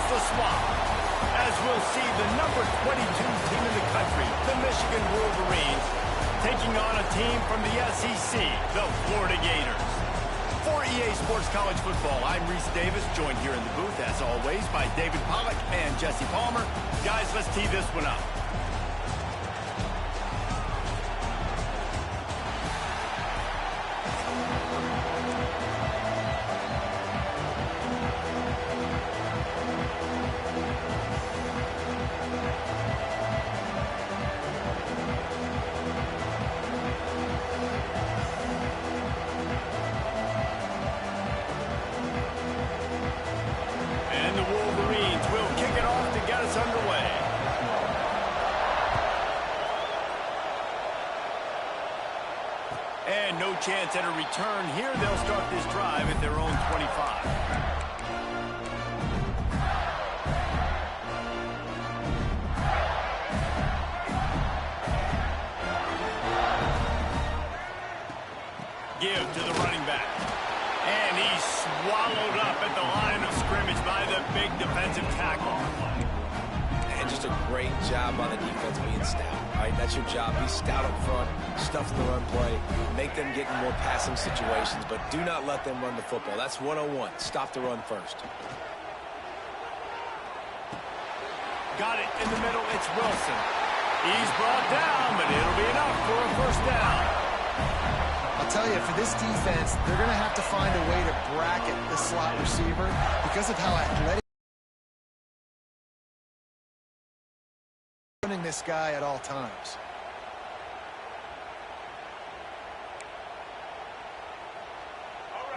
the swamp. As we'll see, the number 22 team in the country, the Michigan Wolverines, taking on a team from the SEC, the Florida Gators. For EA Sports College Football, I'm Reese Davis, joined here in the booth, as always, by David Pollack and Jesse Palmer. Guys, let's tee this one up. And no chance at a return here. They'll start this drive at their own 25. Give to the running back. And he's swallowed up at the line of scrimmage by the big defensive tackle. And just a great job by the defense being stout. Right, that's your job. Be stout up front, stuff the run play, make them get in more passing situations, but do not let them run the football. That's 101. Stop the run first. Got it in the middle. It's Wilson. He's brought down, but it'll be enough for a first down. I'll tell you, for this defense, they're going to have to find a way to bracket the slot receiver because of how athletic this guy at all times.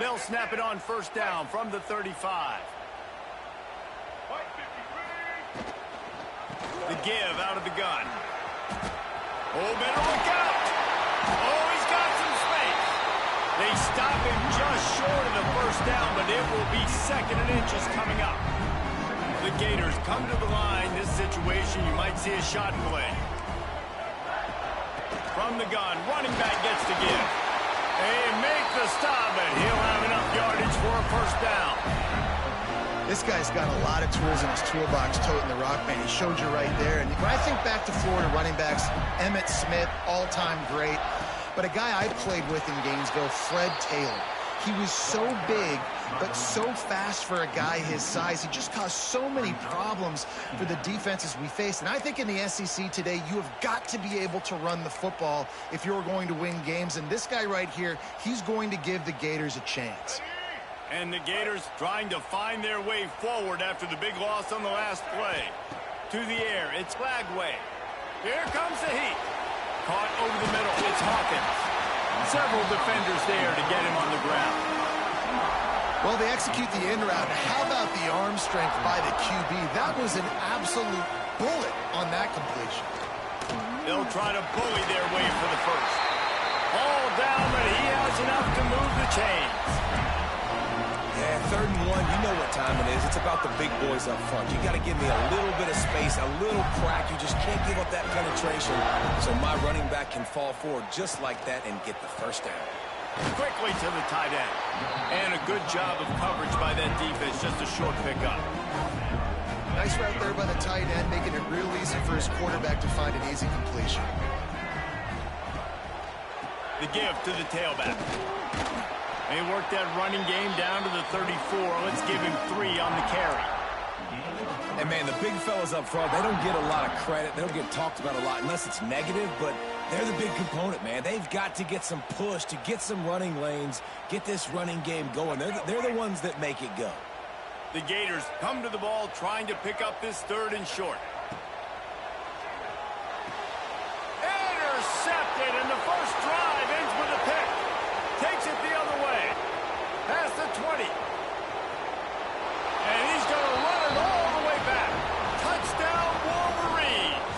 They'll snap it on first down from the 35. The give out of the gun. Oh, better look out. Oh, he's got some space. They stop him just short of the first down, but it will be 2nd and inches coming up. The Gators come to the line. This situation, you might see a shot play. From the gun, running back gets to give. They make the stop, and he'll have enough yardage for a first down. This guy's got a lot of tools in his toolbox, toting the rock, man. He showed you right there. And when I think back to Florida running backs, Emmitt Smith, all-time great. But a guy I played with in Gainesville, Fred Taylor. He was so big, but so fast for a guy his size. He just caused so many problems for the defenses we faced. And I think in the SEC today, you have got to be able to run the football if you're going to win games. And this guy right here, he's going to give the Gators a chance. And the Gators trying to find their way forward after the big loss on the last play. To the air, it's Flagway. Here comes the heat. Caught over the middle, it's Hawkins. Several defenders there to get him on the ground. Well, they execute the in route. How about the arm strength by the QB? That was an absolute bullet on that completion. They'll try to bully their way for the first. All down, but he has enough to move the chains. Yeah, 3rd and 1, you know what time it is. It's about the big boys up front. You got to give me a little bit of space, a little crack. You just can't give up that penetration so my running back can fall forward just like that and get the first down. Quickly to the tight end. And a good job of coverage by that defense, just a short pickup. Nice route there by the tight end, making it real easy for his quarterback to find an easy completion. The give to the tailback. They work that running game down to the 34. Let's give him 3 on the carry. And, man, the big fellas up front, they don't get a lot of credit. They don't get talked about a lot unless it's negative, but they're the big component, man. They've got to get some push, to get some running lanes, get this running game going. They're the ones that make it go. The Gators come to the ball trying to pick up this 3rd and short. Intercepted, and the first drive ends with a pick. Takes it the other way. Past the 20. And he's going to run it all the way back. Touchdown, Wolverines.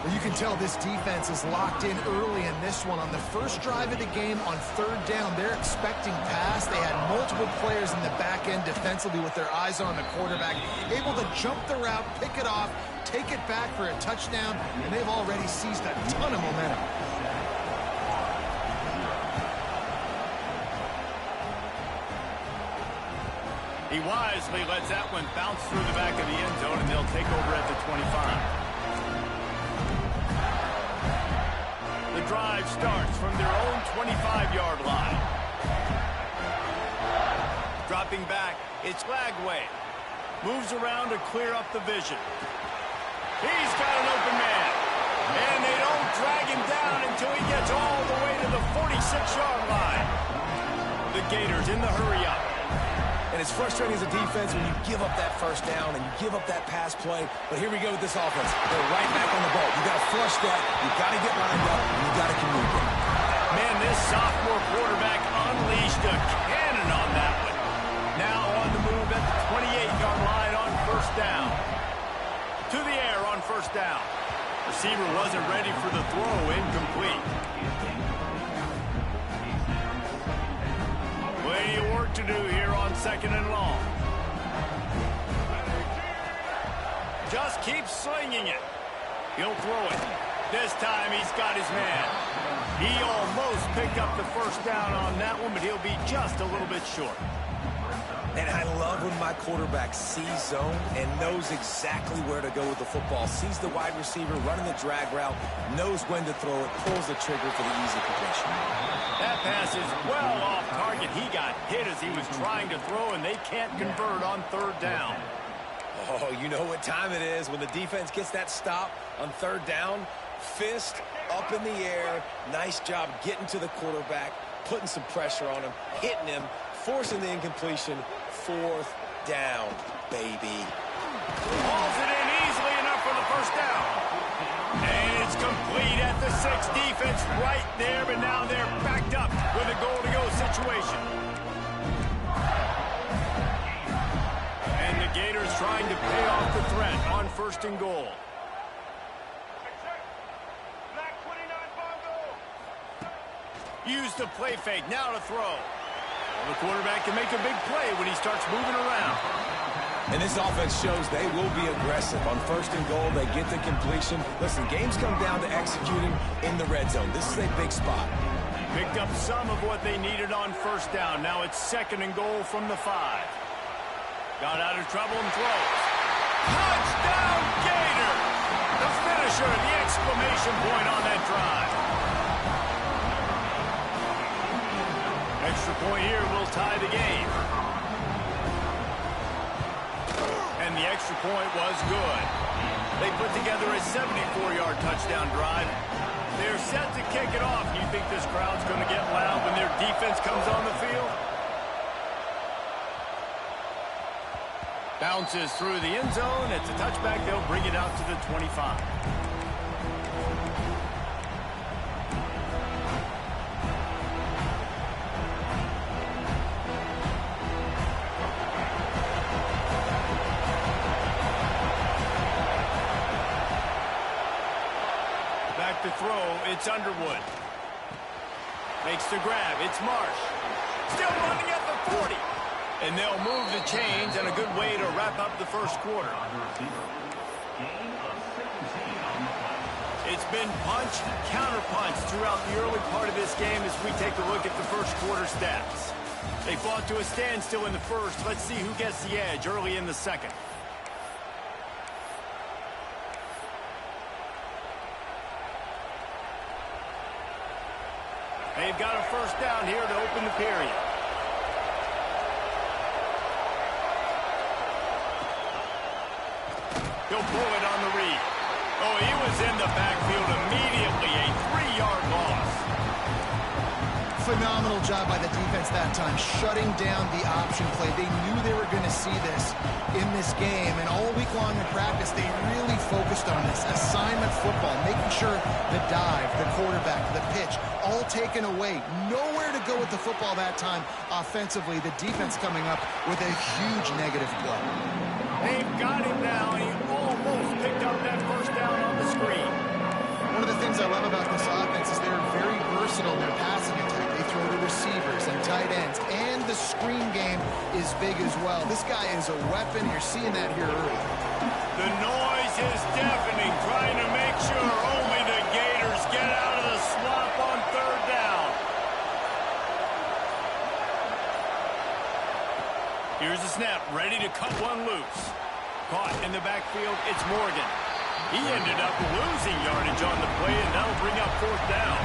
Well, you can tell this defense is locked in early in this one. On the first drive of the game on 3rd down, they're expecting pass. They had multiple players in the back end defensively with their eyes on the quarterback, able to jump the route, pick it off, take it back for a touchdown, and they've already seized a ton of momentum. He wisely lets that one bounce through the back of the end zone, and they'll take over at the 25. The drive starts from their own 25-yard line. Dropping back, it's Lagway. Moves around to clear up the vision. He's got an open man. And they don't drag him down until he gets all the way to the 46-yard line. The Gators in the hurry-up. And it's frustrating as a defense when you give up that first down and you give up that pass play. But here we go with this offense. They're right back on the ball. You got to flush that. You got to get lined up. And you got to communicate. Man, this sophomore quarterback unleashed a cannon on that one. Now on the move at the 28-yard line on first down. To the air on first down. Receiver wasn't ready for the throw, incomplete. Plenty of work to do here on second and long. Just keep slinging it. He'll throw it. This time he's got his man. He almost picked up the first down on that one, but he'll be just a little bit short. And I love when my quarterback sees zone and knows exactly where to go with the football. Sees the wide receiver running the drag route, knows when to throw it, pulls the trigger for the easy completion. That pass is well off target. He got hit as he was trying to throw, and they can't convert on third down. Oh, you know what time it is when the defense gets that stop on third down. Fist up in the air. Nice job getting to the quarterback, putting some pressure on him, hitting him, forcing the incompletion. Fourth down, baby. Hauls it in easily enough for the first down. And it's complete at the 6. Defense right there, but now they're backed up with a goal-to-go situation. And the Gators trying to pay off the threat on first and goal. Use the play fake, now to throw. Well, the quarterback can make a big play when he starts moving around. And this offense shows they will be aggressive. On first and goal, they get the completion. Listen, games come down to executing in the red zone. This is a big spot. Picked up some of what they needed on first down. Now it's second and goal from the 5. Got out of trouble and throws. Touchdown, Gator! The finisher, the exclamation point on that drive. Extra point here will tie the game. And the extra point was good. They put together a 74-yard touchdown drive. They're set to kick it off. You think this crowd's going to get loud when their defense comes on the field? Bounces through the end zone. It's a touchback. They'll bring it out to the 25. To throw, it's Underwood. Makes the grab, it's Marsh. Still running at the 40. And they'll move the chains, and a good way to wrap up the first quarter. It's been punch, counter-punch throughout the early part of this game as we take a look at the first quarter stats. They fought to a standstill in the first. Let's see who gets the edge early in the second. They've got a first down here to open the period. He'll pull it on the read. Oh, he was in the backfield immediately. A 3-yard loss. Phenomenal job by the defense that time, shutting down the option play. They knew they were going to see this in this game, and all week long in practice, they really focused on this assignment football, making sure the dive, the quarterback, the pitch, all taken away. Nowhere to go with the football that time offensively. The defense coming up with a huge negative play. They've got him now. He almost picked up that first down on the screen. One of the things I love about this offense is they're very versatile in their passing attack. They throw to receivers and tight ends, and the screen game is big as well. This guy is a weapon. You're seeing that here early. The noise is deafening, trying to make sure only the Gators get out of the swamp on third down. Here's the snap, ready to cut one loose. Caught in the backfield, it's Morgan. He ended up losing yardage on the play, and that'll bring up fourth down.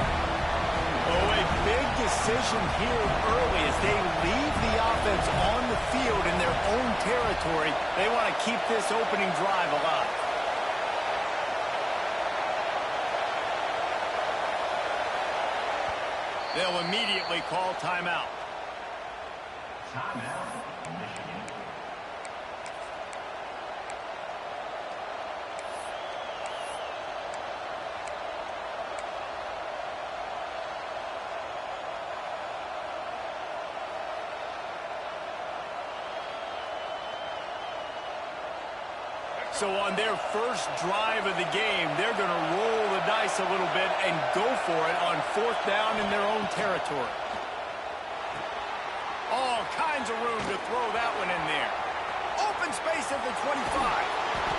Oh, a big decision here early as they leave the offense on the field in their own territory. They want to keep this opening drive alive. They'll immediately call timeout. Timeout, Michigan. So on their first drive of the game, they're going to roll the dice a little bit and go for it on fourth down in their own territory. All kinds of room to throw that one in there. Open space at the 25.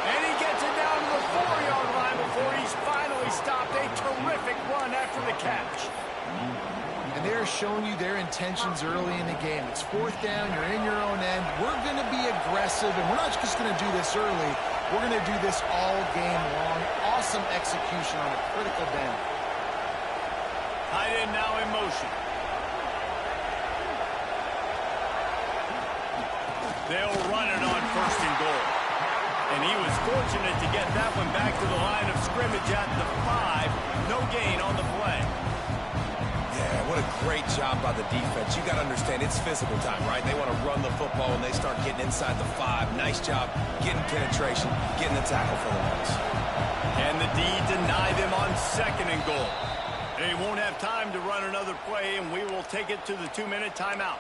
And he gets it down to the 4-yard line before he's finally stopped. A terrific run after the catch. And they're showing you their intentions early in the game. It's fourth down, you're in your own end. We're going to be aggressive, and we're not just going to do this early. We're going to do this all game long. Awesome execution on a critical down. Tight end now in motion. They'll run it on first and goal. And he was fortunate to get that one back to the line of scrimmage at the 5. No gain on the play. Yeah, what a great job by the defense. You got to understand, it's physical time, right? They want to run the football, and they start getting inside the 5. Nice job getting penetration, getting the tackle for the loss. And the D deny them on second and goal. They won't have time to run another play, and we will take it to the 2-minute timeout.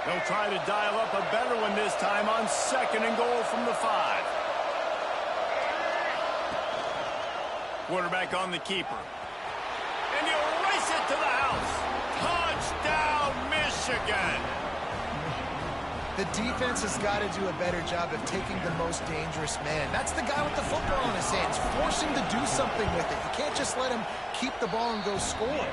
They'll try to dial up a better one this time on second and goal from the 5. Quarterback on the keeper. And he'll race it to the house. Touchdown, Michigan. The defense has got to do a better job of taking the most dangerous man. That's the guy with the football in his hands. Force him to do something with it. You can't just let him keep the ball and go score.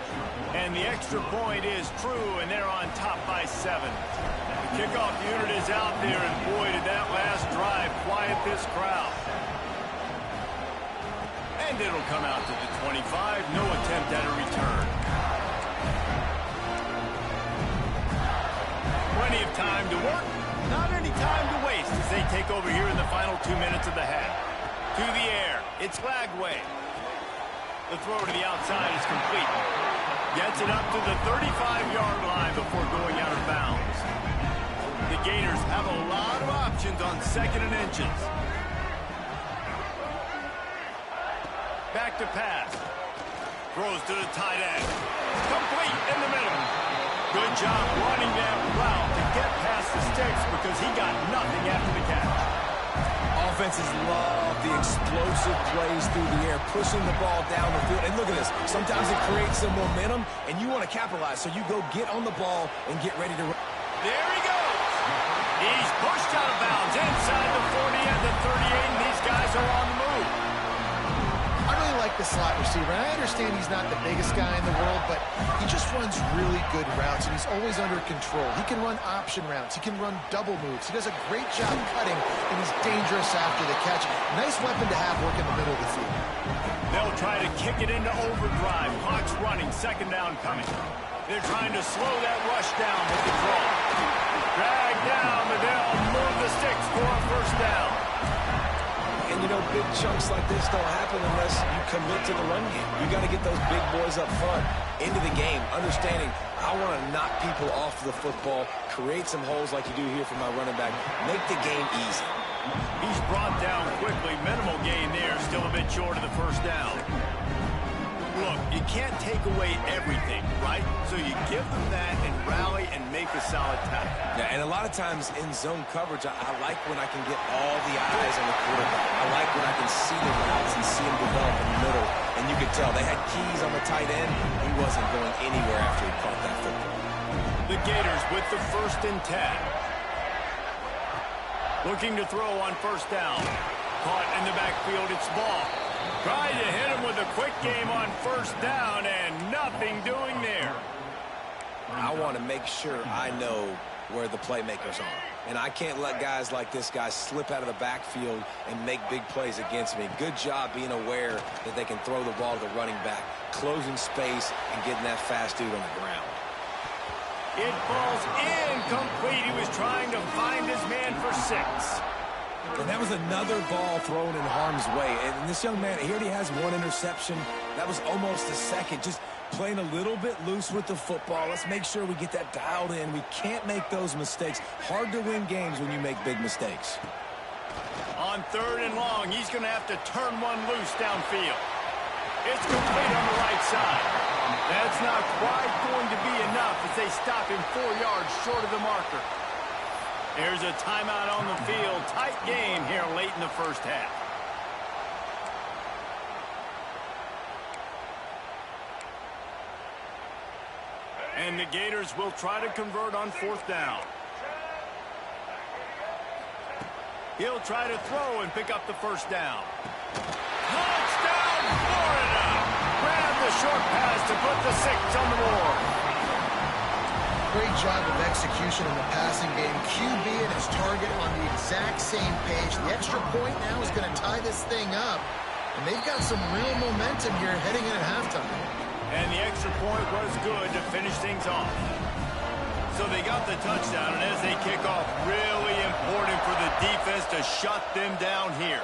And the extra point is true, and they're on top by 7. The kickoff unit is out there, and boy, did that last drive quiet this crowd. And it'll come out to the 25. No attempt at a return. Plenty of time to work, not any time to waste as they take over here in the final 2 minutes of the half. To the air, it's Lagway. The throw to the outside is complete. Gets it up to the 35-yard line before going out of bounds. The Gators have a lot of options on second and inches. Back to pass. Throws to the tight end. Complete in the middle. Good job running that route to get past the sticks because he got nothing after the catch. Offenses love the explosive plays through the air, pushing the ball down the field. And look at this. Sometimes it creates some momentum, and you want to capitalize. So you go get on the ball and get ready to run. There he goes. He's pushed out of bounds inside the 40 and the 38, and these guys are on the move. I really like the slot receiver. And I understand he's not the biggest guy in the world, but he just runs really good routes, and he's always under control. He can run option routes. He can run double moves. He does a great job cutting, and he's dangerous after the catch. Nice weapon to have working the middle of the field. They'll try to kick it into overdrive. Clock's running. Second down coming. They're trying to slow that rush down with the draw. Drag down, but they'll move the sticks for a first down. And, you know, big chunks like this don't happen unless you commit to the run game. You got to get those big boys up front into the game, understanding I want to knock people off the football, create some holes like you do here for my running back, make the game easy. He's brought down quickly. Minimal gain there, still a bit short of the first down. Look, you can't take away everything, right? So you give them that and rally and make a solid tackle. Yeah, and a lot of times in zone coverage, I like when I can get all the eyes on the quarterback. I like when I can see the routes and see him develop in the middle. And you could tell they had keys on the tight end. He wasn't going anywhere after he caught that football. The Gators with the 1st and 10. Looking to throw on first down. caught in the backfield. It's ball. Tried to hit him with a quick game on first down, and nothing doing there. I want to make sure I know where the playmakers are. And I can't let guys like this guy slip out of the backfield and make big plays against me. Good job being aware that they can throw the ball to the running back, closing space, and getting that fast dude on the ground. It falls incomplete. He was trying to find his man for 6. And that was another ball thrown in harm's way. And this young man, he already has 1 interception. That was almost a second. Just playing a little bit loose with the football. Let's make sure we get that dialed in. We can't make those mistakes. Hard to win games when you make big mistakes. On 3rd and long, he's going to have to turn one loose downfield. It's complete on the right side. That's not quite going to be enough as they stop him 4 yards short of the marker. There's a timeout on the field. Tight game here late in the first half. And the Gators will try to convert on 4th down. He'll try to throw and pick up the first down. Touchdown, Florida! Grab the short pass to put the 6 on the board. Great job of execution in the passing game. QB and his target on the exact same page. The extra point now is going to tie this thing up. And they've got some real momentum here heading in at halftime. And the extra point was good to finish things off. So they got the touchdown, and as they kick off, really important for the defense to shut them down here.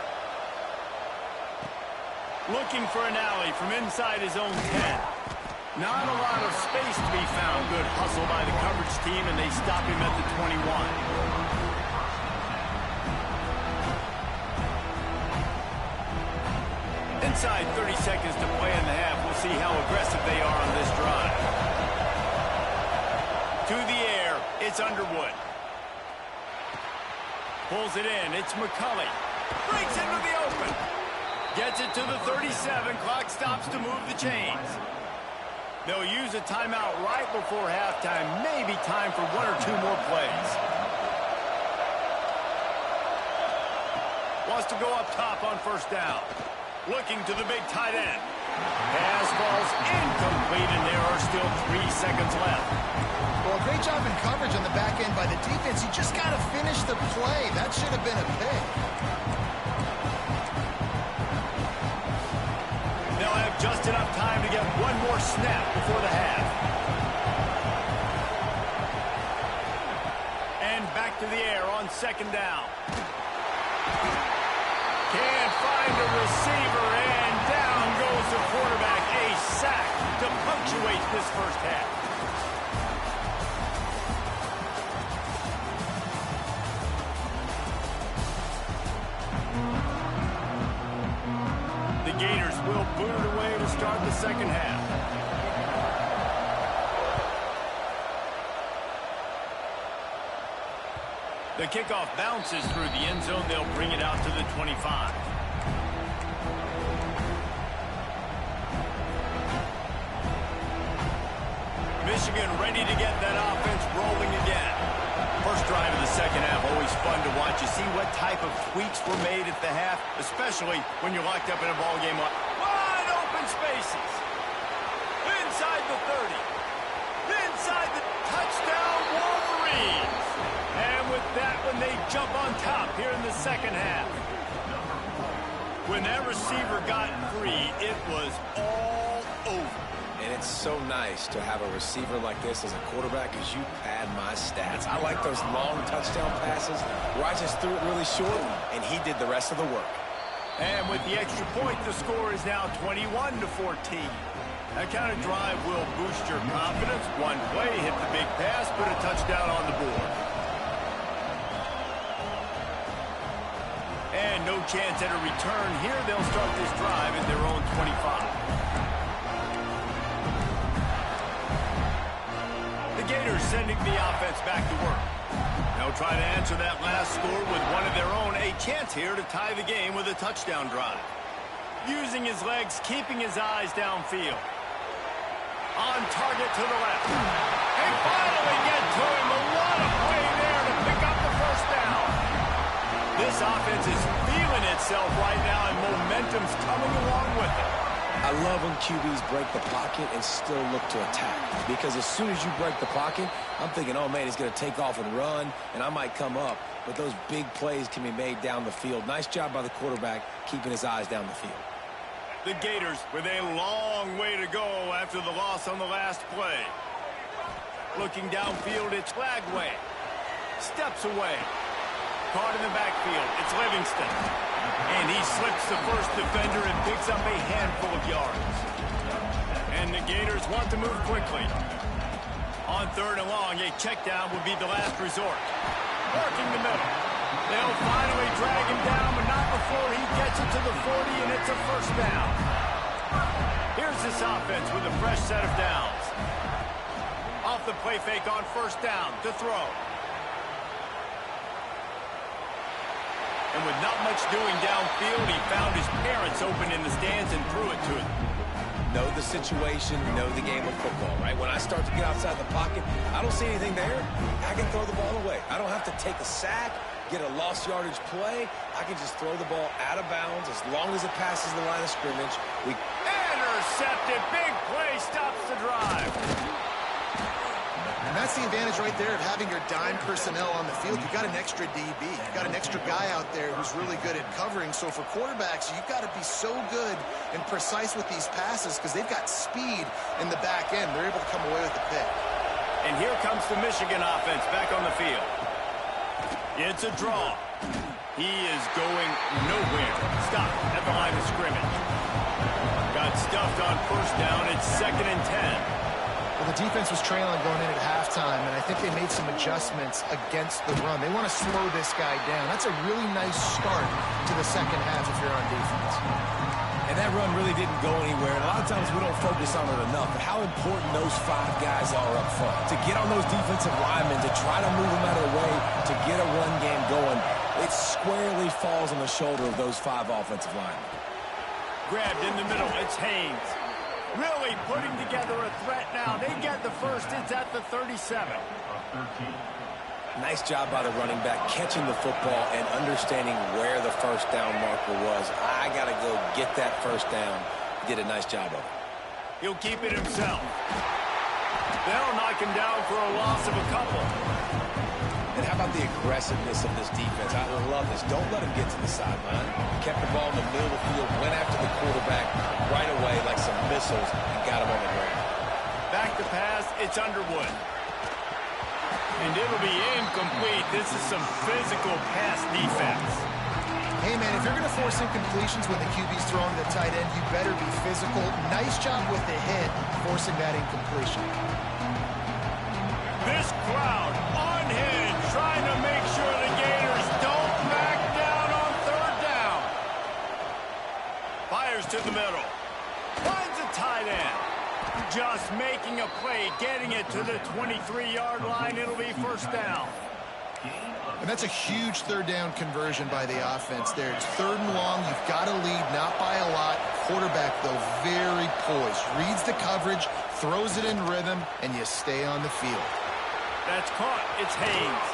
Looking for an alley from inside his own 10. Not a lot of space to be found. Good hustle by the coverage team, and they stop him at the 21. Inside 30 seconds to play in the half. We'll see how aggressive they are on this drive. To the air, it's Underwood. Pulls it in, it's McCulley. Breaks into the open. Gets it to the 37. Clock stops to move the chains. They'll use a timeout right before halftime. Maybe time for 1 or 2 more plays. Wants to go up top on first down. Looking to the big tight end. Pass falls incomplete, and there are still 3 seconds left. Well, great job in coverage on the back end by the defense. You just got to finish the play. That should have been a pick. They'll have just enough time to get 1 more snap before the half. And back to the air on 2nd down. Can't find a receiver, and down goes the quarterback. A sack to punctuate this first half. The Gators will boot it away to start the second half. The kickoff bounces through the end zone. They'll bring it out to the 25. Michigan ready to get that offense rolling again. First drive of the second half, always fun to watch. You see what type of tweaks were made at the half, especially when you're locked up in a ball game. Wide open spaces. Inside the 30. Inside the touchdown, Wolverines. And with that one, they jump on top here in the second half. When that receiver got free, it was all over. And it's so nice to have a receiver like this as a quarterback because you pad my stats. I like those long touchdown passes where I just threw it really short, and he did the rest of the work. And with the extra point, the score is now 21-14. That kind of drive will boost your confidence. One play, hit the big pass, put a touchdown on the board. And no chance at a return here. They'll start this drive at their own 25. The Gators sending the offense back to work. They'll try to answer that last score with one of their own. A chance here to tie the game with a touchdown drive. Using his legs, keeping his eyes downfield. On target to the left. They finally get to him. A lot of play there to pick up the first down. This offense is feeling itself right now, and momentum's coming along with it. I love when QBs break the pocket and still look to attack. Because as soon as you break the pocket, I'm thinking, oh, man, he's going to take off and run, and I might come up. But those big plays can be made down the field. Nice job by the quarterback keeping his eyes down the field. The Gators with a long way to go after the loss on the last play. Looking downfield, it's Lagway. Steps away. Caught in the backfield, it's Livingston. And he slips the first defender and picks up a handful of yards. And the Gators want to move quickly. On 3rd and long, a check down would be the last resort. Working the middle. They'll finally drag him down, but not before he gets it to the 40, and it's a first down. Here's this offense with a fresh set of downs. Off the play fake on 1st down to throw. And with not much doing downfield, he found his parents open in the stands and threw it to them. Know the situation, know the game of football, right? When I start to get outside the pocket, I don't see anything there. I can throw the ball away. I don't have to take a sack, get a lost yardage play. I can just throw the ball out of bounds as long as it passes the line of scrimmage. Intercepted. Big play stops the drive. And that's the advantage right there of having your dime personnel on the field. You've got an extra DB. You've got an extra guy out there who's really good at covering. So for quarterbacks, you've got to be so good and precise with these passes because they've got speed in the back end. They're able to come away with the pick. And here comes the Michigan offense back on the field. It's a draw. He is going nowhere. Stop at the line of scrimmage. Got stuffed on 1st down. It's 2nd and 10. Well, the defense was trailing going in at halftime, and I think they made some adjustments against the run. They want to slow this guy down. That's a really nice start to the second half if you're on defense. And that run really didn't go anywhere. And a lot of times we don't focus on it enough, but how important those 5 guys are up front. To get on those defensive linemen, to try to move them out of the way, to get a run game going, it squarely falls on the shoulder of those 5 offensive linemen. Grabbed in the middle, it's Haynes. Really putting together a threat now. They get the first. It's at the 37. Nice job by the running back catching the football and understanding where the 1st down marker was. I got to go get that 1st down. He did a nice job of it. He'll keep it himself. They'll knock him down for a loss of a couple. And how about the aggressiveness of this defense? I love this. Don't let him get to the sideline. Kept the ball in the middle of the field, went after the quarterback right away like some missiles and got him on the ground. Back to pass, it's Underwood. And it'll be incomplete. This is some physical pass defense. Hey, man, if you're going to force incompletions when the QB's throwing the tight end, you better be physical. Nice job with the hit, forcing that incompletion. This crowd unhinged, trying to make sure the Gators don't back down on 3rd down. Fires to the middle. Finds a tight end. Just making a play, getting it to the 23-yard line. It'll be 1st down. And that's a huge 3rd down conversion by the offense there. It's 3rd and long. You've got to lead, not by a lot. Quarterback, though, very poised. Reads the coverage, throws it in rhythm, and you stay on the field. That's caught. It's Haynes.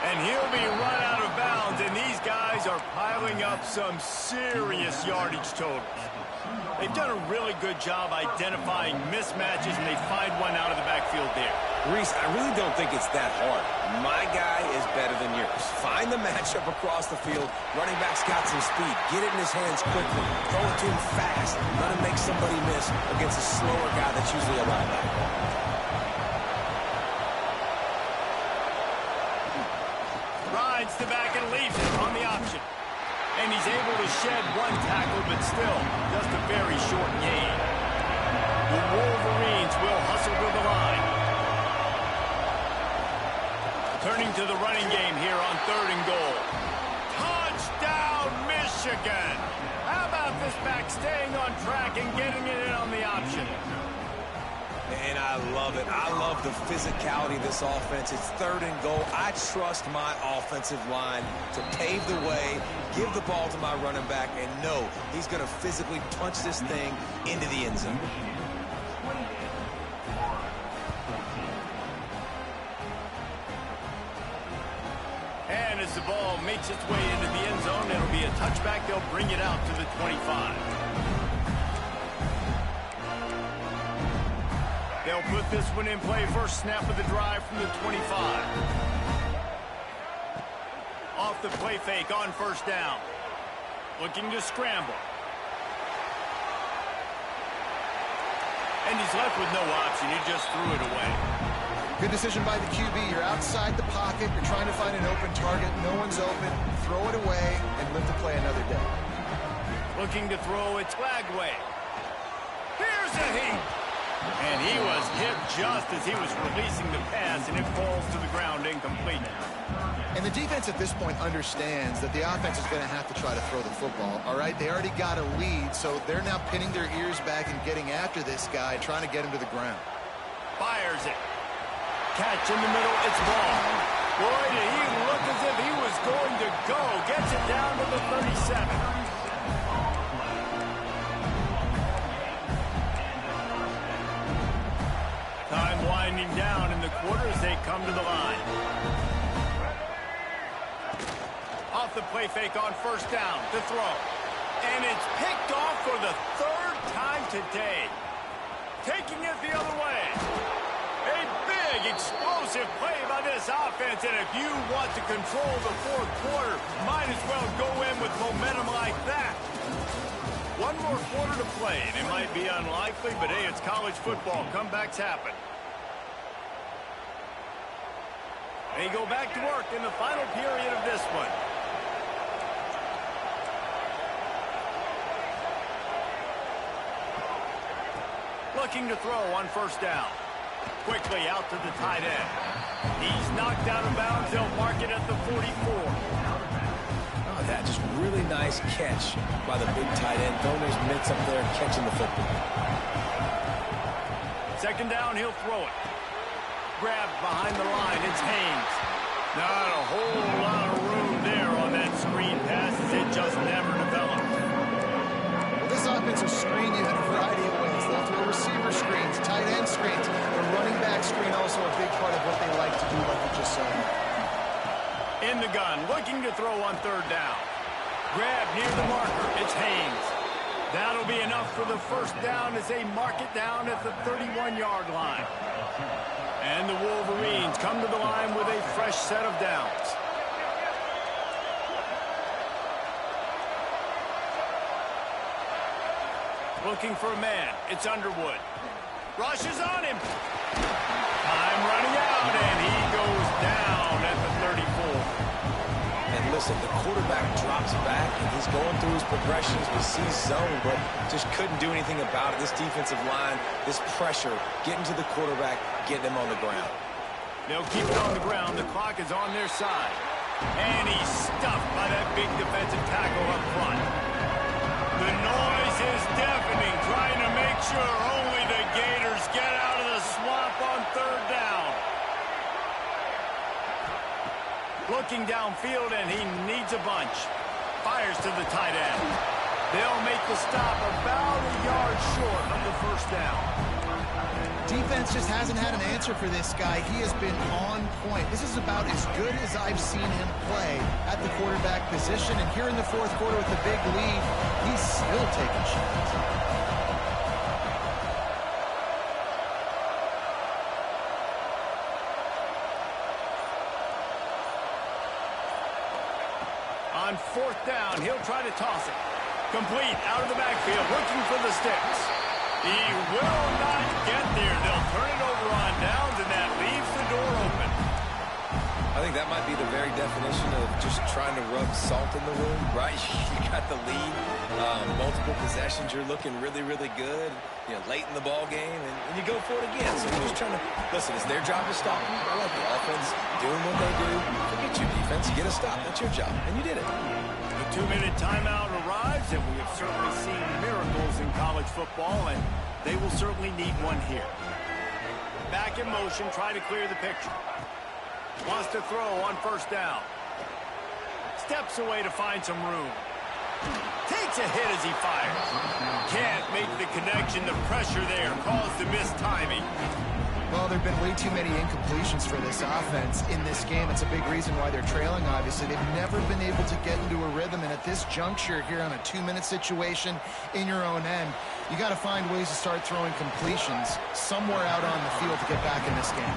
And he'll be run out of bounds, and these guys are piling up some serious yardage totals. They've done a really good job identifying mismatches, and they find one out of the backfield there. Reese, I really don't think it's that hard. My guy is better than yours. Find the matchup across the field. Running back's got some speed. Get it in his hands quickly. Throw it to him fast. Let him make somebody miss against a slower guy that's usually a linebacker. Rides to back and leaves it on the option. And he's able to shed 1 tackle, but still just a very short gain. The Wolverines will hustle to the line. Turning to the running game here on 3rd and goal. Touchdown, Michigan! How about this back staying on track and getting it in on the option? And I love it. I love the physicality of this offense. It's 3rd and goal. I trust my offensive line to pave the way, give the ball to my running back, and know he's going to physically punch this thing into the end zone. And as the ball makes its way into the end zone. It'll be a touchback. They'll bring it out to the 25. They'll put this one in play. First snap of the drive from the 25. Off the play fake on first down. Looking to scramble. And he's left with no option. He just threw it away. Good decision by the QB. You're outside the pocket. You're trying to find an open target. No one's open. Throw it away and live to play another day. Looking to throw. It's Lagway. Here's a heat. And he was hit just as he was releasing the pass, and it falls to the ground incomplete. And the defense at this point understands that the offense is going to have to try to throw the football, all right? They already got a lead, so they're now pinning their ears back and getting after this guy, trying to get him to the ground. Fires it. Catch in the middle. It's ball. Boy, did he look as if he was going to go. Gets it down to the 37. Time winding down in the quarter as they come to the line. Off the play fake on first down to throw. And it's picked off for the third time today. Taking it the other way. A big, explosive play by this offense. And if you want to control the fourth quarter, might as well go in with momentum like that. One more quarter to play, and it might be unlikely, but hey, it's college football. Comebacks happen. They go back to work in the final period of this one. Looking to throw on first down. Quickly out to the tight end. He's knocked out of bounds. They'll mark it at the 44. That just really nice catch by the big tight end. Throwing his mitts up there and catching the football. Second down, he'll throw it. Grabbed behind the line, it's Haynes. Not a whole lot of room there on that screen pass as it just never developed. Well, this offense will screen you in a variety of ways. They'll throw receiver screens, tight end screens. The running back screen also a big part of what they like to do, like you just saw. In the gun, looking to throw on third down. Grab near the marker. It's Haynes. That'll be enough for the first down as they mark it down at the 31-yard line. And the Wolverines come to the line with a fresh set of downs. Looking for a man. It's Underwood. Rushes on him. Time running out, and he goes down at the 34. And listen, the quarterback drops back, and he's going through his progressions. We see zone, but just couldn't do anything about it. This defensive line, this pressure, getting to the quarterback, getting him on the ground. They'll keep it on the ground. The clock is on their side. And he's stuffed by that big defensive tackle up front. The noise is deafening, trying to make sure only the Gators get out of the swamp on third down. Looking downfield, and he needs a bunch. Fires to the tight end. They'll make the stop about a yard short of the first down. Defense just hasn't had an answer for this guy. He has been on point. This is about as good as I've seen him play at the quarterback position. And here in the fourth quarter with a big lead, he's still taking shots. On fourth down, he'll try to toss it. Complete out of the backfield, looking for the sticks. He will not get there. They'll turn it over on downs, and that leaves the door open. I think that might be the very definition of just trying to rub salt in the wound, right? You got the lead, multiple possessions. You're looking really, really good, you know, late in the ball game, and you go for it again. So you're just trying to, listen, it's their job to stop you. I like the offense doing what they do. Forget you, defense. You get a stop. That's your job, and you did it. The 2-minute timeout arrives, and we have certainly seen miracles in college football, and they will certainly need one here. Back in motion, try to clear the picture. Wants to throw on first down. Steps away to find some room. Takes a hit as he fires. Can't make the connection. The pressure there caused the missed timing. Well, there have been way too many incompletions for this offense in this game. It's a big reason why they're trailing, obviously. They've never been able to get into a rhythm, and at this juncture here on a 2-minute situation in your own end, you got to find ways to start throwing completions somewhere out on the field to get back in this game.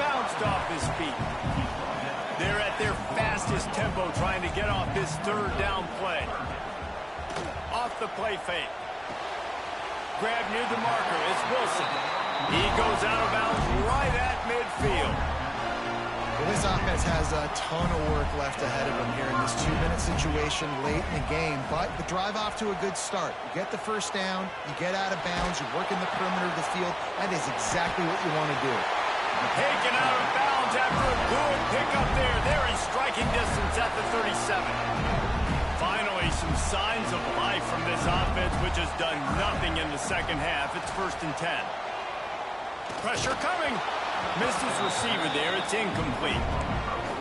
Bounced off his feet. They're at their fastest tempo trying to get off this third down play. Off the play fake. Grab near the marker. It's Wilson. He goes out of bounds right at midfield. Well, this offense has a ton of work left ahead of them here in this 2-minute situation late in the game, but the drive off to a good start. You get the first down, you get out of bounds, you work in the perimeter of the field. That is exactly what you want to do. Taken out of bounds after a good pickup there. They're in striking distance at the 37. Finally, some signs of life from this offense, which has done nothing in the second half. It's 1st and 10. Pressure coming. Missed his receiver there. It's incomplete.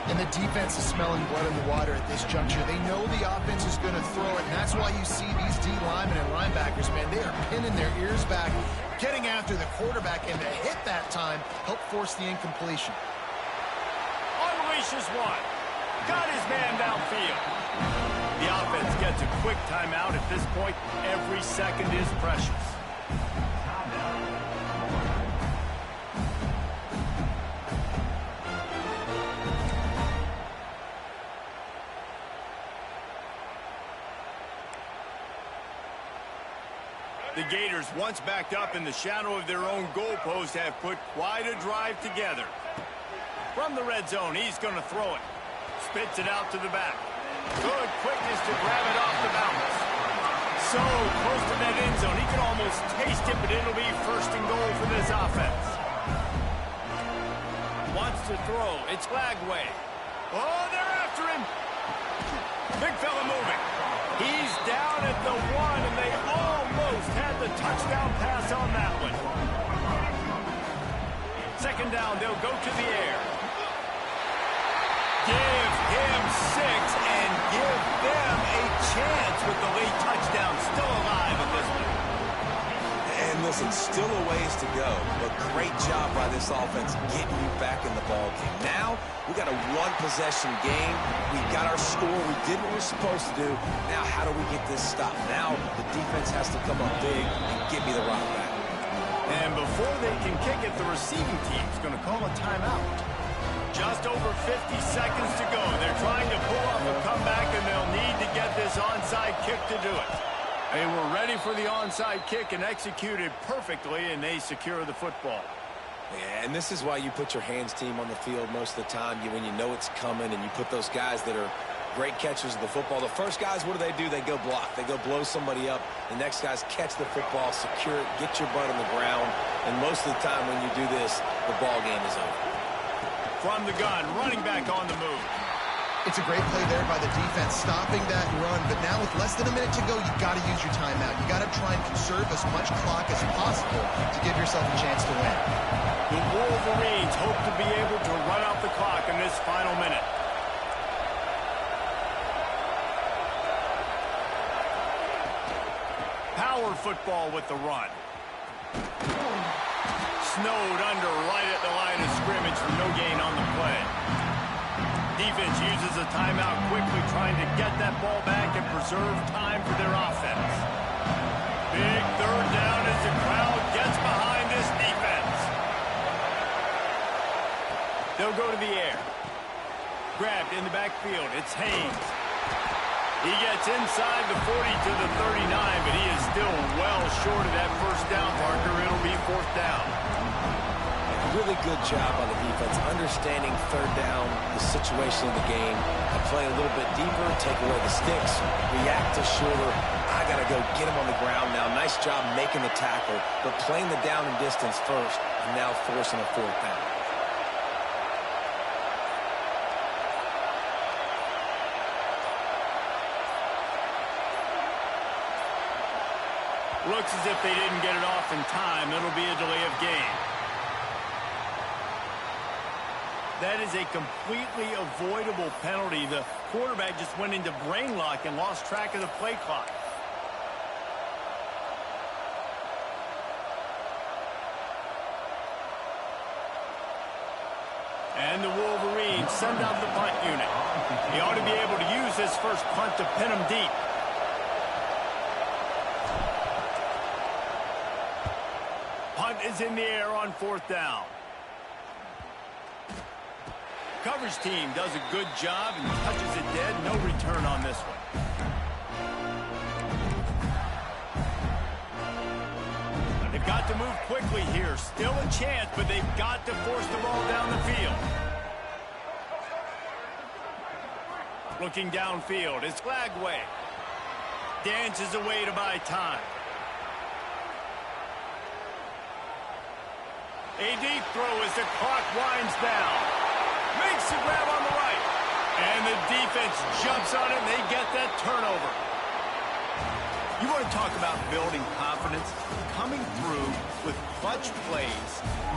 And the defense is smelling blood in the water at this juncture. They know the offense is going to throw it, and that's why you see these D linemen and linebackers, man, they are pinning their ears back, getting after the quarterback, and to hit that time, help force the incompletion. Unleashes one. Got his man downfield. The offense gets a quick timeout at this point. Every second is precious. The Gators, once backed up in the shadow of their own goalpost, have put quite a drive together. From the red zone, he's going to throw it. Spits it out to the back. Good quickness to grab it off the bounce. So close to that end zone, he can almost taste it, but it'll be 1st and goal for this offense. Wants to throw. It's Lagway. Oh, they're after him. Big fella moving. He's down at the 1, and they almost had the touchdown pass on that one. 2nd down, they'll go to the air. Give him 6 and give them a chance with the late touchdown still alive at this point. And listen, still a ways to go, but great job by this offense getting you back in the ball game. Now, we got a 1-possession game. We got our score. We did what we're supposed to do. Now, how do we get this stopped? Now, the defense has to come up big and give me the rock back. And before they can kick it, the receiving team's going to call a timeout. Just over 50 seconds to go. They're trying to pull off a comeback, and they'll need to get this onside kick to do it. They were ready for the onside kick and executed perfectly, and they secure the football. Yeah, and this is why you put your hands team on the field most of the time. When you know it's coming, and you put those guys that are great catchers of the football. The first guys, what do? They go block. They go blow somebody up. The next guys catch the football, secure it, get your butt on the ground. And most of the time when you do this, the ball game is over. From the gun, running back on the move. It's a great play there by the defense, stopping that run. But now with less than a minute to go, you got to use your timeout. You got to try and conserve as much clock as possible to give yourself a chance to win. The Wolverines hope to be able to run out the clock in this final minute. Power football with the run. Snowed under right at the line of scrimmage for no gain on the play. Defense uses a timeout quickly, trying to get that ball back and preserve time for their offense. Big 3rd down as the crowd gets behind this defense. They'll go to the air. Grabbed in the backfield. It's Haynes. He gets inside the 40 to the 39, but he is still well short of that 1st down marker. It'll be 4th down. Really good job on the defense, understanding 3rd down, the situation of the game, and play a little bit deeper, take away the sticks, react to shorter. I got to go get him on the ground now. Nice job making the tackle, but playing the down and distance first, and now forcing a 4th down. Looks as if they didn't get it off in time. It'll be a delay of game. That is a completely avoidable penalty. The quarterback just went into brain lock and lost track of the play clock. And the Wolverines send out the punt unit. He ought to be able to use this first punt to pin him deep. Punt is in the air on 4th down. Coverage team does a good job and touches it dead. No return on this one. They've got to move quickly here. Still a chance, but they've got to force the ball down the field. Looking downfield, it's Lagway. Dances away to buy time. A deep throw as the clock winds down. Makes the grab on the right. And the defense jumps on it, and they get that turnover. You want to talk about building confidence? Coming through with clutch plays,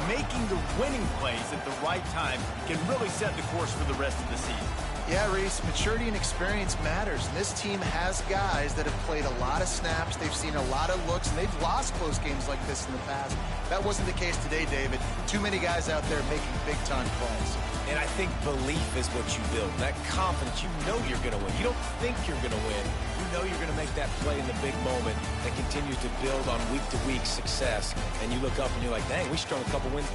making the winning plays at the right time can really set the course for the rest of the season. Yeah, Reese, maturity and experience matters. And this team has guys that have played a lot of snaps. They've seen a lot of looks, and they've lost close games like this in the past. That wasn't the case today, David. Too many guys out there making big-time plays. And I think belief is what you build. That confidence, you know you're going to win. You don't think you're going to win. You know you're going to make that play in the big moment that continues to build on week-to-week success. And you look up and you're like, dang, we strung a couple wins.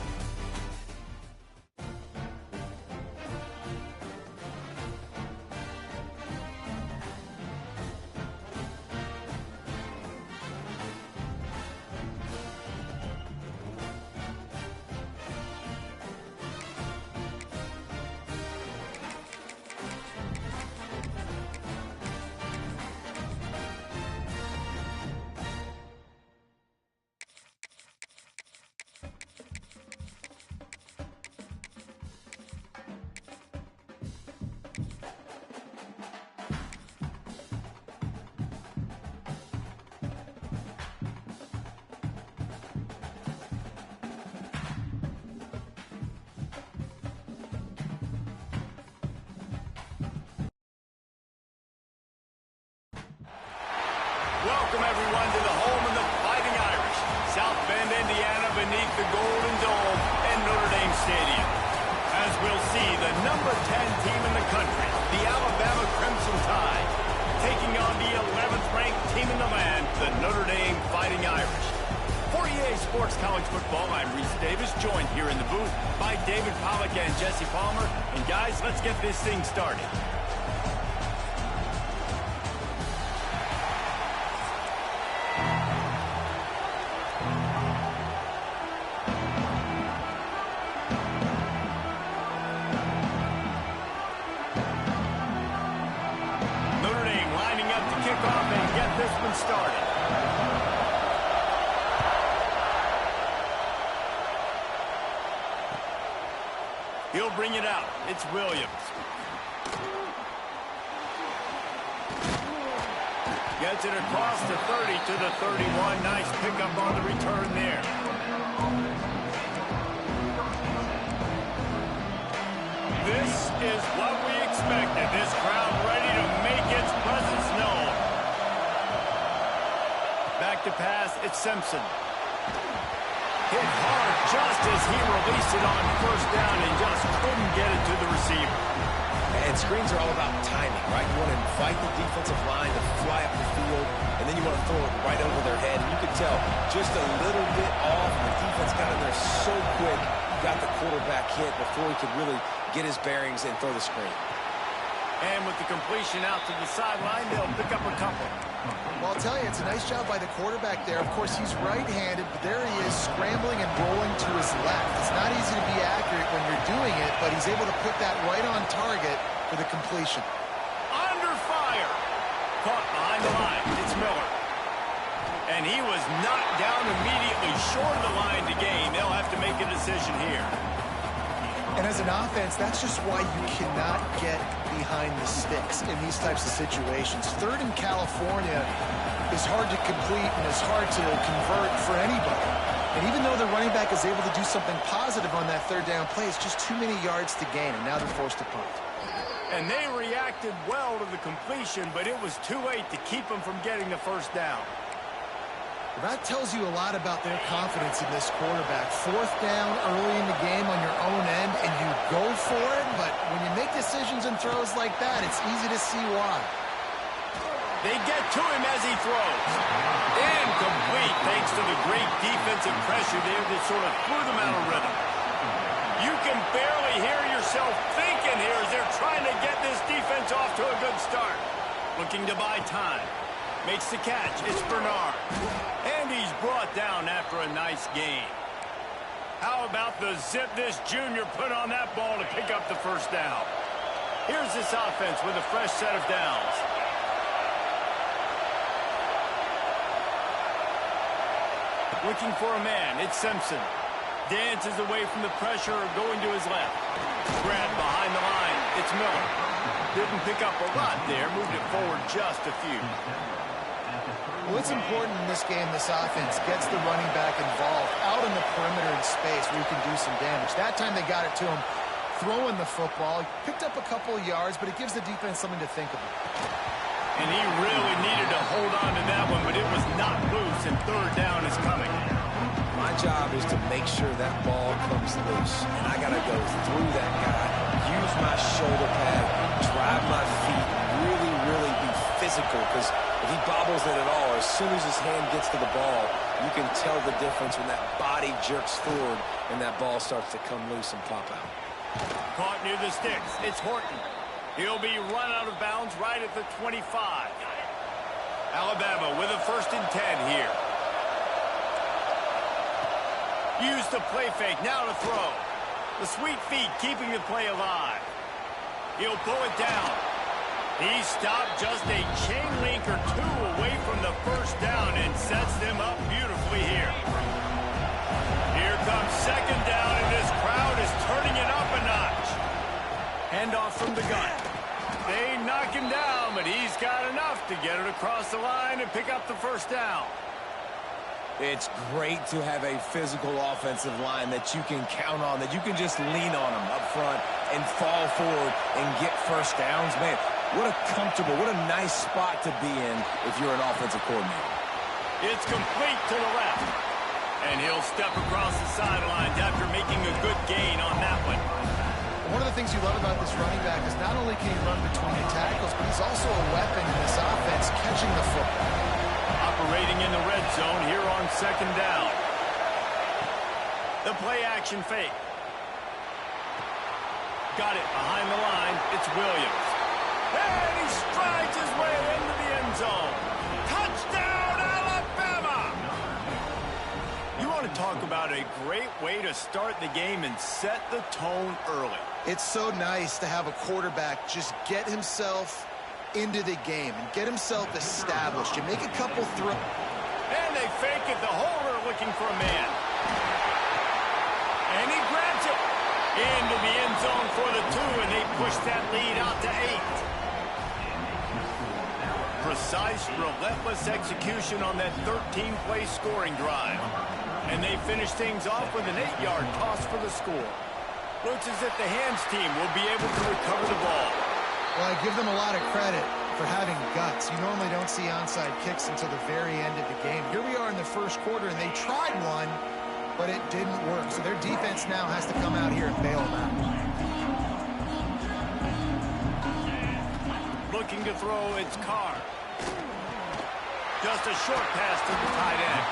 Welcome, everyone, to the home of the Fighting Irish, South Bend, Indiana, beneath the Golden Dome and Notre Dame Stadium. As we'll see, the number 10 team in the country, the Alabama Crimson Tide, taking on the 11th ranked team in the land, the Notre Dame Fighting Irish. For EA Sports College Football, I'm Reese Davis, joined here in the booth by David Pollack and Jesse Palmer. And guys, let's get this thing started. Started. He'll bring it out. It's Williams. Gets it across the 30 to the 31. Nice pickup on the return there. This is what we expected. This crowd ready to make its presence known. Back to pass, it's Simpson. Hit hard just as he released it on first down and just couldn't get it to the receiver. And screens are all about timing, right? You want to invite the defensive line to fly up the field, and then you want to throw it right over their head. And you can tell just a little bit off, and the defense got in there so quick, got the quarterback hit before he could really get his bearings and throw the screen. And with the completion out to the sideline, they'll pick up a couple. Well, I'll tell you, it's a nice job by the quarterback there. Of course, he's right-handed, but there he is scrambling and rolling to his left. It's not easy to be accurate when you're doing it, but he's able to put that right on target for the completion. Under fire. Caught behind the line. It's Miller. And he was knocked down immediately short of the line to gain. They'll have to make a decision here. And as an offense, that's just why you cannot get behind the sticks in these types of situations. Third in California is hard to complete and is hard to convert for anybody. And even though the running back is able to do something positive on that third down play, it's just too many yards to gain, and now they're forced to punt. And they reacted well to the completion, but it was too late to keep them from getting the first down. Well, that tells you a lot about their confidence in this quarterback. Fourth down early in the game on your own end, and you go for it, but when you make decisions and throws like that, it's easy to see why. They get to him as he throws. Incomplete, thanks to the great defensive pressure there that sort of threw them out of rhythm. You can barely hear yourself thinking here as they're trying to get this defense off to a good start. Looking to buy time. Makes the catch. It's Bernard. And he's brought down after a nice gain. How about the zip this junior put on that ball to pick up the first down? Here's this offense with a fresh set of downs. Looking for a man. It's Simpson. Dances away from the pressure, going to his left. Grabbed behind the line. It's Miller. Didn't pick up a lot there. Moved it forward just a few. Well, it's important in this game, this offense gets the running back involved out in the perimeter in space where you can do some damage. That time they got it to him throwing the football. He picked up a couple of yards, but it gives the defense something to think about. And he really needed to hold on to that one, but it was not loose, and third down is coming. My job is to make sure that ball comes loose, and I got to go through that guy, use my shoulder pad, drive my feet, really be physical, because if he bobbles it at all, as soon as his hand gets to the ball, you can tell the difference when that body jerks forward and that ball starts to come loose and pop out. Caught near the sticks. It's Horton. He'll be run out of bounds right at the 25. Alabama with a 1st and 10 here. Use the play fake, now to throw. The sweet feet keeping the play alive. He'll pull it down. He stopped just a chain link or two away from the first down and sets them up beautifully here. Here comes 2nd down, and this crowd is turning it up a notch. Handoff from the gun. They knock him down, but he's got enough to get it across the line and pick up the first down. It's great to have a physical offensive line that you can count on, that you can just lean on them up front and fall forward and get first downs. Man, what a comfortable, what a nice spot to be in if you're an offensive coordinator. It's complete to the left. And he'll step across the sidelines after making a good gain on that one. One of the things you love about this running back is not only can he run between the tackles, but he's also a weapon in this offense, catching the football. Operating in the red zone here on 2nd down. The play action fake. Got it behind the line. It's Williams. And he strides his way into the end zone. Touchdown, Alabama! You want to talk about a great way to start the game and set the tone early. It's so nice to have a quarterback just get himself into the game and get himself established. You make a couple throws. And they fake it. The holder looking for a man. And he grabs it into the end zone for the 2, and they push that lead out to 8. Precise, relentless execution on that 13-play scoring drive. And they finish things off with an 8-yard toss for the score. Looks as if the hands team will be able to recover the ball. Well, I give them a lot of credit for having guts. You normally don't see onside kicks until the very end of the game. Here we are in the first quarter, and they tried one, but it didn't work. So their defense now has to come out here and bail them out. Looking to throw, it's Carr. Just a short pass to the tight end.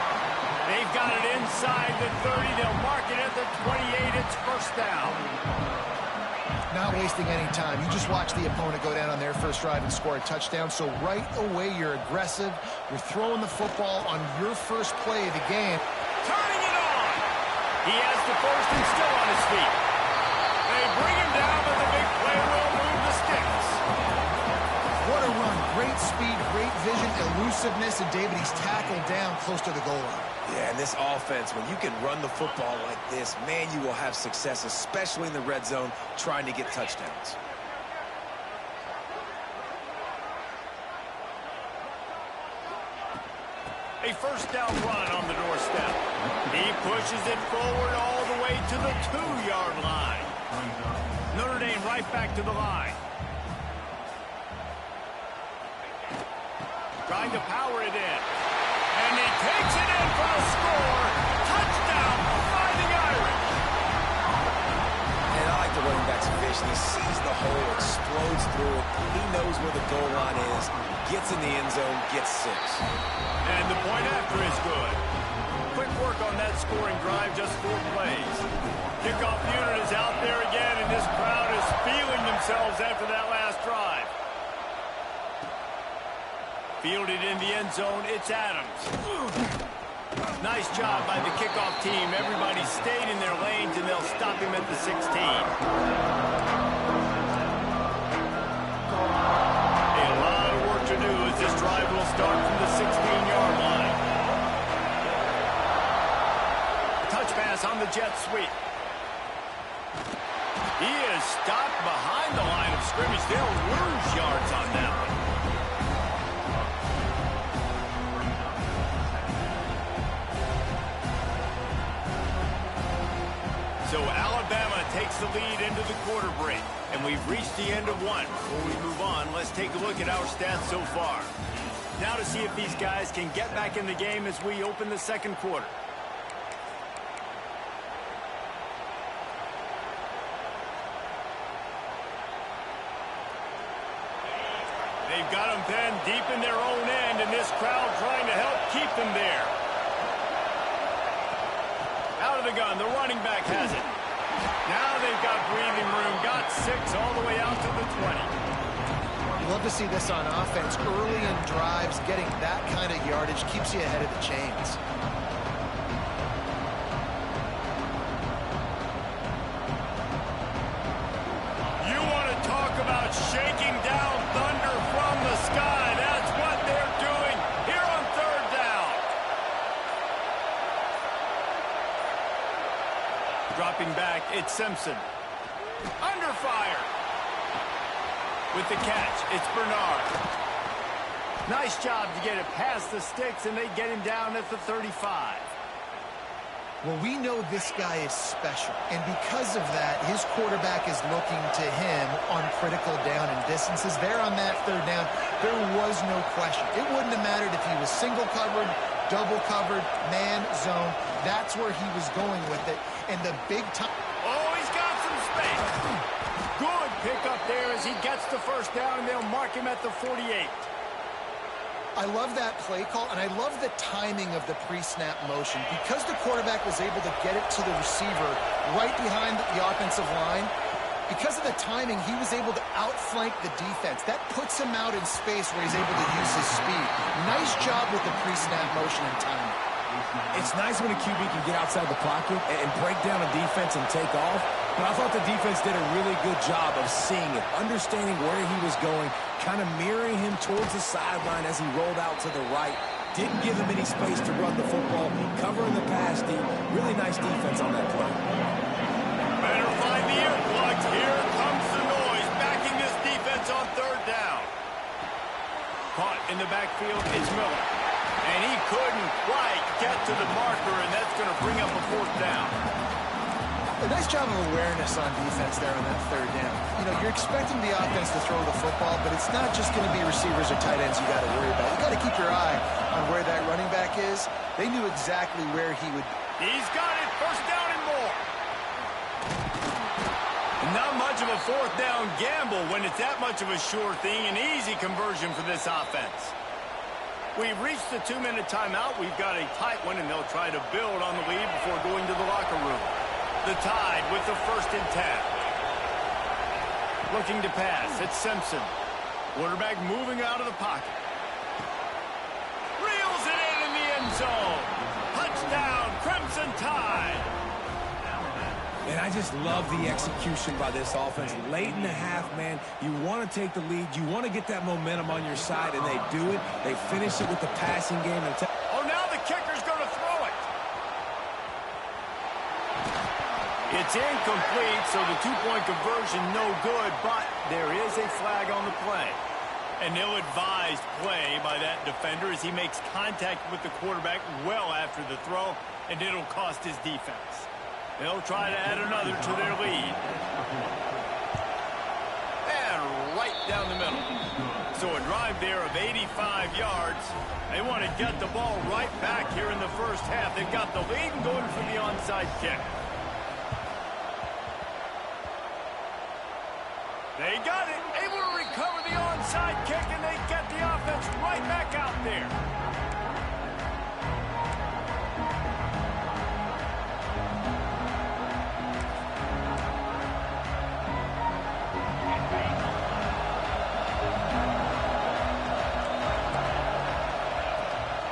They've got it inside the 30. They'll mark it at the 28. It's first down. Not wasting any time. You just watch the opponent go down on their first drive and score a touchdown. So right away, you're aggressive. You're throwing the football on your first play of the game. Turning it on. He has the first and still on his feet. They bring him down, but the big play will move the sticks. What a run. Great speed, great vision, elusiveness, and David, he's tackled down close to the goal line. Yeah, and this offense, when you can run the football like this, man, you will have success, especially in the red zone, trying to get touchdowns. A first down run on the doorstep. He pushes it forward all the way to the 2-yard line. Notre Dame right back to the line. Trying to power it in. And he takes it in for the score. Touchdown, Fighting Irish. And I like the running back's vision. He sees the hole, explodes through it. He knows where the goal line is, gets in the end zone, gets 6. And the point after is good. Quick work on that scoring drive, just 4 plays. Kickoff unit is out there again, and this crowd is feeling themselves after that last drive. Fielded in the end zone, it's Adams. Nice job by the kickoff team. Everybody stayed in their lanes, and they'll stop him at the 16. A lot of work to do as this drive will start from the 16-yard line. Touch pass on the jet sweep. He is stopped behind the line of scrimmage. They'll lose yards on that one. So Alabama takes the lead into the quarter break. And we've reached the end of one. Before we move on, let's take a look at our stats so far. Now to see if these guys can get back in the game as we open the second quarter. They've got them pinned deep in their own end, and this crowd trying to help keep them there. Out of the gun, the running back has it. Now they've got breathing room, got 6 all the way out to the 20. You love to see this on offense. Early in drives, getting that kind of yardage keeps you ahead of the chains. You want to talk about shaking down thunder from the sky. That's what they're doing here on third down. Dropping back, it's Simpson. Under fire. With the catch, it's Bernard. Nice job to get it past the sticks, and they get him down at the 35. Well, we know this guy is special, and because of that, his quarterback is looking to him on critical down and distances. There on that third down, there was no question. It wouldn't have mattered if he was single covered, double covered, man, zone. That's where he was going with it, and the big time. Oh, he's got some space. Good pick up there as he gets the first down, and they'll mark him at the 48. I love that play call, and I love the timing of the pre-snap motion. Because the quarterback was able to get it to the receiver right behind the offensive line, because of the timing, he was able to outflank the defense. That puts him out in space where he's able to use his speed. Nice job with the pre-snap motion and timing. It's nice when a QB can get outside the pocket and break down a defense and take off. But I thought the defense did a really good job of seeing it, understanding where he was going, kind of mirroring him towards the sideline as he rolled out to the right. Didn't give him any space to run the football, covering the pass deep. Really nice defense on that play. Better find the earplugs. Here comes the noise, backing this defense on third down. Caught in the backfield, it's Miller. And he couldn't quite get to the marker, and that's going to bring up a 4th down. A nice job of awareness on defense there on that third down. You know, you're expecting the offense to throw the football, but it's not just going to be receivers or tight ends you got to worry about. You got to keep your eye on where that running back is. They knew exactly where he would be. He's got it, 1st down and more. Not much of a 4th down gamble when it's that much of a sure thing, an easy conversion for this offense. We've reached the 2-minute timeout. We've got a tight one, and they'll try to build on the lead before going to the locker room. The Tide with the 1st and 10. Looking to pass, it's Simpson. Quarterback moving out of the pocket. Reels it in the end zone. Touchdown, Crimson Tide. And I just love the execution by this offense. Late in the half, man, you want to take the lead. You want to get that momentum on your side, and they do it. They finish it with the passing game. Oh, now the kicker's going to throw it. It's incomplete, so the 2-point conversion no good, but there is a flag on the play. An ill-advised play by that defender as he makes contact with the quarterback well after the throw, and it'll cost his defense. They'll try to add another to their lead. And right down the middle. So So a drive there of 85 yards. They want to get the ball right back here in the first half. They've got the lead and going for the onside kick. They got it, able to recover the onside kick, and they get the offense right back out there.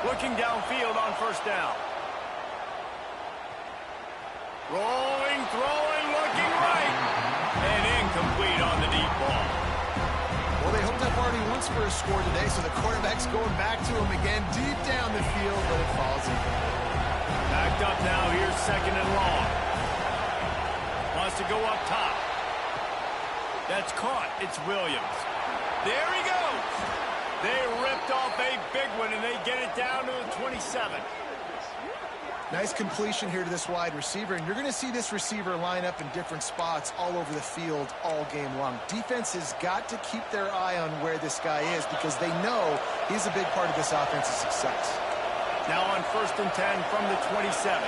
Looking downfield on first down. Rolling, throwing, looking right. And incomplete on the deep ball. Well, they hooked up already once for a score today, so the quarterback's going back to him again deep down the field, but it falls incomplete. Backed up now, here's second and long. Wants to go up top. That's caught. It's Williams. There he goes. They ripped off a big one, and they get it down to the 27. Nice completion here to this wide receiver, and you're going to see this receiver line up in different spots all over the field all game long. Defense has got to keep their eye on where this guy is because they know he's a big part of this offense's success. Now on 1st and 10 from the 27.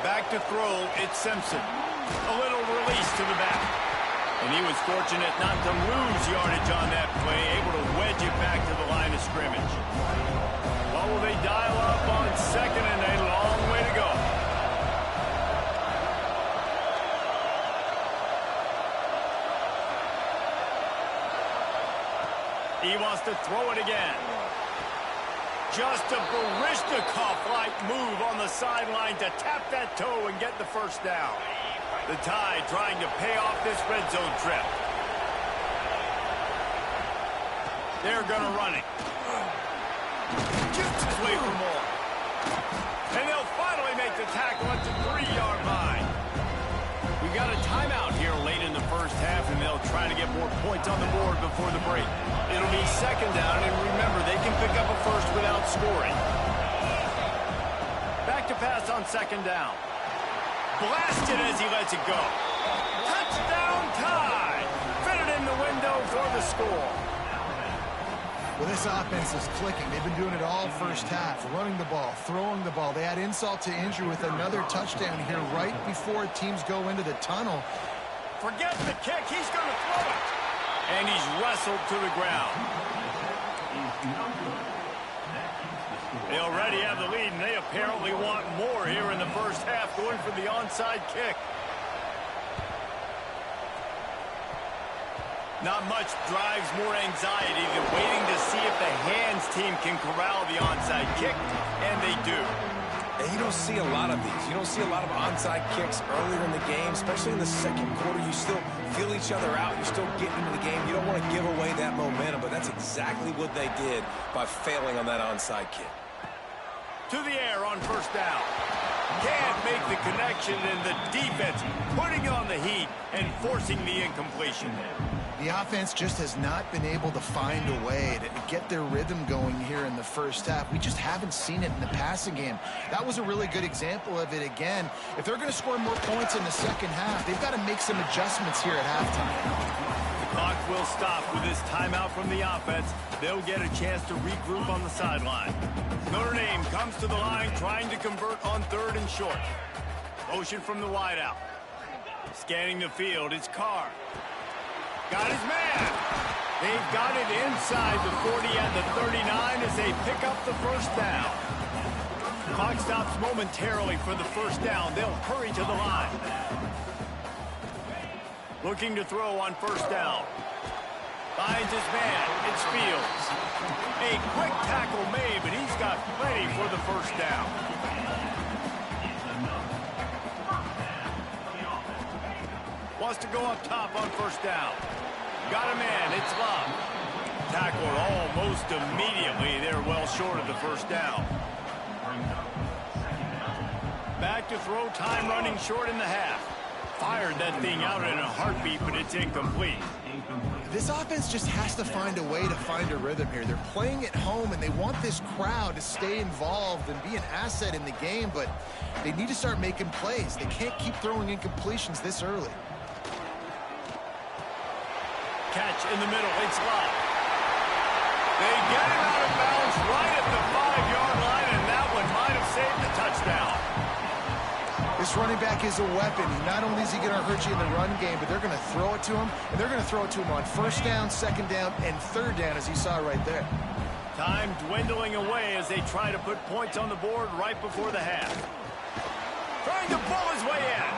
Back to throw, it's Simpson. A little release to the back. And he was fortunate not to lose yardage on that play, able to wedge it back to the line of scrimmage. Well, will they dial up on second and a long way to go? He wants to throw it again. Just a Baryshnikov-like move on the sideline to tap that toe and get the first down. The Tide trying to pay off this red zone trip. They're going to run it. Jukes his way for more. And they'll finally make the tackle at the 3-yard line. We've got a timeout here late in the first half, and they'll try to get more points on the board before the break. It'll be second down, and remember, they can pick up a first without scoring. Back to pass on second down. Blasted as he lets it go. Touchdown Tide. Fitted in the window for the score. Well, this offense is clicking. They've been doing it all first half, running the ball, throwing the ball. They add insult to injury with another touchdown here right before teams go into the tunnel. Forget the kick. He's going to throw it. And he's wrestled to the ground. They already have the lead, and they apparently want more here in the first half, going for the onside kick. Not much drives more anxiety than waiting to see if the hands team can corral the onside kick, and they do. And you don't see a lot of these. You don't see a lot of onside kicks earlier in the game, especially in the second quarter. You still feel each other out. You're still getting into the game. You don't want to give away that momentum, but that's exactly what they did by failing on that onside kick. To the air on first down. Can't make the connection, and the defense putting on the heat and forcing the incompletion. The offense just has not been able to find a way to get their rhythm going here in the first half. We just haven't seen it in the passing game. That was a really good example of it again. If they're going to score more points in the second half, they've got to make some adjustments here at halftime. The clock will stop with this timeout from the offense. They'll get a chance to regroup on the sideline. Notre Dame comes to the line trying to convert on 3rd and short. Motion from the wideout. Scanning the field, it's Carr. Got his man. They've got it inside the 40 and the 39 as they pick up the first down. Clock stops momentarily for the first down. They'll hurry to the line. Looking to throw on first down. Finds his man. It's Fields. A quick tackle made, but he's got plenty for the first down. Wants to go up top on first down. Got a man. It's Love. Tackled almost immediately. They're well short of the first down. Back to throw, time running short in the half. Fired that thing out in a heartbeat, but it's incomplete. This offense just has to find a way to find a rhythm here. They're playing at home, and they want this crowd to stay involved and be an asset in the game, but they need to start making plays. They can't keep throwing incompletions this early. Catch in the middle. It's Love. They get him out of bounds right at the 5-yard line, and that one might have saved the touchdown. This running back is a weapon. Not only is he going to hurt you in the run game, but they're going to throw it to him, and they're going to throw it to him on first down, second down, and third down, as you saw right there. Time dwindling away as they try to put points on the board right before the half. Trying to pull his way in.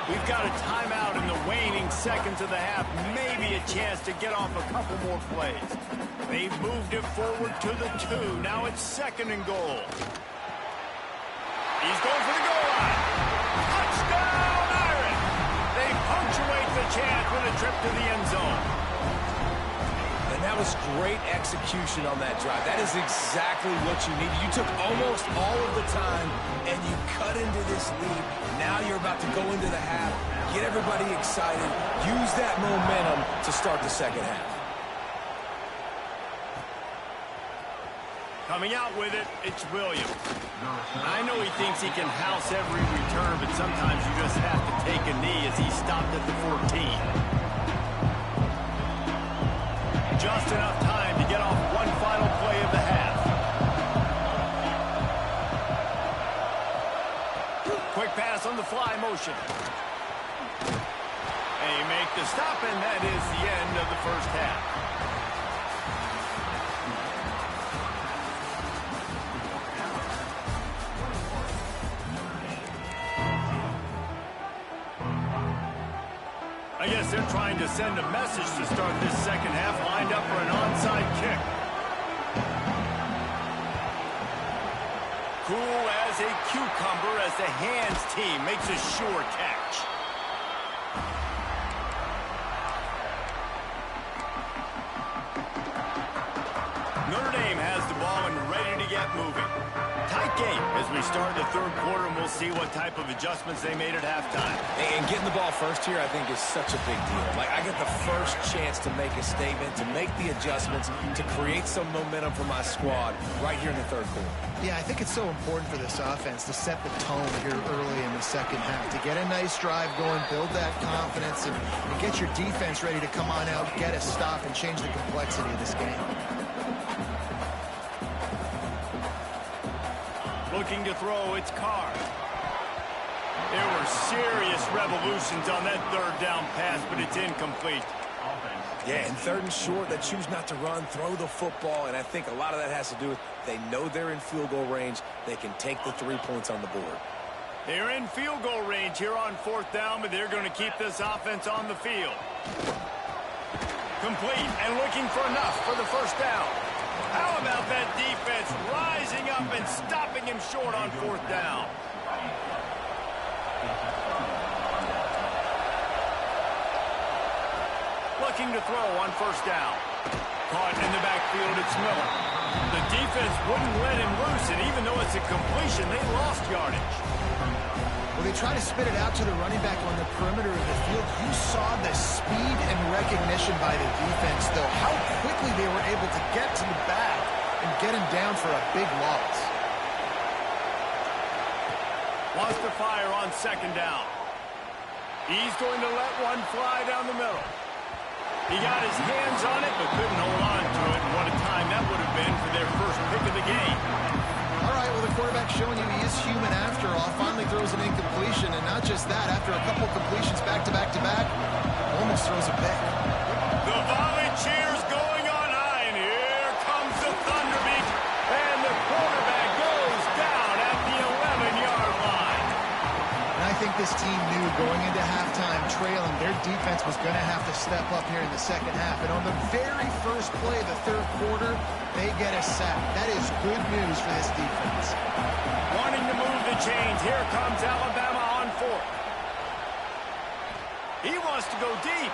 We've got a timeout in the waning seconds of the half. Maybe a chance to get off a couple more plays. They've moved it forward to the 2. Now it's 2nd and goal. He's going for the goal line. Touchdown, Iron! They punctuate the chance with a trip to the end zone. And that was great execution on that drive. That is exactly what you needed. You took almost all of the time, and you cut into this lead. Now you're about to go into the half, get everybody excited, use that momentum to start the second half. Coming out with it, it's Williams. I know he thinks he can house every return, but sometimes you just have to take a knee as he stopped at the 14. Just enough time to get off one final play of the half. Quick pass on the fly motion. They make the stop, and that is the end of the first half. I guess they're trying to send a message to start this second half, lined up for an onside kick. Cool as a cucumber as the hands team makes a sure catch. Notre Dame has the ball and ready to get moving. Tight game as we start the third quarter, and we'll see what type of adjustments they made at halftime. And getting the ball first here, I think, is such a big deal. Like, I get the first chance to make a statement, to make the adjustments, to create some momentum for my squad right here in the third quarter. Yeah, I think it's so important for this offense to set the tone here early in the second half, to get a nice drive going, build that confidence, and get your defense ready to come on out, get a stop, and change the complexity of this game. Looking to throw, it's Carr. There were serious revolutions on that third down pass, but it's incomplete. Yeah, and 3rd and short, they choose not to run, throw the football, and I think a lot of that has to do with they know they're in field goal range. They can take the 3 points on the board. They're in field goal range here on 4th down, but they're going to keep this offense on the field. Complete and looking for enough for the first down. How about that defense rising up and stopping him short on 4th down? Looking to throw on 1st down. Caught in the backfield, it's Miller. The defense wouldn't let him loose, and even though it's a completion, they lost yardage. Well, they try to spit it out to the running back on the perimeter of the field. You saw the speed and recognition by the defense, though. How quickly they were able to get to the back and get him down for a big loss. Wants to fire on 2nd down. He's going to let one fly down the middle. He got his hands on it, but couldn't hold on to it. And what a time that would have been for their first pick of the game. All right, well, the quarterback showing you he is human after all. Finally throws an incompletion, and not just that, after a couple completions back-to-back-to-back, almost throws a pick. The volley cheers going on high, and here comes the Thunderbeat, and the quarterback goes down at the 11-yard line. And I think this team knew going into halftime trailing, their defense was going to have to step up here in the second half. And on the very first play of the third quarter, they get a sack. That is good news for this defense. Wanting to move the chains, here comes Alabama on 4th. He wants to go deep.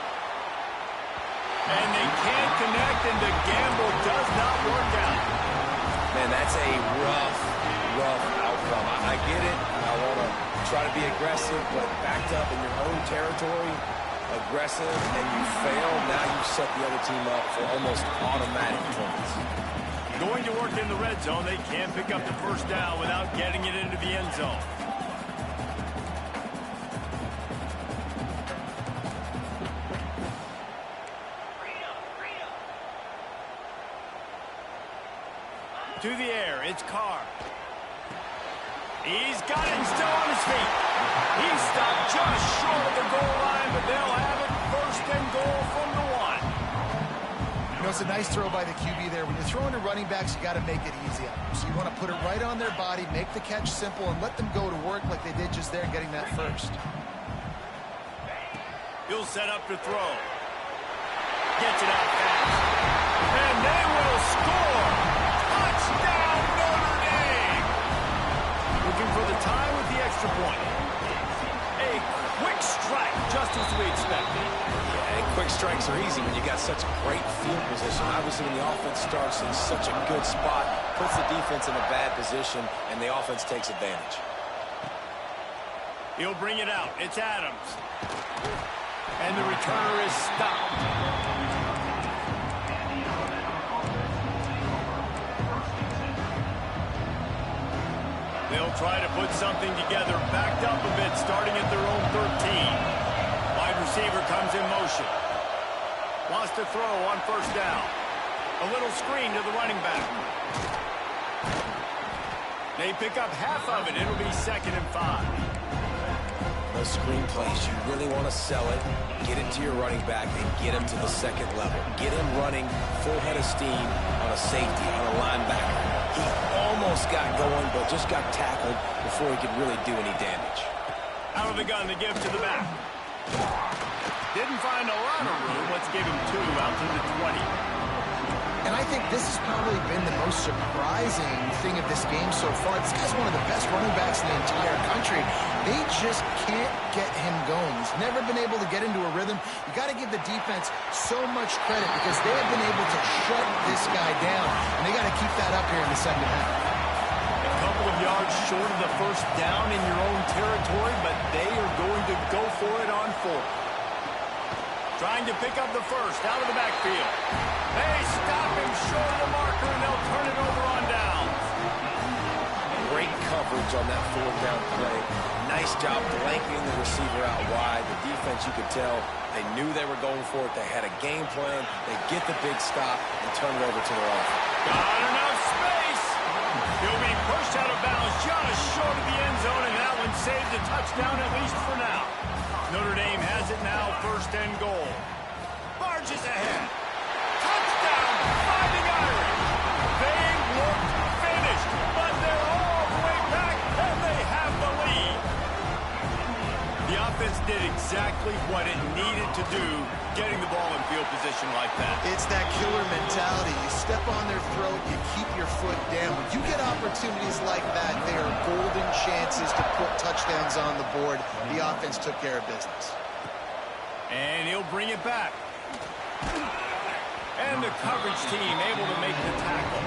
And they can't connect, and the gamble does not work out. Man, that's a rough outcome. I get it. I want to try to be aggressive, but backed up in your own territory, aggressive, and you fail. Now you set the other team up for almost automatic points. Going to work in the red zone. They can't pick up the 1st down without getting it into the end zone. To the air, it's Carr. He's got it and still on his feet. He's stopped just short of the goal line, but they'll have it first and goal from the 1. You know, it's a nice throw by the QB there. When you're throwing to running backs, you got to make it easy on them. So you want to put it right on their body, make the catch simple, and let them go to work like they did just there, getting that first. He'll set up to throw. Gets it out fast. And they will score! Touchdown, Notre Dame! Looking for the tie with the extra point. A quick strike, just as we expected. Yeah, and quick strikes are easy when you got such great field position. Obviously, when the offense starts in such a good spot, puts the defense in a bad position, and the offense takes advantage. He'll bring it out. It's Adams. And the returner is stopped. They'll try to put something together, backed up a bit, starting at their own 13. Wide receiver comes in motion. Wants to throw on first down. A little screen to the running back. They pick up half of it. It'll be 2nd and 5. Those screen plays, you really want to sell it, get it to your running back, and get him to the 2nd level. Get him running full head of steam on a safety, on a linebacker. He almost got going, but just got tackled before he could really do any damage. Out of the gun to give to the back. Didn't find a lot of room. Let's give him 2 out to the 20. And I think this has probably been the most surprising thing of this game so far. This guy's one of the best running backs in the entire country. They just can't get him going. He's never been able to get into a rhythm. You got to give the defense so much credit because they have been able to shut this guy down. And they got to keep that up here in the 2nd half. A couple of yards short of the first down in your own territory, but they are going to go for it on 4th. Trying to pick up the first out of the backfield. They stop him short of the marker, and they'll turn it over on downs. Great coverage on that 4th down play. Nice job blanketing the receiver out wide. The defense, you could tell, they knew they were going for it. They had a game plan. They get the big stop and turn it over to their offense. Got enough space. He'll be pushed out of bounds just short of the end zone, and that one saves a touchdown at least for now. Notre Dame has it now, 1st and goal. Barges ahead. Touchdown, Fighting Irish. They look finished, but they're all the way back, and they have the lead. The offense did exactly what it needed to do, getting the ball in field position like that. It's that killer mentality. You step on their throat, you keep your foot down. When you get opportunities like that, they are golden chances to put touchdowns on the board. The offense took care of business. And he'll bring it back. And the coverage team able to make the tackle.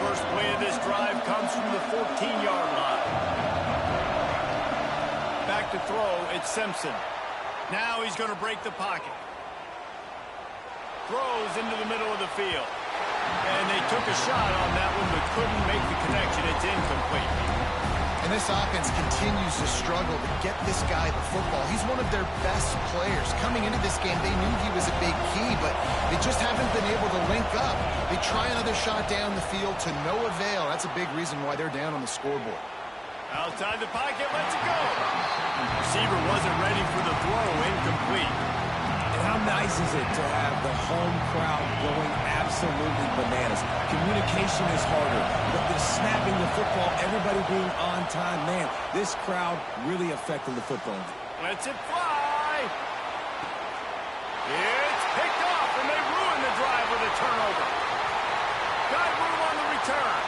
First play of this drive comes from the 14-yard line. Back to throw, it's Simpson. Now he's going to break the pocket. Throws into the middle of the field. And they took a shot on that one, but couldn't make the connection. It's incomplete. And this offense continues to struggle to get this guy the football. He's one of their best players. Coming into this game, they knew he was a big key, but they just haven't been able to link up. They try another shot down the field to no avail. That's a big reason why they're down on the scoreboard. Outside the pocket, let's go. Receiver wasn't ready for the throw, incomplete. And how nice is it to have the home crowd going absolutely bananas? Communication is harder, but the snapping the football, everybody being on time, man, this crowd really affected the football. Lets it fly. It's picked off, and they ruin the drive with a turnover. Got room on the return.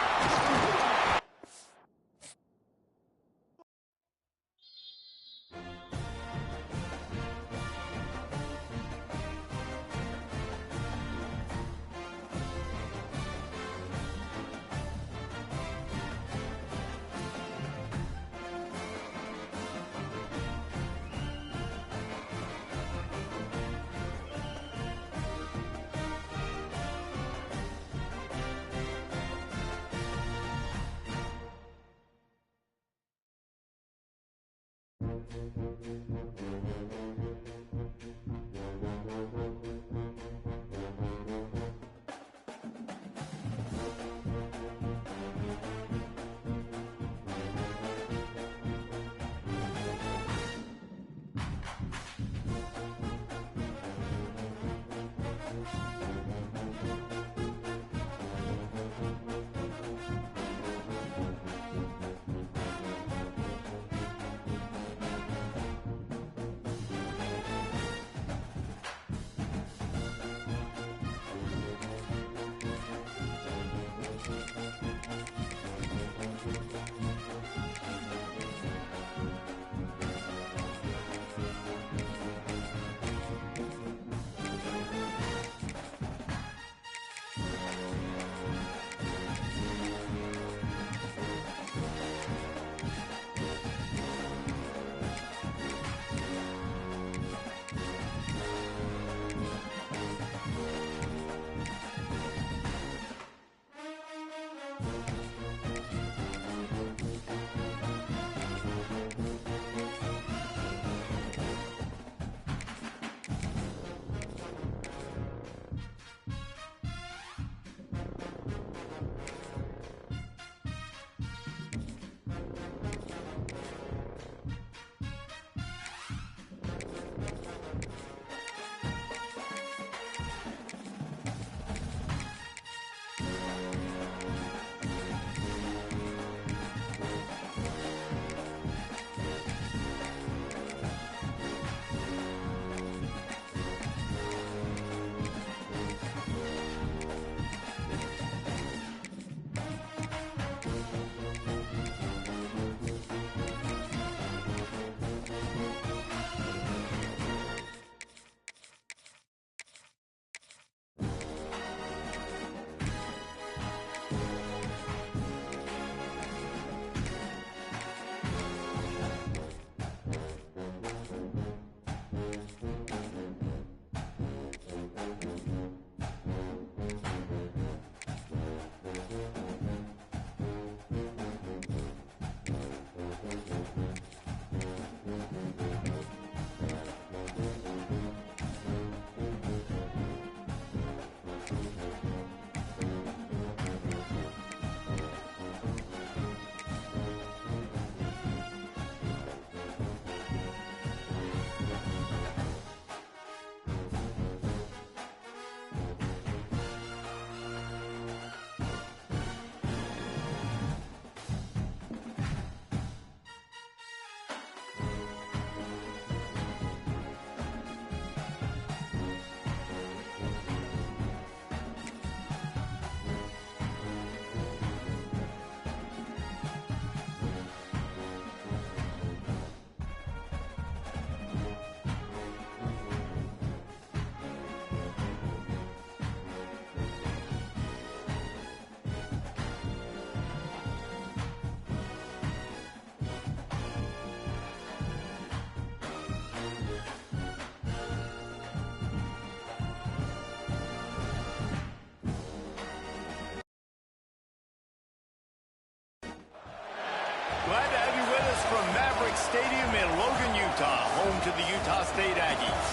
Glad to have you with us from Maverick Stadium in Logan, Utah, home to the Utah State Aggies.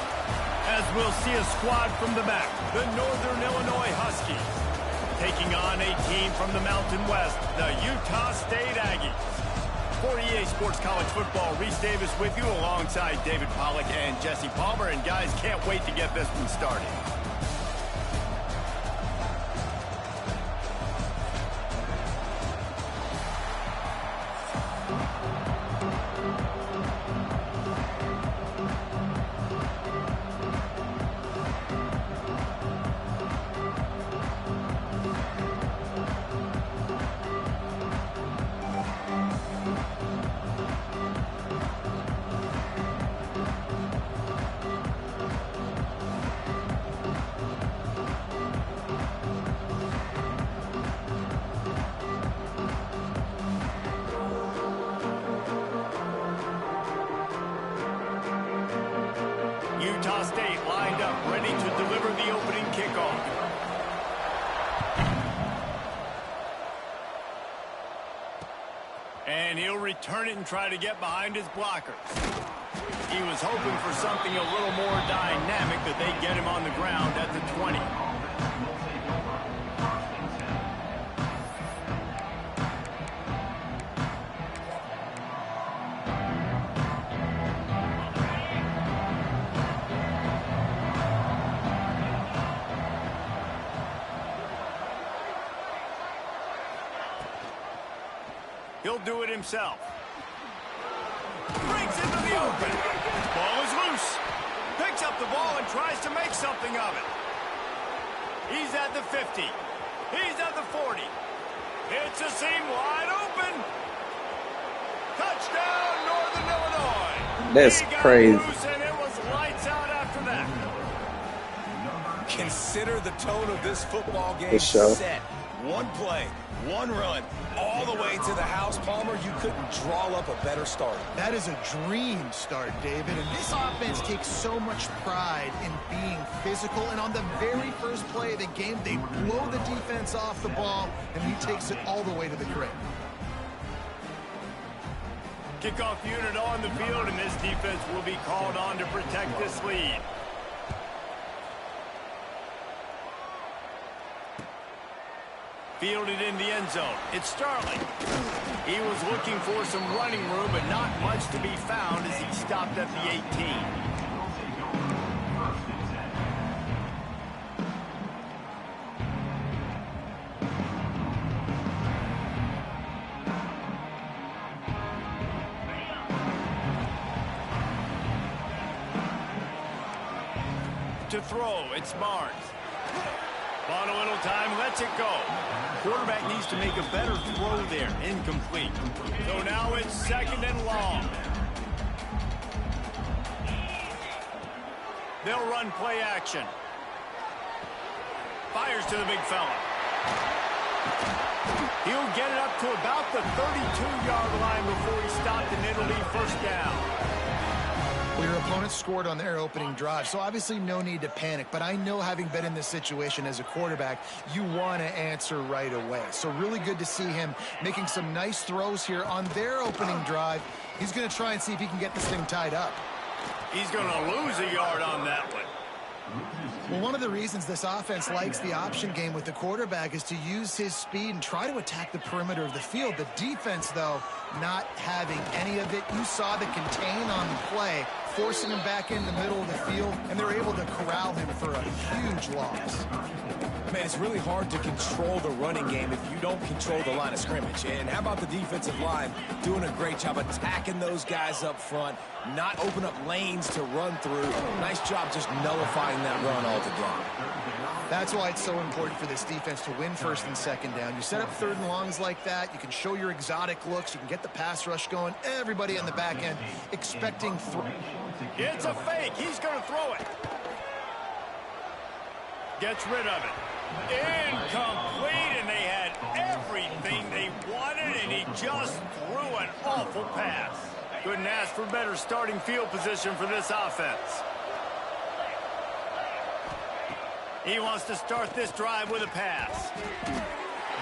As we'll see a squad from the back, the Northern Illinois Huskies, taking on a team from the Mountain West, the Utah State Aggies. For EA Sports College Football, Reese Davis with you alongside David Pollack and Jesse Palmer. And guys, can't wait to get this one started. Utah State lined up, ready to deliver the opening kickoff. And he'll return it and try to get behind his blockers. He was hoping for something a little more dynamic, that they'd get him on the ground at the 20. He'll do it himself. Breaks into the open. Ball is loose. Picks up the ball and tries to make something of it. He's at the 50. He's at the 40. It's a seam wide open. Touchdown, Northern Illinois. That's crazy. And it was lights out after that. Consider the tone of this football game For sure. set. One play, one run, all the way to the house. Palmer, you couldn't draw up a better start. That is a dream start, David. And this offense takes so much pride in being physical. And on the very first play of the game, they blow the defense off the ball, and he takes it all the way to the crib. Kickoff unit on the field, and this defense will be called on to protect this lead. Fielded in the end zone. It's Starling. He was looking for some running room, but not much to be found as he stopped at the 18. To throw, it's Barnes. On a little time, lets it go. Quarterback needs to make a better throw there. Incomplete. So now it's second and long. They'll run play action. Fires to the big fella. He'll get it up to about the 32-yard line before he stopped, and it'll be first down. Well, your opponent scored on their opening drive, so obviously no need to panic. But I know, having been in this situation as a quarterback, you want to answer right away. So really good to see him making some nice throws here on their opening drive. He's going to try and see if he can get this thing tied up. He's going to lose a yard on that one. Well, one of the reasons this offense likes the option game with the quarterback is to use his speed and try to attack the perimeter of the field. The defense, though, not having any of it. You saw the contain on the play, forcing him back in the middle of the field, and they're able to corral him for a huge loss. Man, it's really hard to control the running game if you don't control the line of scrimmage. And how about the defensive line doing a great job attacking those guys up front, not open up lanes to run through. Nice job just nullifying that run altogether. That's why it's so important for this defense to win first and second down. You set up third and longs like that, you can show your exotic looks, you can get the pass rush going, everybody on the back end expecting It's a fake. He's going to throw it. Gets rid of it. Incomplete, and they had everything they wanted, and he just threw an awful pass. Couldn't ask for better starting field position for this offense. He wants to start this drive with a pass.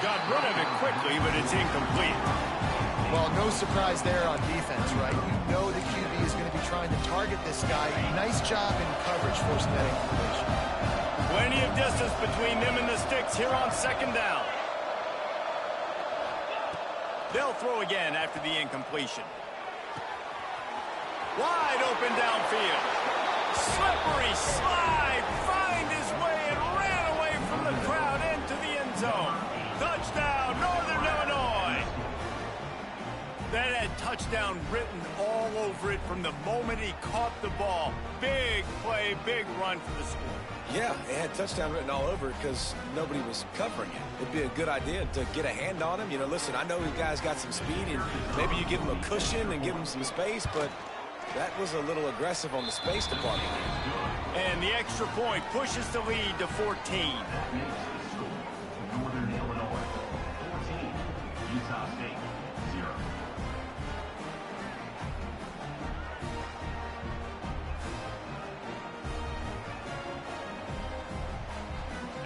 Got rid of it quickly, but it's incomplete. Well, no surprise there on defense, right? You know the QB is going to be trying to target this guy. Nice job in coverage forcing that incompletion. Plenty of distance between them and the sticks here on second down. They'll throw again after the incompletion. Wide open downfield. Slippery slide. Find his way and ran away from the crowd into the end zone. Touchdown, Northern Illinois. That had touchdown written all over it from the moment he caught the ball. Big play, big run for the score. Yeah, it had touchdown written all over it because nobody was covering it. It'd be a good idea to get a hand on him. You know, listen, I know the guy's got some speed, and maybe you give him a cushion and give him some space, but that was a little aggressive on the space department. And the extra point pushes the lead to 14. Northern Illinois, 14. Utah State, 0.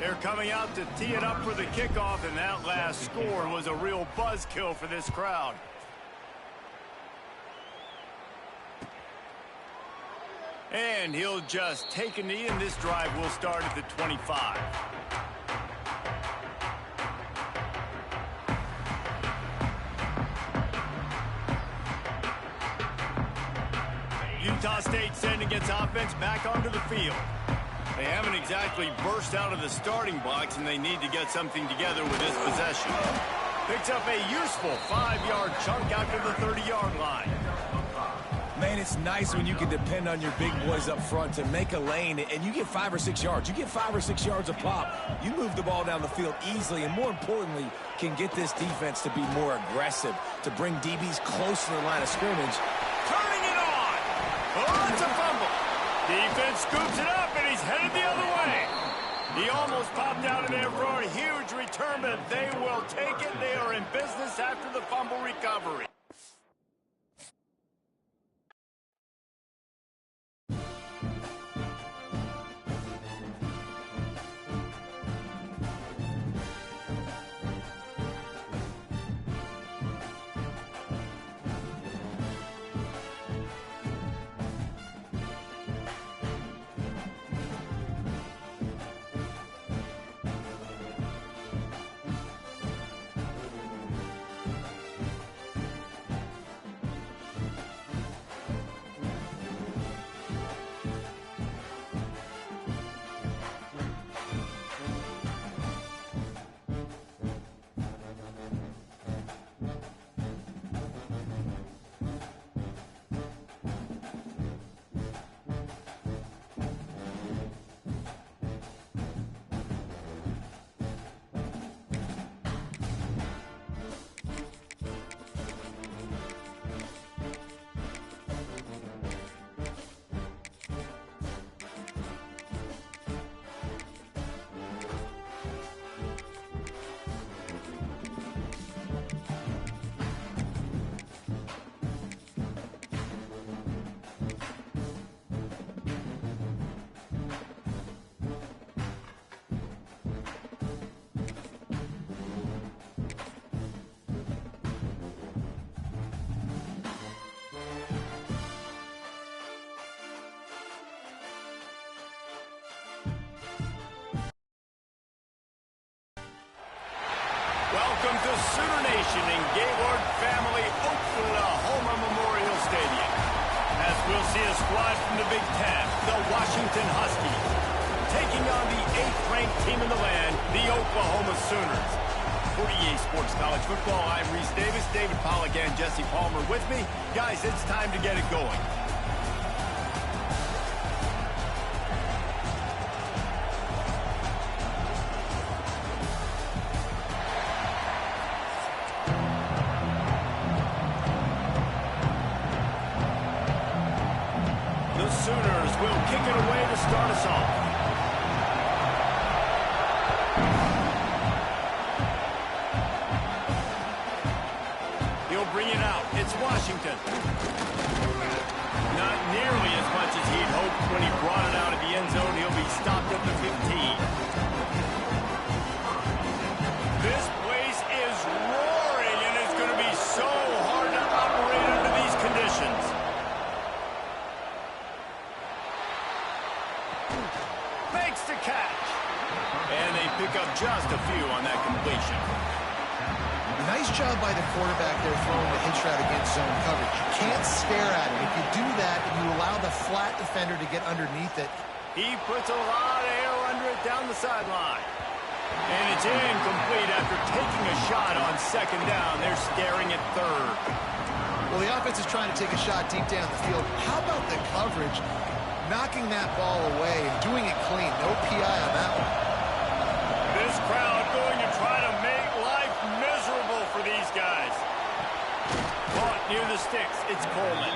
They're coming out to tee it up for the kickoff, and that last score was a real buzzkill for this crowd. And he'll just take a knee, and this drive will start at the 25. Utah State sending its offense back onto the field. They haven't exactly burst out of the starting blocks, and they need to get something together with this possession. Picks up a useful 5-yard chunk after the 30-yard line. Man, it's nice when you can depend on your big boys up front to make a lane, and you get 5 or 6 yards. You get 5 or 6 yards a pop. You move the ball down the field easily, and more importantly, can get this defense to be more aggressive, to bring DBs close to the line of scrimmage. Turning it on. Oh, it's a fumble. Defense scoops it up, and he's headed the other way. He almost popped out of there for a huge return, but they will take it. They are in business after the fumble recovery. Welcome to Sooner Nation in Gaylord Family Oklahoma Memorial Stadium. As we'll see a squad from the Big Ten, the Washington Huskies, taking on the 8th-ranked team in the land, the Oklahoma Sooners. For EA Sports College Football, I'm Reese Davis, David Pollack, and Jesse Palmer with me. Guys, it's time to get it going. The Sooners will kick it away to start us off. He'll bring it out. It's Washington. Not nearly as much as he'd hoped when he brought it out of the end zone. He'll be stopped at the 15. This place is roaring, and it's going to be so hard to operate under these conditions. Makes the catch. And they pick up just a few on that completion. Nice job by the quarterback there throwing the hitch route against zone coverage. You can't stare at it. If you do that and you allow the flat defender to get underneath it. He puts a lot of air under it down the sideline. And it's incomplete after taking a shot on second down. They're staring at third. Well, the offense is trying to take a shot deep down the field. How about the coverage? Knocking that ball away and doing it clean. No PI on that one. This crowd going to try to make life miserable for these guys. Caught near the sticks. It's Coleman.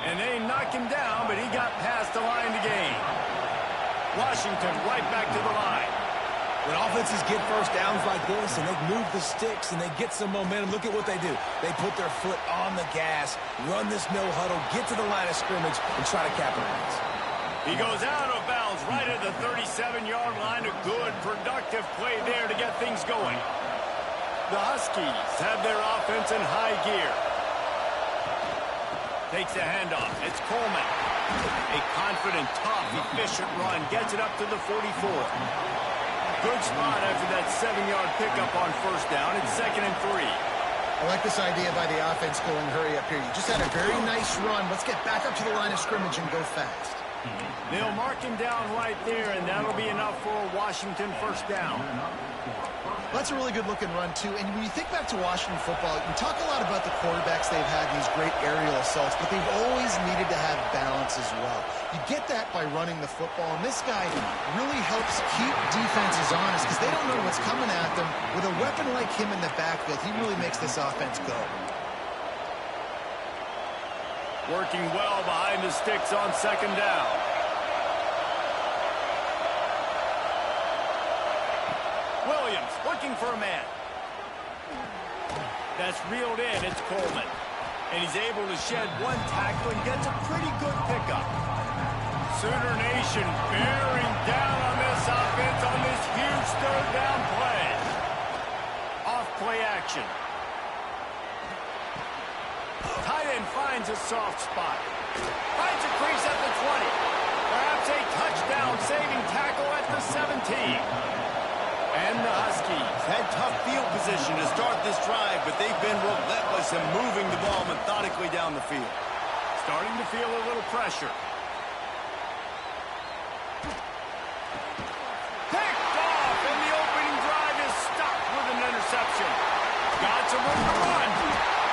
And they knock him down, but he got past the line to gain. Washington right back to the line. When offenses get first downs like this and they move the sticks and they get some momentum, look at what they do. They put their foot on the gas, run this no huddle, get to the line of scrimmage, and try to capitalize. He goes out of bounds right at the 37-yard line. A good, productive play there to get things going. The Huskies have their offense in high gear. Takes a handoff. It's Coleman. A confident, tough, efficient run. Gets it up to the 44. Good spot after that 7-yard pickup on first down. It's 2nd and 3. I like this idea by the offense going hurry up here. You just had a very nice run. Let's get back up to the line of scrimmage and go fast. They'll mark him down right there, and that'll be enough for a Washington first down. That's a really good-looking run, too. And when you think back to Washington football, we talk a lot about the quarterbacks they've had, these great aerial assaults, but they've always needed to have balance as well. You get that by running the football, and this guy really helps keep defenses honest because they don't know what's coming at them. With a weapon like him in the backfield, he really makes this offense go. Working well behind the sticks on second down. Williams looking for a man. That's reeled in. It's Coleman. And he's able to shed one tackle and gets a pretty good pickup. Sooner Nation bearing down on this offense on this huge third down play. Off play action. Tight end finds a soft spot. Finds a crease at the 20. Perhaps a touchdown-saving tackle at the 17. And the Huskies had tough field position to start this drive, but they've been relentless in moving the ball methodically down the field. Starting to feel a little pressure. Picked off, and the opening drive is stopped with an interception. Got some room to run.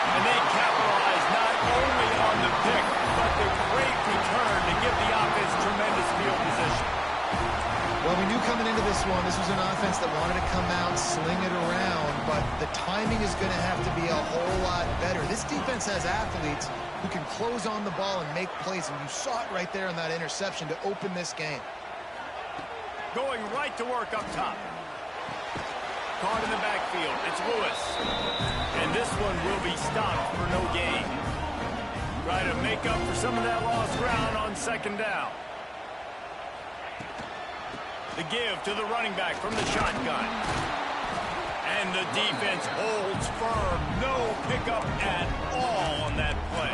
And they capitalize not only on the pick, but the great return to give the offense tremendous field position. Well, we knew coming into this one, this was an offense that wanted to come out, sling it around, but the timing is going to have to be a whole lot better. This defense has athletes who can close on the ball and make plays, and you saw it right there in that interception to open this game. Going right to work up top. Caught in the backfield. It's Lewis. And this one will be stopped for no gain. Try to make up for some of that lost ground on second down. The give to the running back from the shotgun. And the defense holds firm. No pickup at all on that play.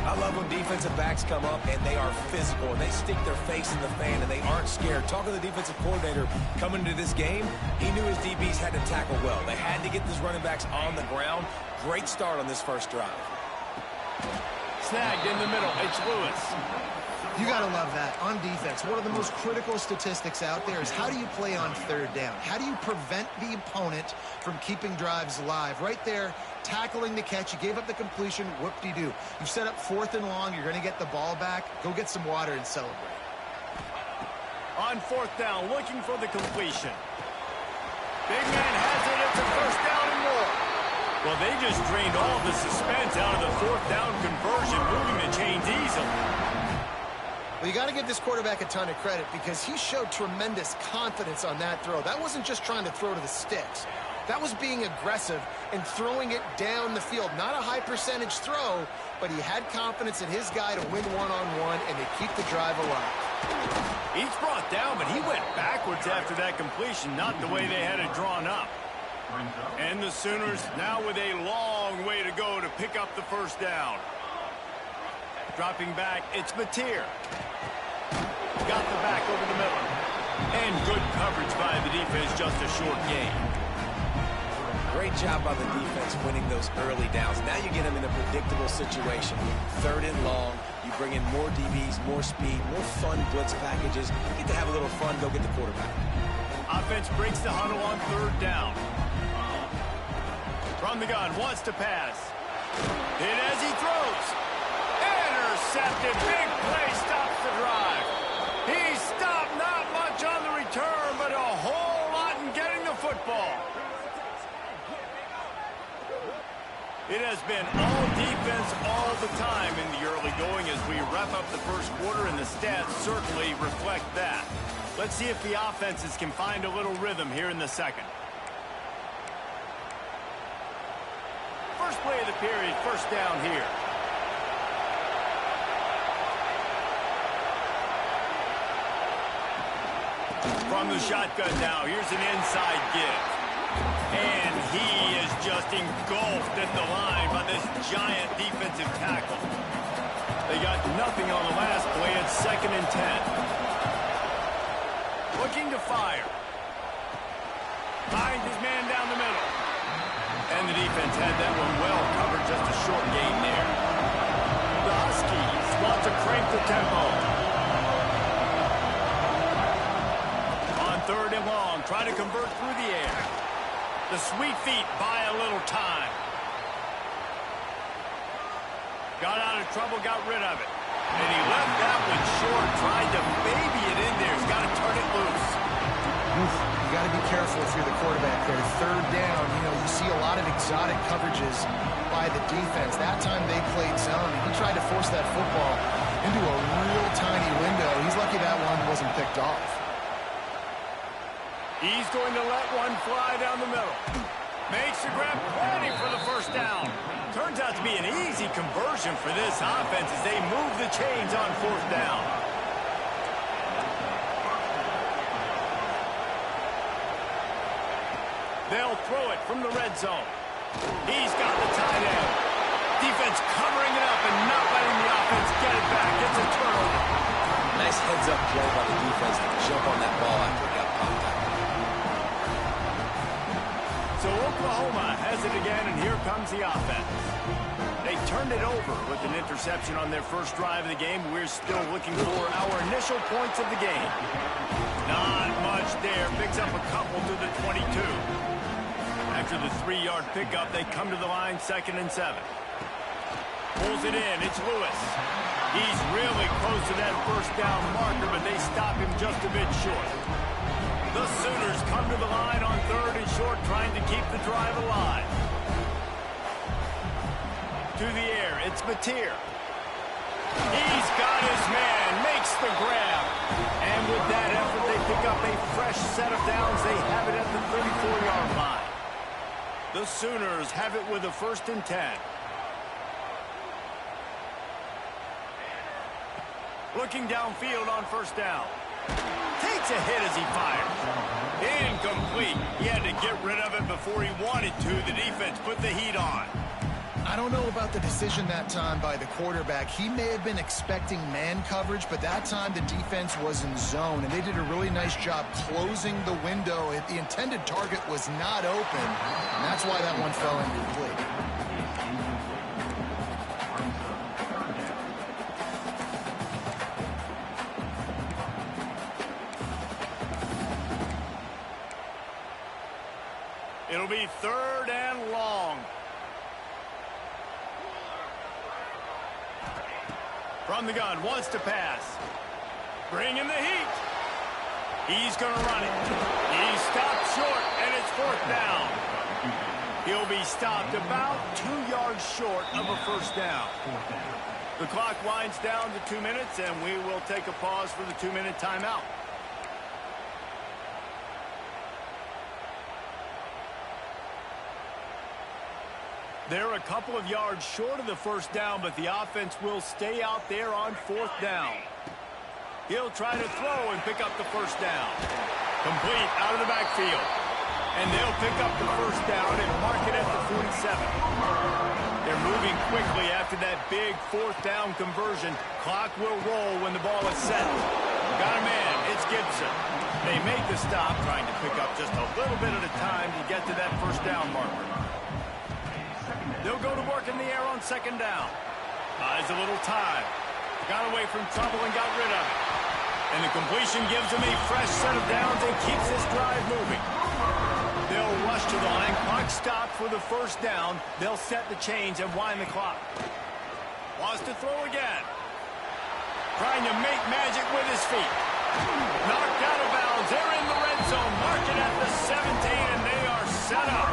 I love when defensive backs come up and they are physical and they stick their face in the fan and they aren't scared. Talking to the defensive coordinator coming into this game, he knew his DBs had to tackle well. They had to get these running backs on the ground. Great start on this first drive. Snagged in the middle. It's Lewis. You got to love that. On defense, one of the most critical statistics out there is how do you play on third down? How do you prevent the opponent from keeping drives alive? Right there, tackling the catch. You gave up the completion. Whoop-de-doo. You've set up 4th and long. You're going to get the ball back. Go get some water and celebrate. On 4th down, looking for the completion. Big man has it. It's a first down and more. Well, they just drained all the suspense out of the 4th down conversion, moving the chains easily. Well, you got to give this quarterback a ton of credit because he showed tremendous confidence on that throw. That wasn't just trying to throw to the sticks. That was being aggressive and throwing it down the field. Not a high percentage throw, but he had confidence in his guy to win one-on-one and to keep the drive alive. He's brought down, but he went backwards after that completion, not the way they had it drawn up. And the Sooners now with a long way to go to pick up the first down. Dropping back, it's Mateer. Got the back over the middle. And good coverage by the defense, just a short gain. Great job by the defense winning those early downs. Now you get them in a predictable situation. 3rd and long, you bring in more DBs, more speed, more fun blitz packages. You get to have a little fun, go get the quarterback. Offense breaks the huddle on 3rd down. From the gun, wants to pass. Hit as he throws. Intercepted. Big play stops the drive. He stopped not much on the return, but a whole lot in getting the football. It has been all defense all the time in the early going as we wrap up the first quarter, and the stats certainly reflect that. Let's see if the offenses can find a little rhythm here in the second. First play of the period, first down here. From the shotgun now, here's an inside give. And he is just engulfed at the line by this giant defensive tackle. They got nothing on the last play. It's 2nd and 10. Looking to fire. Finds his man down the middle. And the defense had that one well covered, just a short gain there. The Huskies want to crank the tempo. On 3rd and long, try to convert through the air. The sweet feet buy a little time. Got out of trouble, got rid of it. And he left that one short, tried to baby it in there. He's got to turn it loose. You got to be careful if you're the quarterback there. 3rd down, you see a lot of exotic coverages by the defense. That time they played zone. He tried to force that football into a real tiny window. He's lucky that one wasn't picked off. He's going to let one fly down the middle. Makes the grab plenty for the first down. Turns out to be an easy conversion for this offense as they move the chains on 4th down. They'll throw it from the red zone. He's got the tight end. Defense covering it up and not letting the offense get it back. It's a turnover. Nice heads-up play by the defense to jump on that ball after it got popped out. So Oklahoma has it again, and here comes the offense. They turned it over with an interception on their first drive of the game. We're still looking for our initial points of the game. Not much there. Picks up a couple to the 22. After the 3-yard pickup, they come to the line, 2nd and 7. Pulls it in. It's Lewis. He's really close to that first down marker, but they stop him just a bit short. The Sooners come to the line on 3rd and short, trying to keep the drive alive. To the air, it's Mateer. He's got his man, makes the grab. And with that effort, they pick up a fresh set of downs. They have it at the 34-yard line. The Sooners have it with a 1st and 10. Looking downfield on 1st down. Takes a hit as he fires. Incomplete. He had to get rid of it before he wanted to. The defense put the heat on. I don't know about the decision that time by the quarterback. He may have been expecting man coverage, but that time the defense was in zone, and they did a really nice job closing the window. The intended target was not open, and that's why that one fell incomplete. It'll be 3rd and long. From the gun, wants to pass. Bring in the heat. He's going to run it. He's stopped short, and it's 4th down. He'll be stopped about 2 yards short of a 1st down. The clock winds down to 2 minutes, and we will take a pause for the 2-minute timeout. They're a couple of yards short of the 1st down, but the offense will stay out there on 4th down. He'll try to throw and pick up the 1st down. Complete out of the backfield. And they'll pick up the 1st down and mark it at the 47. They're moving quickly after that big 4th down conversion. Clock will roll when the ball is set. Got a man. It's Gibson. They make the stop, trying to pick up just a little bit at a time to get to that 1st down marker. They'll go to work in the air on 2nd down. Buys a little time. Got away from trouble and got rid of it. And the completion gives them a fresh set of downs and keeps this drive moving. They'll rush to the line. Clock stopped for the 1st down. They'll set the chains and wind the clock. Wants to throw again. Trying to make magic with his feet. Knocked out of bounds. They're in the red zone. Mark it at the 17, and they are set up.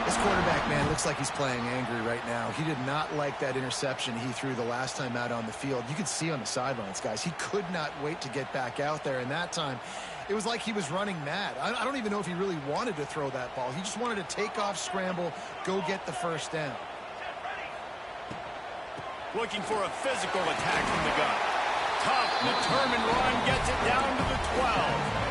This quarterback, man, looks like he's playing angry right now. He did not like that interception he threw the last time out on the field. You could see on the sidelines, guys, he could not wait to get back out there. And that time, it was like he was running mad. I don't even know if he really wanted to throw that ball. He just wanted to take off, scramble, go get the 1st down. Looking for a physical attack from the gun. Tough, determined run, gets it down to the 12.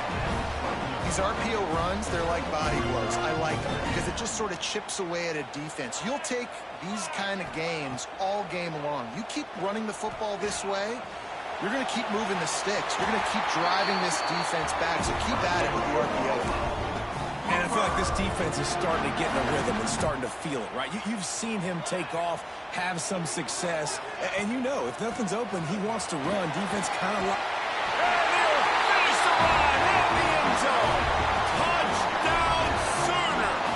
These RPO runs, they're like body blows. I like them because it just sort of chips away at a defense. You'll take these kind of games all game long. You keep running the football this way, you're going to keep moving the sticks. You're going to keep driving this defense back, so keep at it with the RPO. And I feel like this defense is starting to get in a rhythm and starting to feel it, right? You've seen him take off, have some success, and you know if nothing's open, he wants to run. Defense kind of like... And they'll finish the run in the end zone. Touchdown Sooners.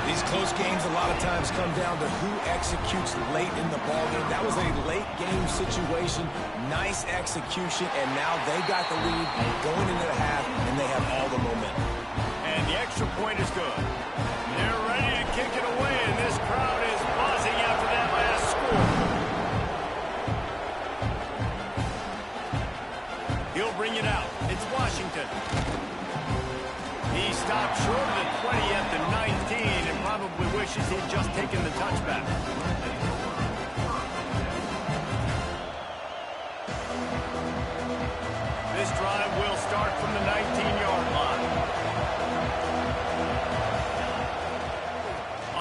These close games a lot of times come down to who executes late in the ballgame. That was a late game situation, nice execution, and now they got the lead going into the half, and they have all the momentum. And the extra point is good. They're ready to kick it away, and this crowd is buzzing after that last score. He'll bring it out. It's Washington. He stopped short of the 20 at the 19 and probably wishes he'd just taken the touchback. This drive will start from the 19-yard line.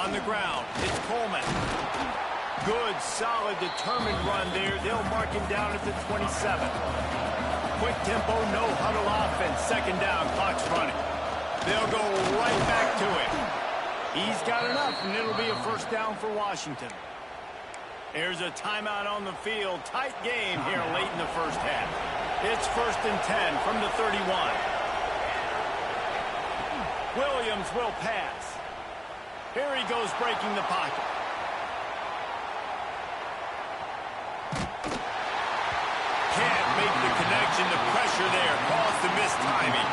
On the ground, it's Coleman. Good, solid, determined run there. They'll mark him down at the 27. Quick tempo, no huddle offense. 2nd down, clock's running. They'll go right back to him. He's got enough, and it'll be a 1st down for Washington. There's a timeout on the field. Tight game here late in the 1st half. It's 1st and 10 from the 31. Williams will pass. Here he goes breaking the pocket. Can't make the connection. The pressure there caused the missed timing.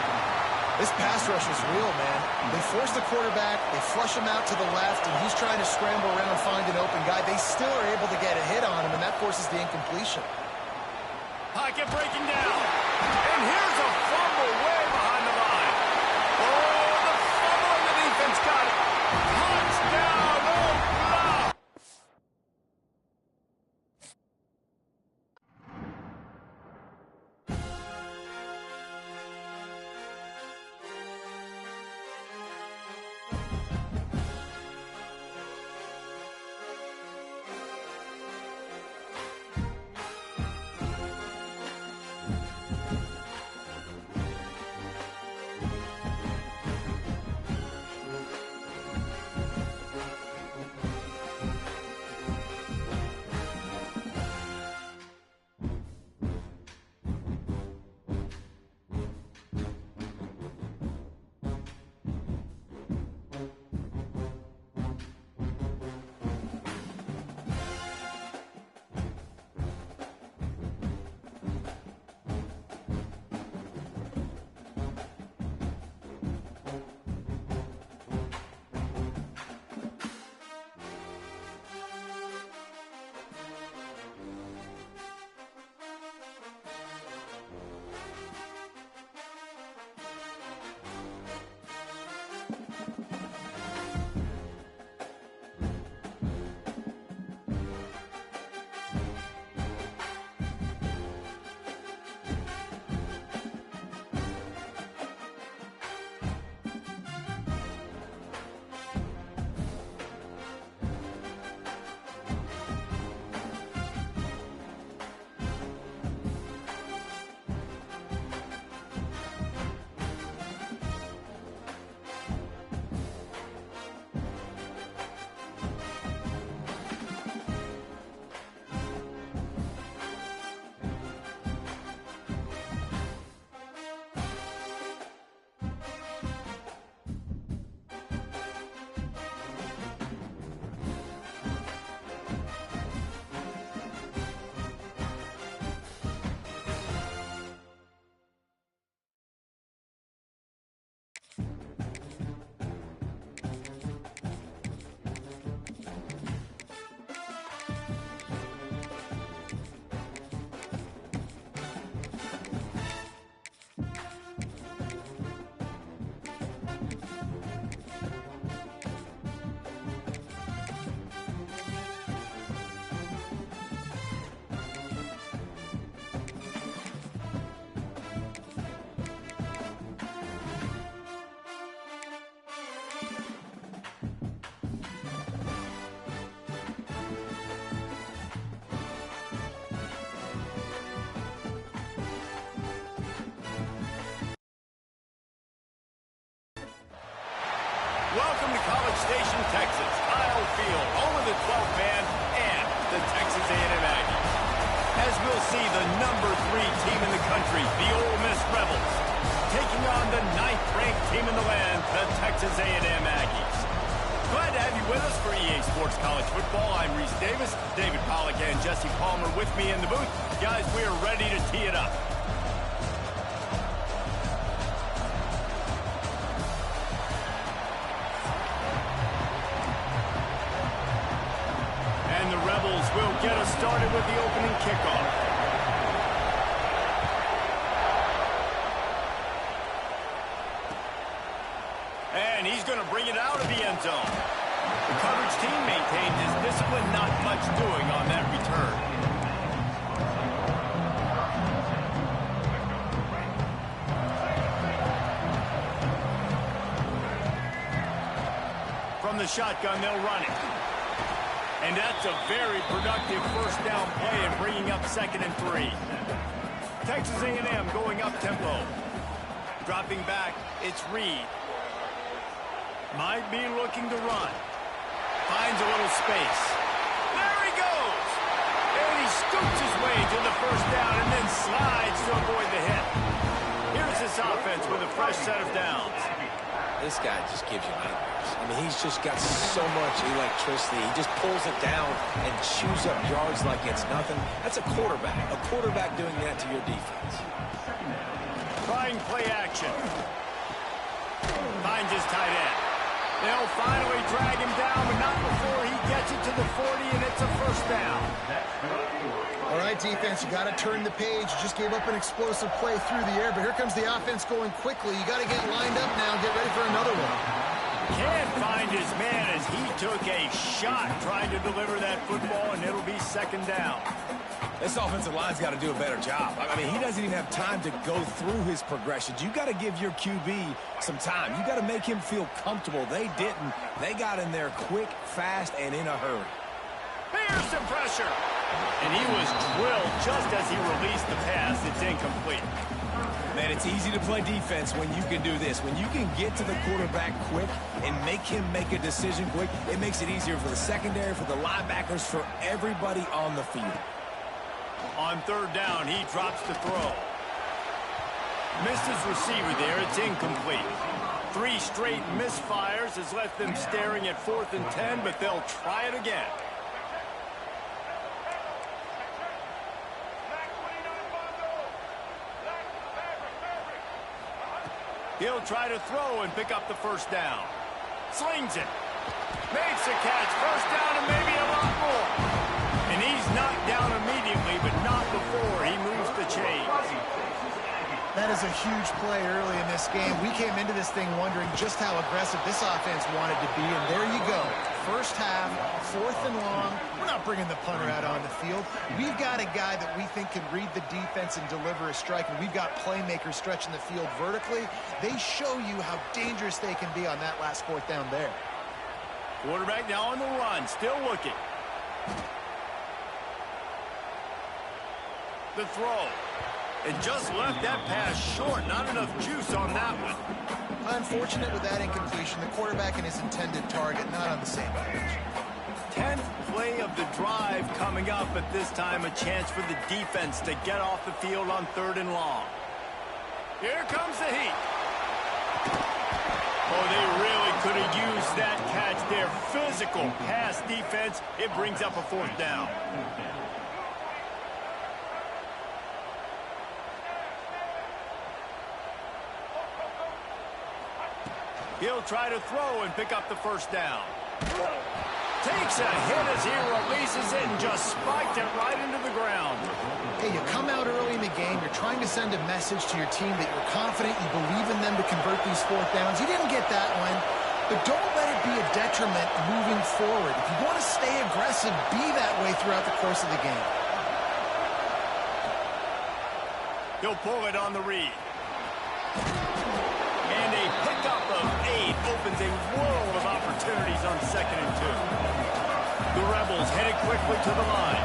This pass rush is real, man. They force the quarterback, they flush him out to the left, and he's trying to scramble around, find an open guy. They still are able to get a hit on him, and that forces the incompletion. Pocket breaking down. And here's a fumble way behind the line. Oh, the fumble, and the defense got it. Touchdown, Oklahoma. Station, Texas, Kyle Field, home of the 12th man and the Texas A&M Aggies. As we'll see, the number 3 team in the country, the Ole Miss Rebels, taking on the 9th-ranked team in the land, the Texas A&M Aggies. Glad to have you with us for EA Sports College Football. I'm Reese Davis, David Pollack and Jesse Palmer with me in the booth. Guys, we are ready to tee it up. And the Rebels will get us started with the opening kickoff. And he's going to bring it out of the end zone. The coverage team maintained his discipline, not much doing on that return. From the shotgun, they'll run it. And that's a very productive first down play and bringing up 2nd and 3. Texas A&M going up tempo. Dropping back, it's Reed. Might be looking to run. Finds a little space. There he goes! And he scoops his way to the first down and then slides to avoid the hit. Here's this offense with a fresh set of downs. This guy just gives you nightmares. I mean, he's just got so much electricity. He just pulls it down and chews up yards like it's nothing. That's a quarterback. A quarterback doing that to your defense. Trying play action. Finds his tight end. They'll finally drag him down, but not before he gets it to the 40, and it's a first down. All right, defense, you got to turn the page. You just gave up an explosive play through the air, but here comes the offense going quickly. You got to get lined up now and get ready for another one. Can't find his man as he took a shot trying to deliver that football, and it'll be 2nd down. This offensive line's got to do a better job. I mean, he doesn't even have time to go through his progressions. You got to give your QB some time. You got to make him feel comfortable. They didn't. They got in there quick, fast, and in a hurry. Here's some pressure. And he was drilled just as he released the pass. It's incomplete. Man, it's easy to play defense when you can do this. When you can get to the quarterback quick and make him make a decision quick, it makes it easier for the secondary, for the linebackers, for everybody on the field. On 3rd down, he drops the throw. Missed his receiver there. It's incomplete. 3 straight misfires has left them staring at 4th and 10, but they'll try it again. He'll try to throw and pick up the first down. Slings it. Makes a catch. First down and maybe a lot more. And he's knocked down immediately, but not before he moves the chains. That is a huge play early in this game. We came into this thing wondering just how aggressive this offense wanted to be, and there you go. First half, 4th and long. We're not bringing the punter out on the field. We've got a guy that we think can read the defense and deliver a strike, and we've got playmakers stretching the field vertically. They show you how dangerous they can be on that last 4th down there. Quarterback now on the run, still looking. The throw. It just left that pass short. Not enough juice on that one. Unfortunate with that incompletion. The quarterback and his intended target not on the same page. 10th play of the drive coming up, but this time a chance for the defense to get off the field on 3rd and long. Here comes the heat. Oh, they really could have used that catch there. Physical pass defense. It brings up a 4th down. He'll try to throw and pick up the first down. Takes a hit as he releases it and just spiked it right into the ground. Hey, you come out early in the game, you're trying to send a message to your team that you're confident, you believe in them to convert these 4th downs. You didn't get that one, but don't let it be a detriment moving forward. If you want to stay aggressive, be that way throughout the course of the game. He'll pull it on the read. And a pickup of 8 opens a world of opportunities on 2nd and 2. The Rebels headed quickly to the line.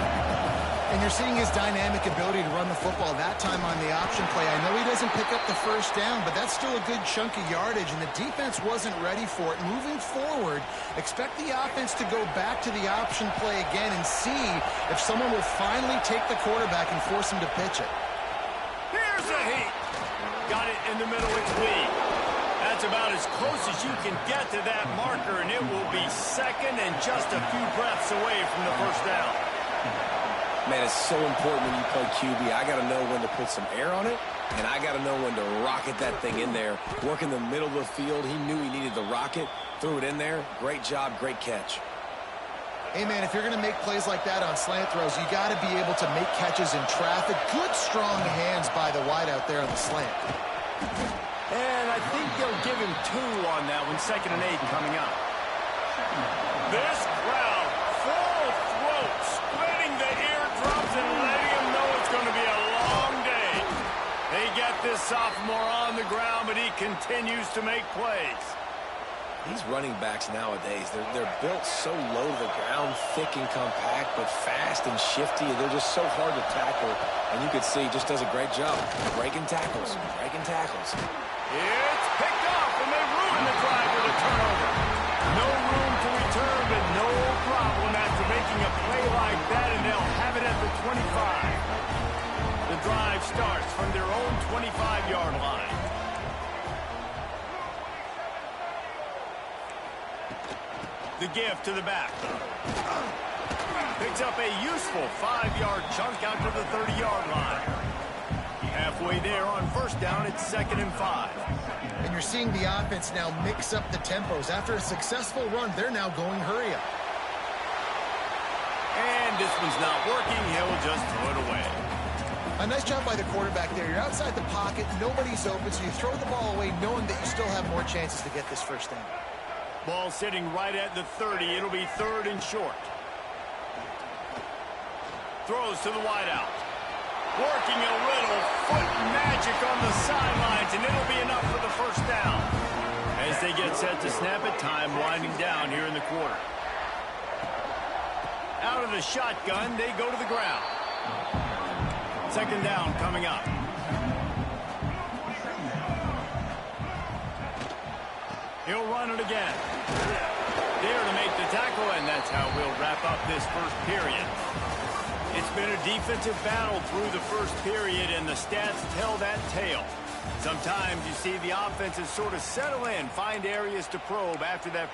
And you're seeing his dynamic ability to run the football that time on the option play. I know he doesn't pick up the first down, but that's still a good chunk of yardage, and the defense wasn't ready for it. Moving forward, expect the offense to go back to the option play again and see if someone will finally take the quarterback and force him to pitch it. Here's a heat. Got it in the middle. It's Lee. That's about as close as you can get to that marker, and it will be second and just a few breaths away from the first down. Man, it's so important when you play QB. I got to know when to put some air on it, and I got to know when to rocket that thing in there. Work in the middle of the field. He knew he needed the rocket, threw it in there. Great job, great catch. Hey, man, if you're going to make plays like that on slant throws, you got to be able to make catches in traffic. Good, strong hands by the wideout there on the slant. And I think they'll give him 2 on that one, 2nd and 8 coming up. This crowd, full throat, splitting the eardrums and letting him know it's going to be a long day. They get this sophomore on the ground, but he continues to make plays. These running backs nowadays, they're built so low to the ground, thick and compact, but fast and shifty. They're just so hard to tackle, and you can see he just does a great job breaking tackles, breaking tackles. It's picked off, and they ruin the drive with a turnover. No room to return, but no problem after making a play like that, and they'll have it at the 25. The drive starts from their own 25-yard line. The give to the back. Picks up a useful 5-yard chunk out to the 30-yard line. Halfway there on first down, it's 2nd and 5. And you're seeing the offense now mix up the tempos. After a successful run, they're now going hurry up. And this one's not working. He'll just throw it away. A nice job by the quarterback there. You're outside the pocket. Nobody's open, so you throw the ball away knowing that you still have more chances to get this first down. Ball sitting right at the 30. It'll be 3rd and short. Throws to the wideout. Working a little foot magic on the sidelines, and it'll be enough for the first down. As they get set to snap it, time winding down here in the quarter. Out of the shotgun, they go to the ground. 2nd down coming up. He'll run it again. There to make the tackle, and that's how we'll wrap up this first period. It's been a defensive battle through the first period, and the stats tell that tale. Sometimes you see the offenses sort of settle in, find areas to probe after that.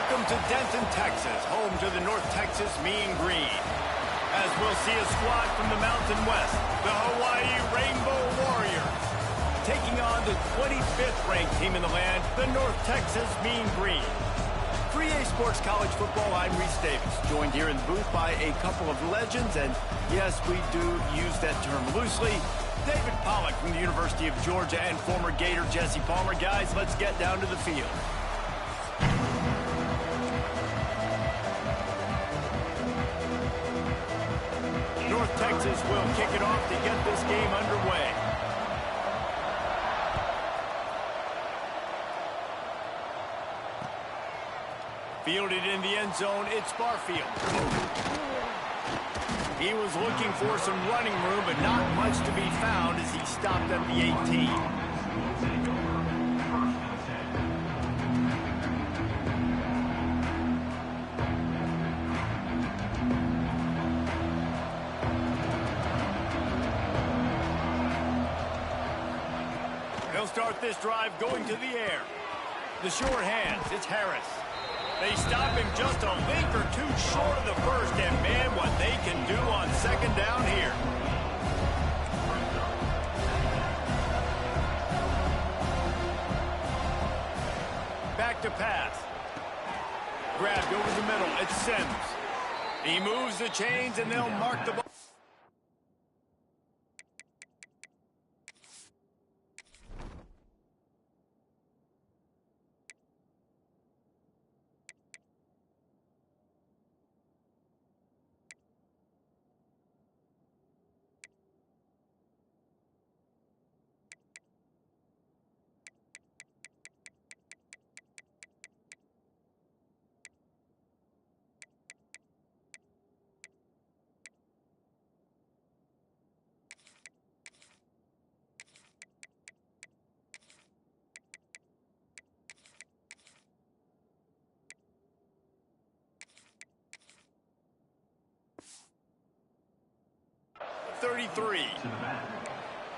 Welcome to Denton, Texas, home to the North Texas Mean Green. As we'll see a squad from the Mountain West, the Hawaii Rainbow Warriors, taking on the 25th ranked team in the land, the North Texas Mean Green. For EA Sports College Football, I'm Reese Davis, joined here in the booth by a couple of legends, and yes, we do use that term loosely. David Pollack from the University of Georgia and former Gator Jesse Palmer. Guys, let's get down to the field. North Texas will kick it off to get this game underway. Fielded in the end zone, it's Barfield. He was looking for some running room, but not much to be found as he stopped at the 18. They'll start this drive going to the air. The short hands, it's Harris. They stop him just a link or two short of the first, and man, what they can do on second down here. Back to pass. Grabbed over the middle, it's Sims. He moves the chains, and they'll mark the ball.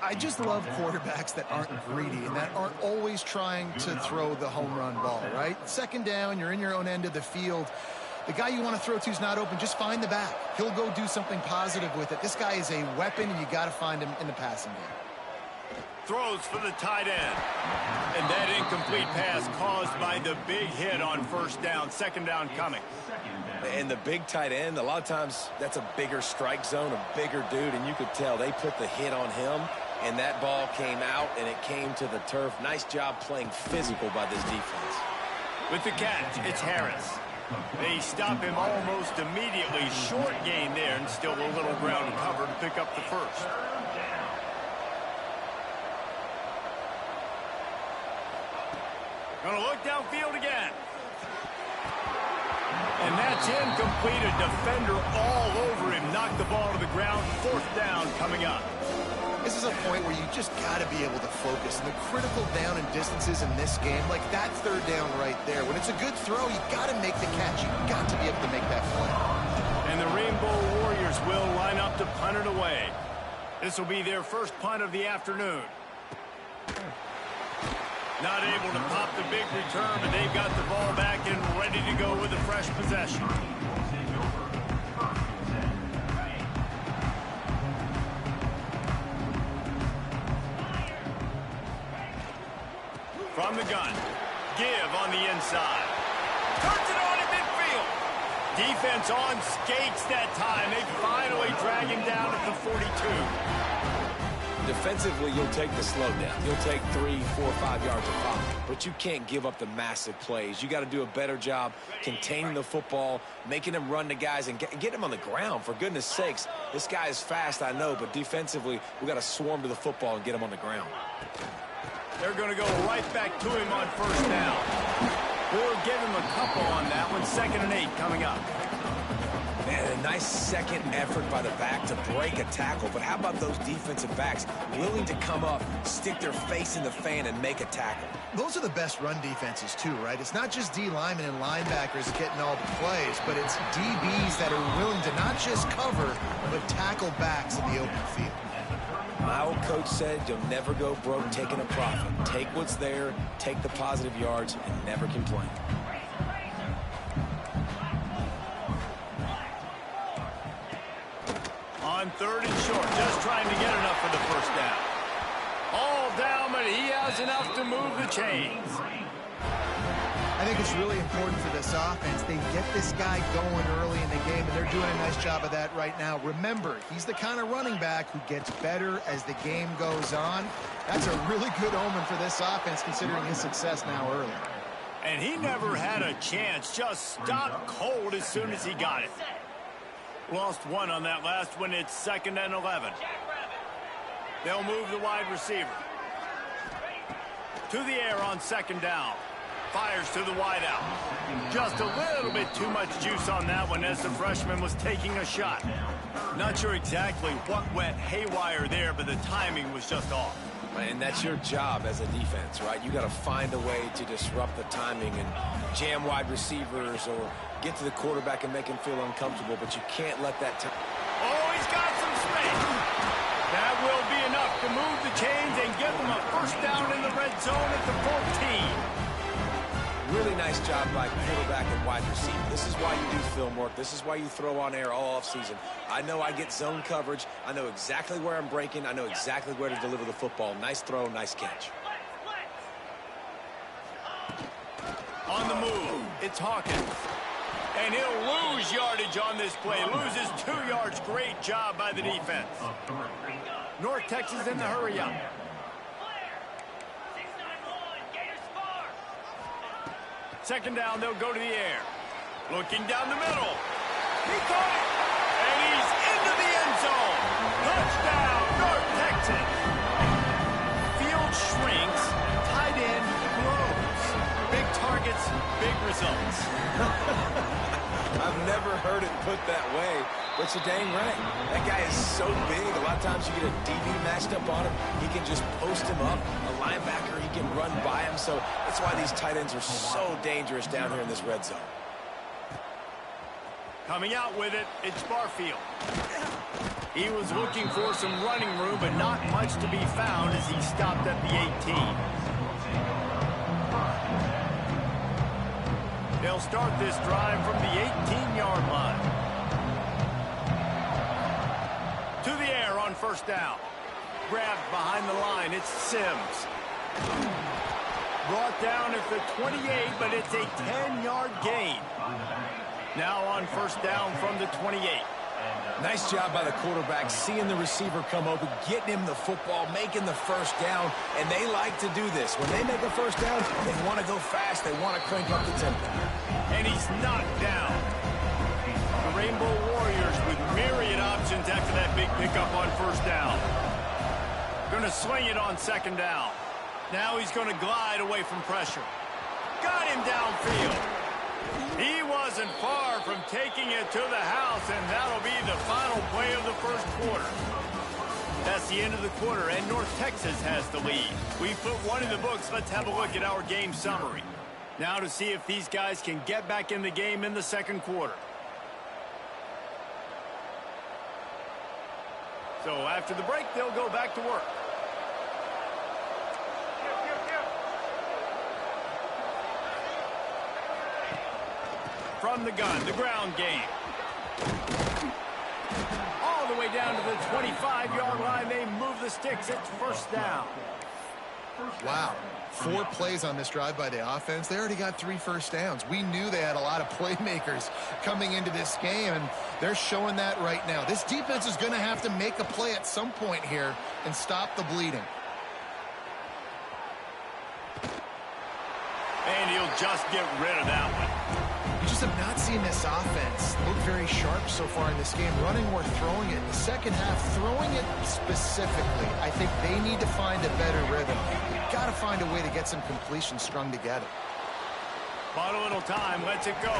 I just love quarterbacks that aren't greedy and that aren't always trying to throw the home run ball, right? Second down, you're in your own end of the field. The guy you want to throw to is not open. Just find the back. He'll go do something positive with it. This guy is a weapon, and you got to find him in the passing game. Throws for the tight end. And that incomplete pass caused by the big hit on first down. Second down coming. And the big tight end, a lot of times that's a bigger strike zone, a bigger dude, and you could tell they put the hit on him, and that ball came out, and it came to the turf. Nice job playing physical by this defense. With the catch, it's Harris. They stop him almost immediately. Short gain there, and still a little ground to cover to pick up the first. Gonna look downfield again. And that's incomplete. A defender all over him. Knocked the ball to the ground. Fourth down coming up. This is a point where you just got to be able to focus. And the critical down and distances in this game, like that third down right there. When it's a good throw, you got to make the catch. You got to be able to make that play. And the Rainbow Warriors will line up to punt it away. This will be their first punt of the afternoon. Not able to pop the big return, but they've got the ball back and ready to go with a fresh possession. From the gun, give on the inside. Turns it on in midfield. Defense on skates that time. They finally drag him down at the 42. Defensively, you'll take the slow down. You'll take 3, 4, 5 yards of pop. But you can't give up the massive plays. You got to do a better job containing the football, making them run the guys, and get them on the ground. For goodness sakes, this guy is fast, I know, but defensively, we got to swarm to the football and get him on the ground. They're going to go right back to him on first down. We'll give him a couple on that one. 2nd and 8 coming up. Man, a nice second effort by the back to break a tackle. But how about those defensive backs willing to come up, stick their face in the fan, and make a tackle? Those are the best run defenses, too, right? It's not just D linemen and linebackers getting all the plays, but it's DBs that are willing to not just cover, but tackle backs in the open field. My old coach said you'll never go broke taking a profit. Take what's there, take the positive yards, and never complain. On 3rd and short, just trying to get enough for the first down. All down, but he has enough to move the chains. I think it's really important for this offense. They get this guy going early in the game, and they're doing a nice job of that right now. Remember, he's the kind of running back who gets better as the game goes on. That's a really good omen for this offense, considering his success now early. And he never had a chance. Just stopped cold as soon as he got it. Lost one on that last one. It's 2nd and 11. They'll move the wide receiver. To the air on 2nd down. Fires to the wideout. Just a little bit too much juice on that one as the freshman was taking a shot. Not sure exactly what went haywire there, but the timing was just off. And that's your job as a defense, right? You got to find a way to disrupt the timing and jam wide receivers or get to the quarterback and make him feel uncomfortable, but you can't let that time. Oh, he's got some space. That will be enough to move the chains and give them a first down in the red zone at the 14. Really nice job by quarterback and wide receiver. This is why you do film work. This is why you throw on air all offseason. I know I get zone coverage. I know exactly where I'm breaking. I know exactly where to deliver the football. Nice throw, nice catch. On the move, it's Hawkins. And he'll lose yardage on this play. Loses 2 yards. Great job by the defense. North Texas in the hurry up. Second down, they'll go to the air. Looking down the middle. He caught it. And he's into the end zone. Touchdown, North Texas. Field shrinks. Tight end grows. Big targets, big results. I've never heard it put that way, but you're dang right. That guy is so big. A lot of times you get a DB matched up on him. He can just post him up. A linebacker, he can run by him. So that's why these tight ends are so dangerous down here in this red zone. Coming out with it, it's Barfield. He was looking for some running room, but not much to be found as he stopped at the 18. They'll start this drive from the 18-yard line. To the air on first down. Grabbed behind the line, it's Sims. Brought down at the 28, but it's a 10-yard gain. Now on first down from the 28. Nice job by the quarterback, seeing the receiver come open, getting him the football, making the first down, and they like to do this. When they make a first down, they want to go fast, they want to crank up the tempo. And he's knocked down. The Rainbow Warriors with myriad options after that big pickup on first down. Going to sling it on second down. Now he's going to glide away from pressure. Got him downfield. He wasn't far from taking it to the house, and that'll be the final play of the first quarter. That's the end of the quarter, and North Texas has the lead. We put one in the books. Let's have a look at our game summary. Now to see if these guys can get back in the game in the second quarter. So after the break, they'll go back to work. From the gun, the ground game. All the way down to the 25-yard line. They move the sticks. It's first down. Wow. 4 plays on this drive by the offense. They already got 3 first downs. We knew they had a lot of playmakers coming into this game, and they're showing that right now. This defense is going to have to make a play at some point here and stop the bleeding. And he'll just get rid of that one. You just have not seen this offense look very sharp so far in this game, running or throwing it. In the second half, throwing it specifically, I think they need to find a better rhythm. You've got to find a way to get some completions strung together. Bought a little time, lets it go.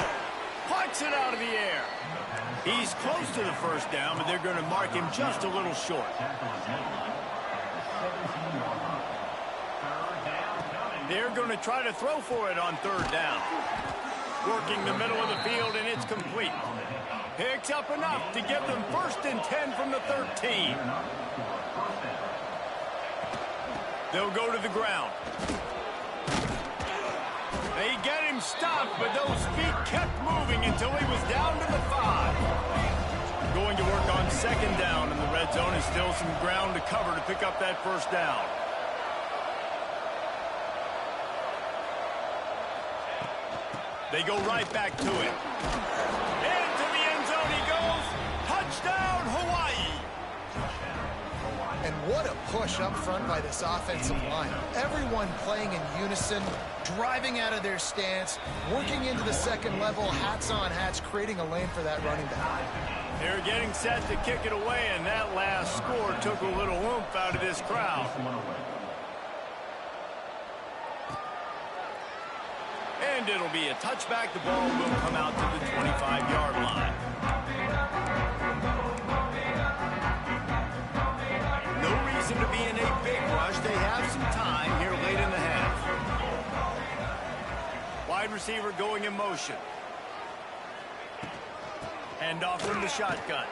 Plucks it out of the air. He's close to the first down, but they're going to mark him just a little short. They're going to try to throw for it on third down. Working the middle of the field, and it's complete. Picks up enough to give them 1st and 10 from the 13. They'll go to the ground. They get him stopped, but those feet kept moving until he was down to the 5. Going to work on second down in the red zone, and still some ground to cover to pick up that first down. They go right back to it. Into the end zone he goes. Touchdown, Hawaii. And what a push up front by this offensive line. Everyone playing in unison, driving out of their stance, working into the second level, hats on hats, creating a lane for that running back. They're getting set to kick it away, and that last score took a little oomph out of this crowd. And it'll be a touchback. The ball will come out to the 25-yard line. No reason to be in a big rush. They have some time here late in the half. Wide receiver going in motion. Hand off from the shotgun.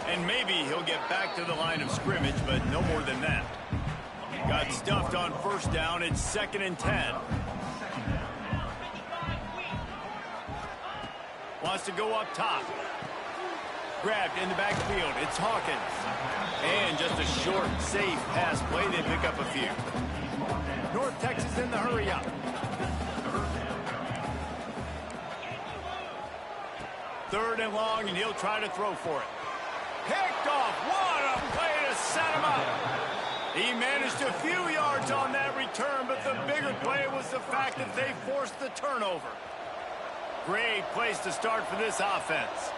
And maybe he'll get back to the line of scrimmage, but no more than that. Got stuffed on first down. It's 2nd and 10. Wants to go up top. Grabbed in the backfield. It's Hawkins. And just a short, safe pass play. They pick up a few. North Texas in the hurry up. Third and long, and he'll try to throw for it. Picked off. What a play to set him up. He managed a few yards on that return, but the bigger play was the fact that they forced the turnover. Great place to start for this offense.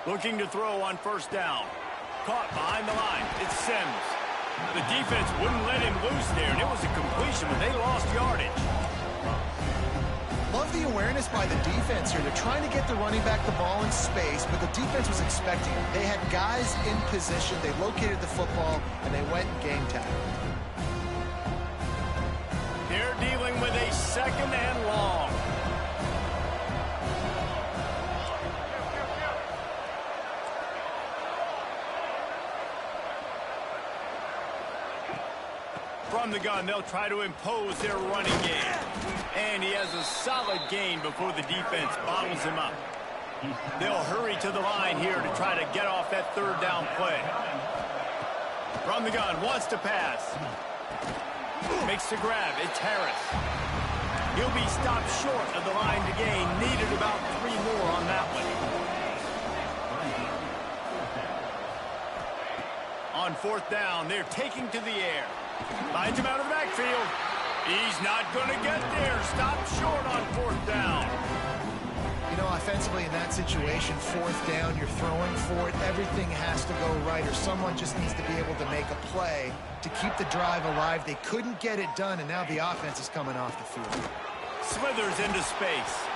Looking to throw on first down. Caught behind the line. It's Sims. The defense wouldn't let him loose there, and it was a completion, but they lost yardage. Love the awareness by the defense here. They're trying to get the running back the ball in space, but the defense was expecting it. They had guys in position. They located the football, and they went and game tagged. They're dealing with a 2nd and long. From the gun, they'll try to impose their running game. And he has a solid gain before the defense bottles him up. They'll hurry to the line here to try to get off that third down play. From the gun, wants to pass. Makes the grab. It's Harris. He'll be stopped short of the line to gain. Needed about 3 more on that one. On fourth down, they're taking to the air. Finds him out of the backfield. He's not going to get there. Stopped short on fourth down. You know, offensively in that situation, fourth down, you're throwing for it. Everything has to go right, or someone just needs to be able to make a play to keep the drive alive. They couldn't get it done, and now the offense is coming off the field. Slithers into space.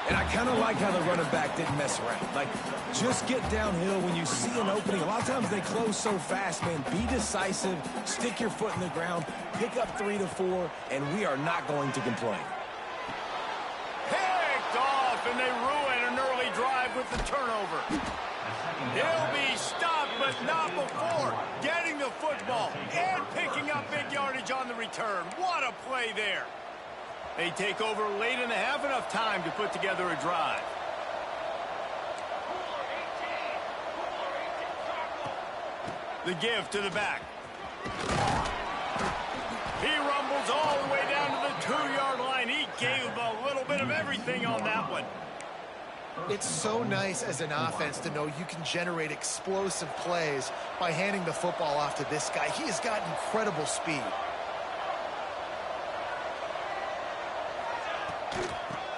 And I kind of like how the running back didn't mess around. Like, just get downhill when you see an opening. A lot of times they close so fast, man. Be decisive, stick your foot in the ground, pick up 3 to 4, and we are not going to complain. Picked off, and they ruin an early drive with the turnover. He'll be stopped, but not before getting the football and picking up big yardage on the return. What a play there. They take over late in the half, enough time to put together a drive. The give to the back. He rumbles all the way down to the 2-yard line. He gave a little bit of everything on that one. It's so nice as an offense to know you can generate explosive plays by handing the football off to this guy. He has got incredible speed.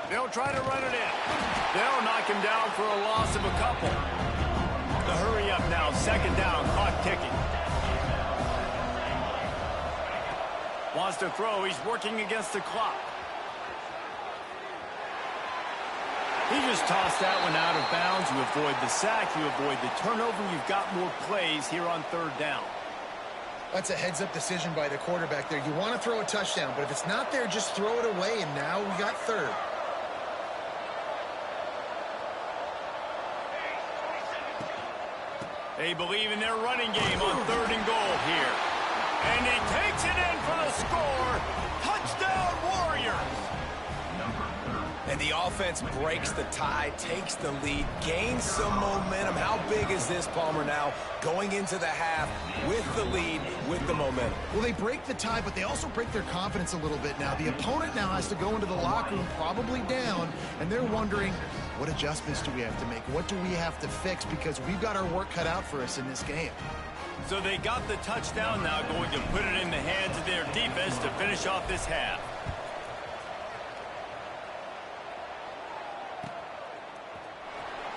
They'll try to run it in. They'll knock him down for a loss of a couple. The hurry up now, second down, clock ticking. Wants to throw, he's working against the clock. He just tossed that one out of bounds. You avoid the sack, you avoid the turnover. You've got more plays here on third down. That's a heads-up decision by the quarterback there. You want to throw a touchdown, but if it's not there, just throw it away, and now we got third. They believe in their running game on 3rd and goal here. And he takes it in for the score. Touchdown, Warriors. And the offense breaks the tie, takes the lead, gains some momentum. How big is this, Palmer, now going into the half with the lead, with the momentum? Well, they break the tie, but they also break their confidence a little bit now. The opponent now has to go into the locker room probably down, and they're wondering, what adjustments do we have to make? What do we have to fix? Because we've got our work cut out for us in this game. So they got the touchdown now, going to put it in the hands of their defense to finish off this half.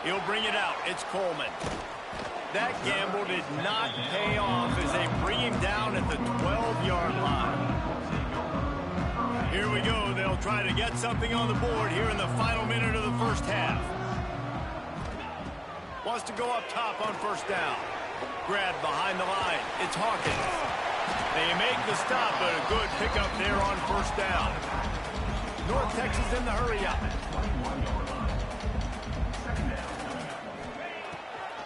He'll bring it out. It's Coleman. That gamble did not pay off as they bring him down at the 12-yard line. Here we go. They'll try to get something on the board here in the final minute of the first half. Wants to go up top on first down. Grab behind the line. It's Hawkins. They make the stop, but a good pickup there on first down. North Texas in the hurry-up.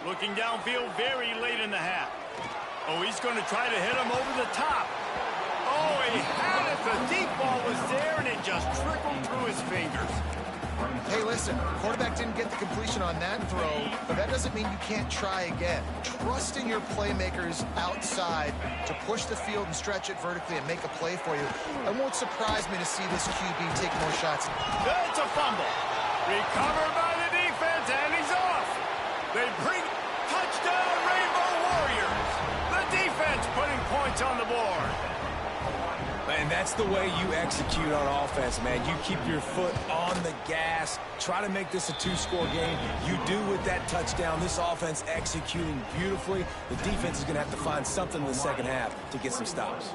Looking downfield very late in the half. Oh, he's going to try to hit him over the top. Oh, he had it. The deep ball was there, and it just trickled through his fingers. Hey, listen, quarterback didn't get the completion on that throw, but that doesn't mean you can't try again. Trust in your playmakers outside to push the field and stretch it vertically and make a play for you. It won't surprise me to see this QB take more shots. It's a fumble. Recovered by the defense, and he's off. They bring touchdown Rainbow Warriors. The defense putting points on the board. And that's the way you execute on offense, man. You keep your foot on the gas. Try to make this a two-score game. You do with that touchdown. This offense executing beautifully. The defense is going to have to find something in the second half to get some stops.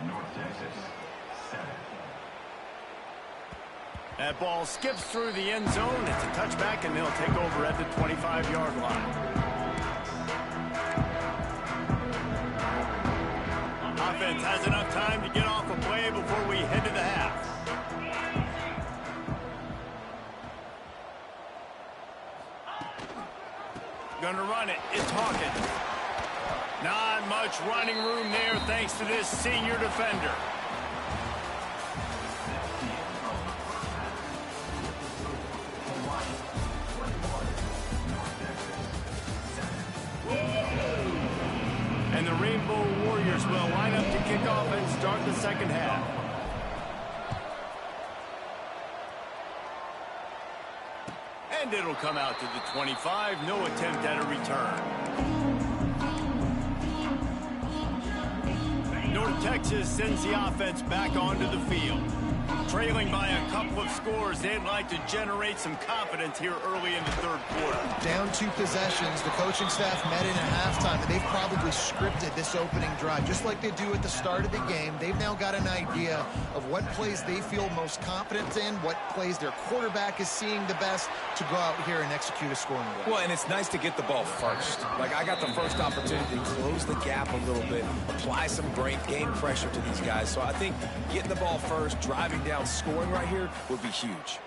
North Texas, 7. That ball skips through the end zone. It's a touchback, and they'll take over at the 25-yard line. Offense has enough time to get off a play before we head to the half. Gonna run it. It's Hawkins. Not much running room there thanks to this senior defender. And the Rainbow Warriors will line up to kick off and start the second half. And it'll come out to the 25. No attempt at a return. North Texas sends the offense back onto the field. Trailing by a couple of scores, they'd like to generate some confidence here early in the third quarter. Down 2 possessions, the coaching staff met in at halftime, and they've probably scripted this opening drive. Just like they do at the start of the game, they've now got an idea of what plays they feel most confident in, what plays their quarterback is seeing the best to go out here and execute a scoring drive. Well, and it's nice to get the ball first. Like, I got the first opportunity to close the gap a little bit, apply some great game pressure to these guys. So I think getting the ball first, driving down, scoring right here would be huge.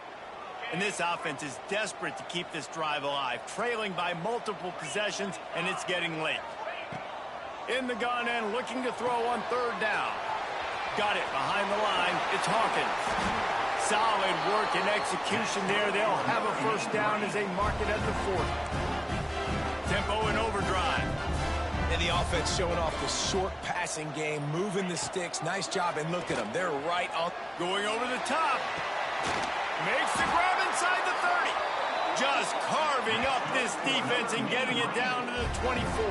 And this offense is desperate to keep this drive alive, trailing by multiple possessions, and it's getting late. In the gun end, looking to throw on third down. Got it behind the line. It's Hawkins. Solid work and execution there. They'll have a first down as they mark it at the 40. Tempo and overdrive. And the offense showing off the short passing game, moving the sticks. Nice job, and look at them. They're right on. Going over the top. Makes the grab inside the 30. Just carving up this defense and getting it down to the 24.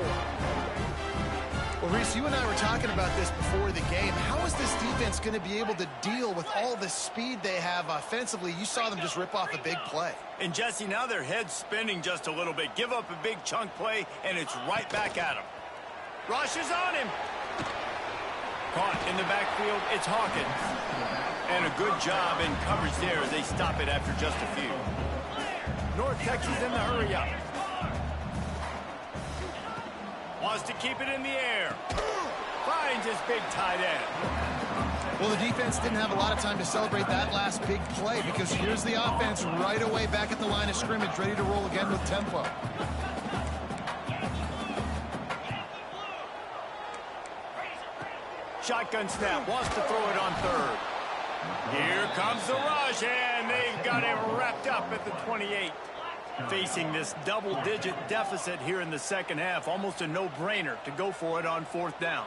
Well, Reese, you and I were talking about this before the game. How is this defense going to be able to deal with all the speed they have offensively? You saw them just rip off a big play. And, Jesse, now their head's spinning just a little bit. Give up a big chunk play, and it's right back at them. Rushes on him. Caught in the backfield, it's Hawkins. And a good job in coverage there as they stop it after just a few. North Texas in the hurry-up. Wants to keep it in the air. Finds his big tight end. Well, the defense didn't have a lot of time to celebrate that last big play because here's the offense right away back at the line of scrimmage, ready to roll again with tempo. Shotgun snap, wants to throw it on third. Here comes the rush, and they've got him wrapped up at the 28. Facing this double-digit deficit here in the second half, almost a no-brainer to go for it on fourth down.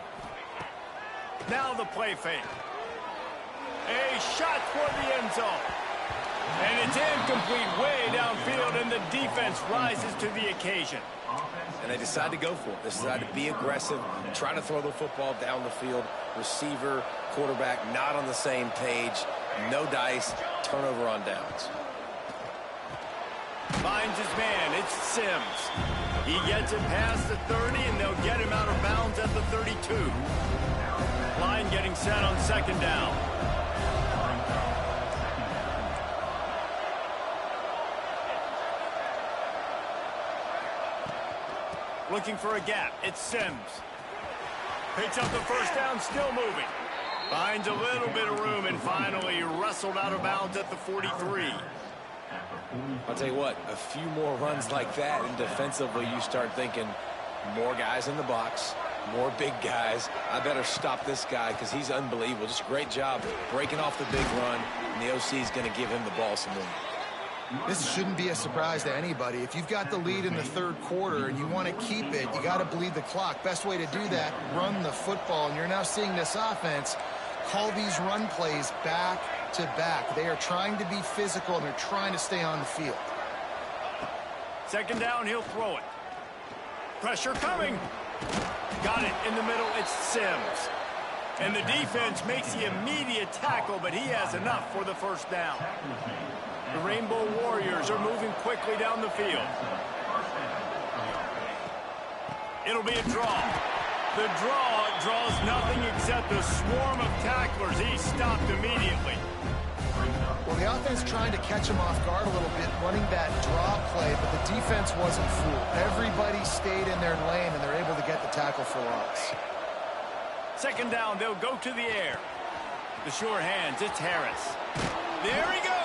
Now the play fake. A shot toward the end zone. And it's incomplete way downfield, and the defense rises to the occasion. And they decide to go for it. They decide to be aggressive, try to throw the football down the field. Receiver, quarterback, not on the same page. No dice, turnover on downs. Finds his man, it's Sims. He gets it past the 30, and they'll get him out of bounds at the 32. Line getting set on second down. Looking for a gap, it's Sims. Picks up the first down, still moving. Finds a little bit of room and finally wrestled out of bounds at the 43. I'll tell you what, a few more runs like that, and defensively you start thinking more guys in the box, more big guys. I better stop this guy because he's unbelievable. Just a great job breaking off the big run, and the OC is going to give him the ball some room. This shouldn't be a surprise to anybody. If you've got the lead in the third quarter and you want to keep it, you got to bleed the clock. Best way to do that, run the football. And you're now seeing this offense call these run plays back to back. They are trying to be physical, and they're trying to stay on the field. Second down, he'll throw it. Pressure coming. Got it in the middle, it's Sims. And the defense makes the immediate tackle, but he has enough for the first down. The Rainbow Warriors are moving quickly down the field. It'll be a draw. The draw draws nothing except a swarm of tacklers. He's stopped immediately. Well, the offense trying to catch him off guard a little bit, running that draw play, but the defense wasn't fooled. Everybody stayed in their lane, and they're able to get the tackle for loss. Second down, they'll go to the air. The sure hands, it's Harris. There he goes.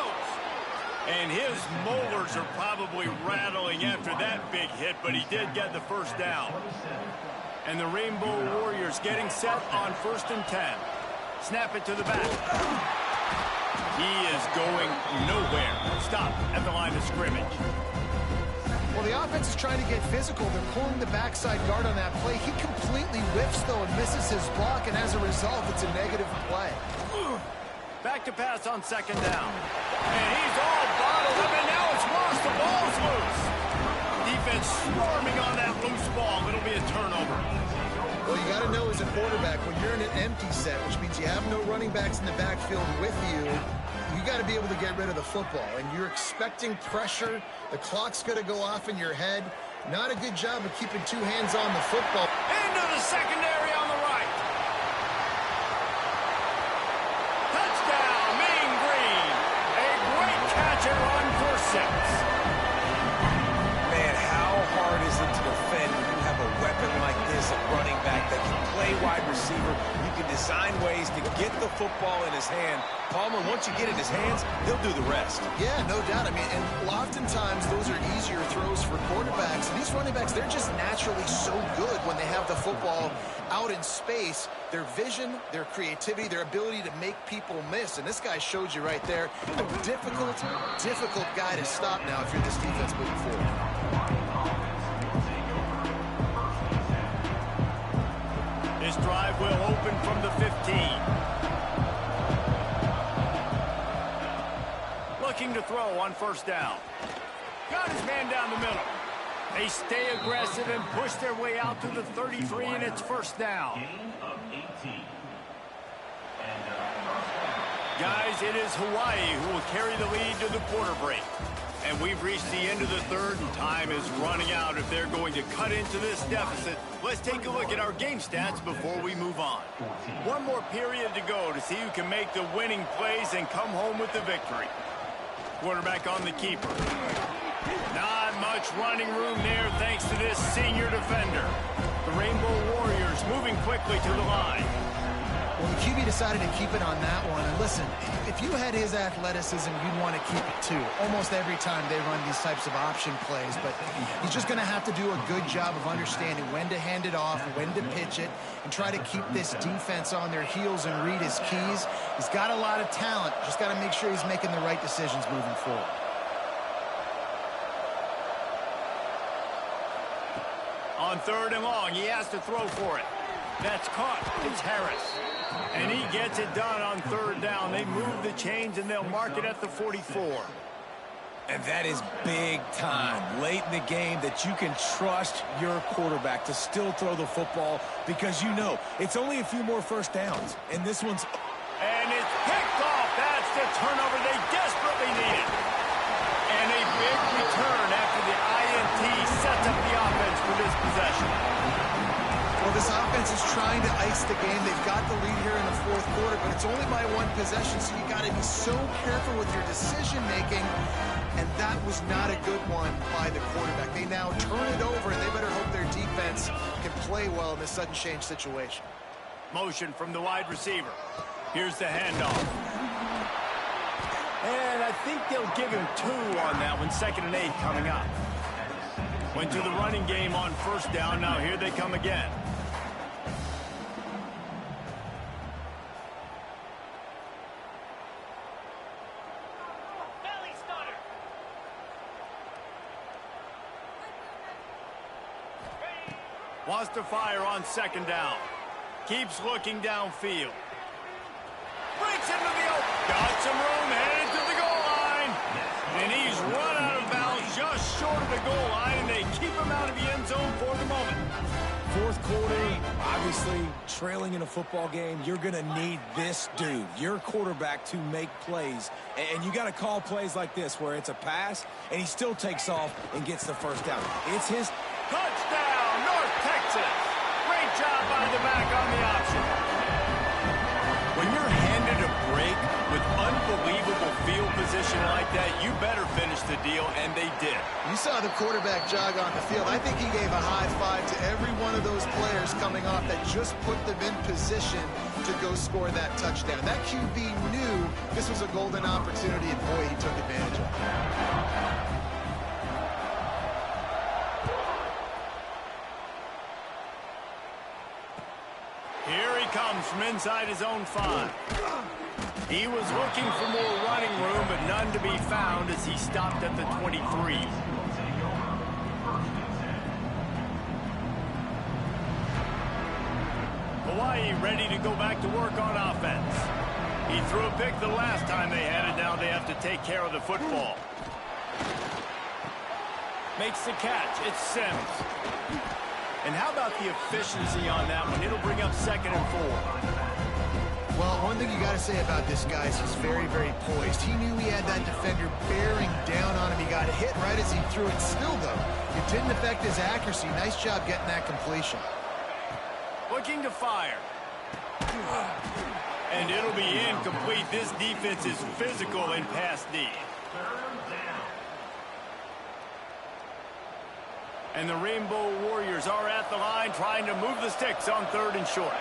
And his molars are probably rattling after that big hit, but he did get the first down. And the Rainbow Warriors getting set on 1st and 10. Snap it to the back. He is going nowhere. Stop at the line of scrimmage. Well, the offense is trying to get physical. They're pulling the backside guard on that play. He completely whiffs, though, and misses his block, and as a result, it's a negative play. Back to pass on second down. And he's all bottled up, and now it's lost. The ball's loose. Defense swarming on that loose ball. It'll be a turnover. Well, you got to know as a quarterback, when you're in an empty set, which means you have no running backs in the backfield with you, you got to be able to get rid of the football. And you're expecting pressure. The clock's going to go off in your head. Not a good job of keeping two hands on the football. Into the secondary on the right. Touchdown, Mean Green. A great catch and run for 6. Man, how hard is it to defend when you have a weapon like this at running back that can play wide receiver? You can design ways to get the football in his hand. Palmer, once you get it in his hands, he'll do the rest. Yeah, no doubt. I mean, and oftentimes those are easier throws for quarterbacks. And these running backs, they're just naturally so good when they have the football out in space. Their vision, their creativity, their ability to make people miss. And this guy showed you right there, a difficult guy to stop now if you're this defense moving forward. This drive will open from the 15. Looking to throw on first down. Got his man down the middle. They stay aggressive and push their way out to the 33, and it's first down. Guys, it is Hawaii who will carry the lead to the quarter break. And we've reached the end of the third, and time is running out if they're going to cut into this deficit. Let's take a look at our game stats before we move on. One more period to go to see who can make the winning plays and come home with the victory. Quarterback on the keeper. Not much running room there thanks to this senior defender. The Rainbow Warriors moving quickly to the line. Well, the QB decided to keep it on that one. And listen, if you had his athleticism, you'd want to keep it too. Almost every time they run these types of option plays. But he's just going to have to do a good job of understanding when to hand it off, when to pitch it, and try to keep this defense on their heels and read his keys. He's got a lot of talent. Just got to make sure he's making the right decisions moving forward. On 3rd and long, he has to throw for it. That's caught. It's Harris. And he gets it done on 3rd down. They move the chains, and they'll mark it at the 44. And that is big time late in the game that you can trust your quarterback to still throw the football because you know it's only a few more first downs. And this one's... And it's picked off. That's the turnover they desperately needed. And a big return after the INT sets up the offense for this possession. Well, this offense is trying to ice the game. They've got the lead here in the 4th quarter, but it's only by 1 possession, so you got to be so careful with your decision-making, and that was not a good one by the quarterback. They now turn it over, and they better hope their defense can play well in this sudden change situation. Motion from the wide receiver. Here's the handoff. And I think they'll give him 2 on that one. 2nd and 8 coming up. Went to the running game on 1st down. Now here they come again. Wants to fire on 2nd down. Keeps looking downfield. Breaks into the open. Got some room, headed to the goal line. And he's run out of bounds just short of the goal line, and they keep him out of the end zone for the moment. 4th quarter, obviously trailing in a football game, you're going to need this dude, your quarterback, to make plays. And you got to call plays like this where it's a pass, and he still takes off and gets the 1st down. It's his... Touchdown, North Texas. Great job by the back on the option. When you're handed a break with unbelievable field position like that, you better finish the deal, and they did. You saw the quarterback jog on the field. I think he gave a high five to every one of those players coming off that just put them in position to go score that touchdown. That QB knew this was a golden opportunity, and boy, he took advantage of it. Here he comes from inside his own 5. He was looking for more running room, but none to be found as he stopped at the 23. Hawaii ready to go back to work on offense. He threw a pick the last time they had it. Now they have to take care of the football. Makes the catch. It's Sims. And how about the efficiency on that one? It'll bring up 2nd and 4. Well, one thing you got to say about this guy is he's very, very poised. He knew he had that defender bearing down on him. He got hit right as he threw it. Still, though, it didn't affect his accuracy. Nice job getting that completion. Looking to fire. And it'll be incomplete. This defense is physical in pass D. And the Rainbow Warriors are at the line trying to move the sticks on 3rd and short.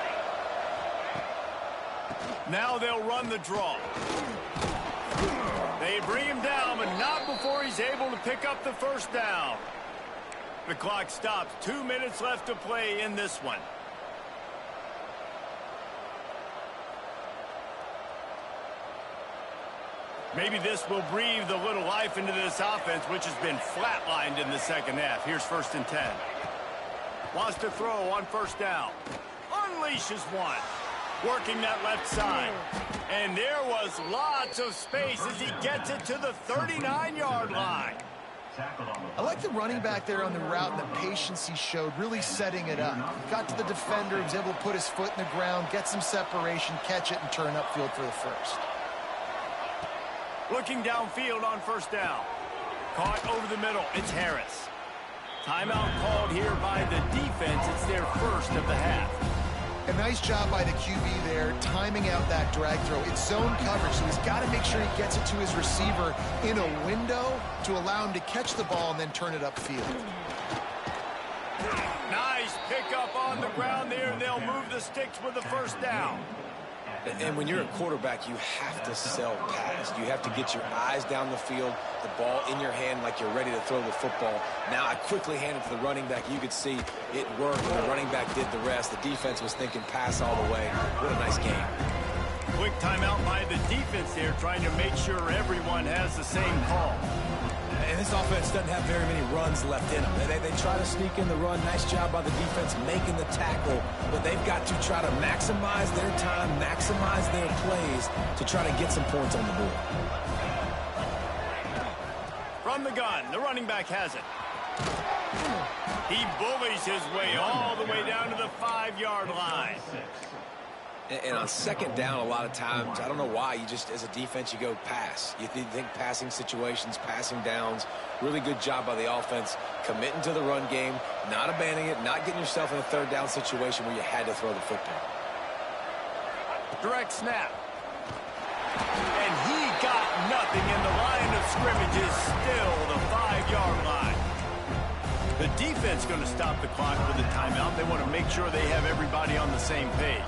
Now they'll run the draw. They bring him down, but not before he's able to pick up the 1st down. The clock stops. 2 minutes left to play in this one. Maybe this will breathe a little life into this offense, which has been flatlined in the 2nd half. Here's 1st and 10. Wants to throw on 1st down. Unleashes one. Working that left side. And there was lots of space as he gets it to the 39-yard line. I like the running back there on the route and the patience he showed, really setting it up. Got to the defender, was able to put his foot in the ground, get some separation, catch it, and turn upfield for the 1st. Looking downfield on 1st down. Caught over the middle. It's Harris. Timeout called here by the defense. It's their 1st of the half. A nice job by the QB there, timing out that drag throw. It's zone coverage, so he's got to make sure he gets it to his receiver in a window to allow him to catch the ball and then turn it upfield. Nice pickup on the ground there, and they'll move the sticks with the 1st down. And when you're a quarterback, you have to sell pass. You have to get your eyes down the field, the ball in your hand like you're ready to throw the football. Now I quickly hand it to the running back. You could see it worked. The running back did the rest. The defense was thinking pass all the way. What a nice game. Quick timeout by the defense there, trying to make sure everyone has the same call. And this offense doesn't have very many runs left in them. They try to sneak in the run. Nice job by the defense making the tackle. But they've got to try to maximize their time, maximize their plays to try to get some points on the board. From the gun, the running back has it. He bullies his way all the way down to the 5-yard line. And on second down, a lot of times, I don't know why, you just, as a defense, you go pass. You think passing situations, passing downs. Really good job by the offense, committing to the run game, not abandoning it, not getting yourself in a third down situation where you had to throw the football. Direct snap. And he got nothing, and the line of scrimmage is still the 5-yard line. The defense going to stop the clock with a timeout. They want to make sure they have everybody on the same page.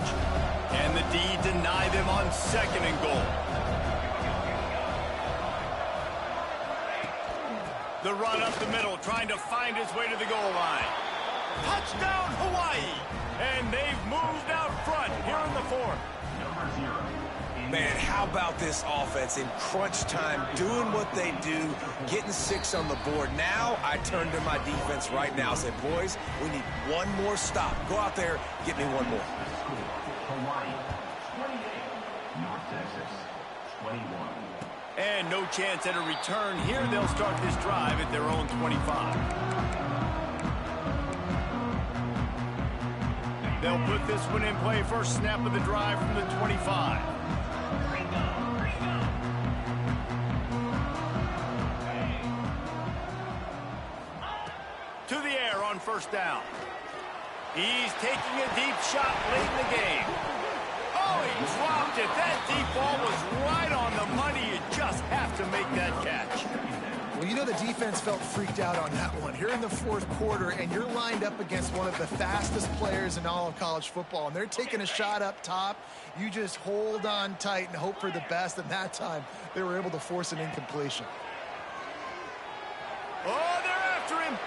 And the D deny them on 2nd and goal. The run up the middle, trying to find his way to the goal line. Touchdown, Hawaii! And they've moved out front here in the 4th. Number 0. Man, how about this offense in crunch time, doing what they do, getting 6 on the board. Now I turn to my defense right now and say, boys, we need one more stop. Go out there, get me one more. Hawaii, 28. North Texas, 21. And no chance at a return here. They'll start this drive at their own 25. They'll put this one in play. First snap of the drive from the 25. To the air on first down. He's taking a deep shot late in the game. Oh, he dropped it. That deep ball was right on the money. You just have to make that catch. Well, you know the defense felt freaked out on that one. Here in the 4th quarter, and you're lined up against one of the fastest players in all of college football, and they're taking a shot up top. You just hold on tight and hope for the best, and that time they were able to force an incompletion. Oh, they're after him.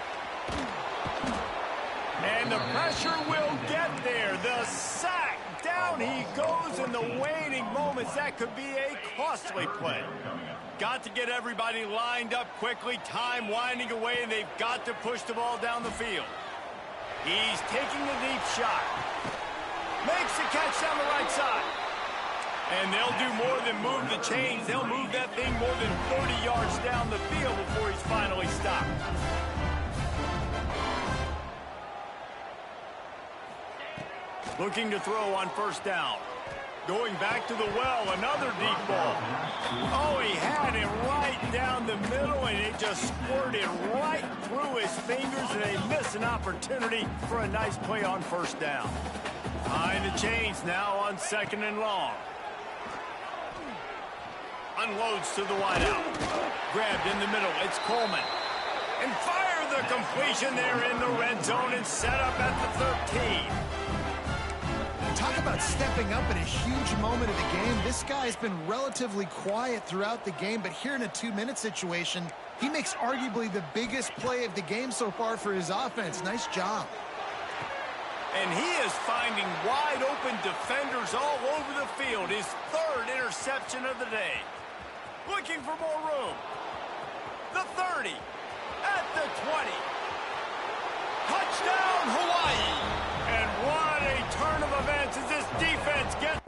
And the pressure will get there. The sack. Down he goes in the waning moments. That could be a costly play. Got to get everybody lined up quickly. Time winding away, and they've got to push the ball down the field. He's taking a deep shot. Makes the catch down the right side. And they'll do more than move the chains. They'll move that thing more than 30 yards down the field before he's finally stopped. Looking to throw on first down. Going back to the well, another deep ball. Oh, he had it right down the middle, and it just squirted right through his fingers, and they miss an opportunity for a nice play on first down. Behind the chains now on 2nd and long. Unloads to the wideout. Grabbed in the middle, it's Coleman. And fire the completion there in the red zone and set up at the 13. Talk about stepping up in a huge moment of the game. This guy's been relatively quiet throughout the game, but here in a 2-minute situation, he makes arguably the biggest play of the game so far for his offense. Nice job. And he is finding wide open defenders all over the field. His 3rd interception of the day. Looking for more room. The 30. At the 20. Touchdown, Hawaii. And what a turn of events as this defense gets.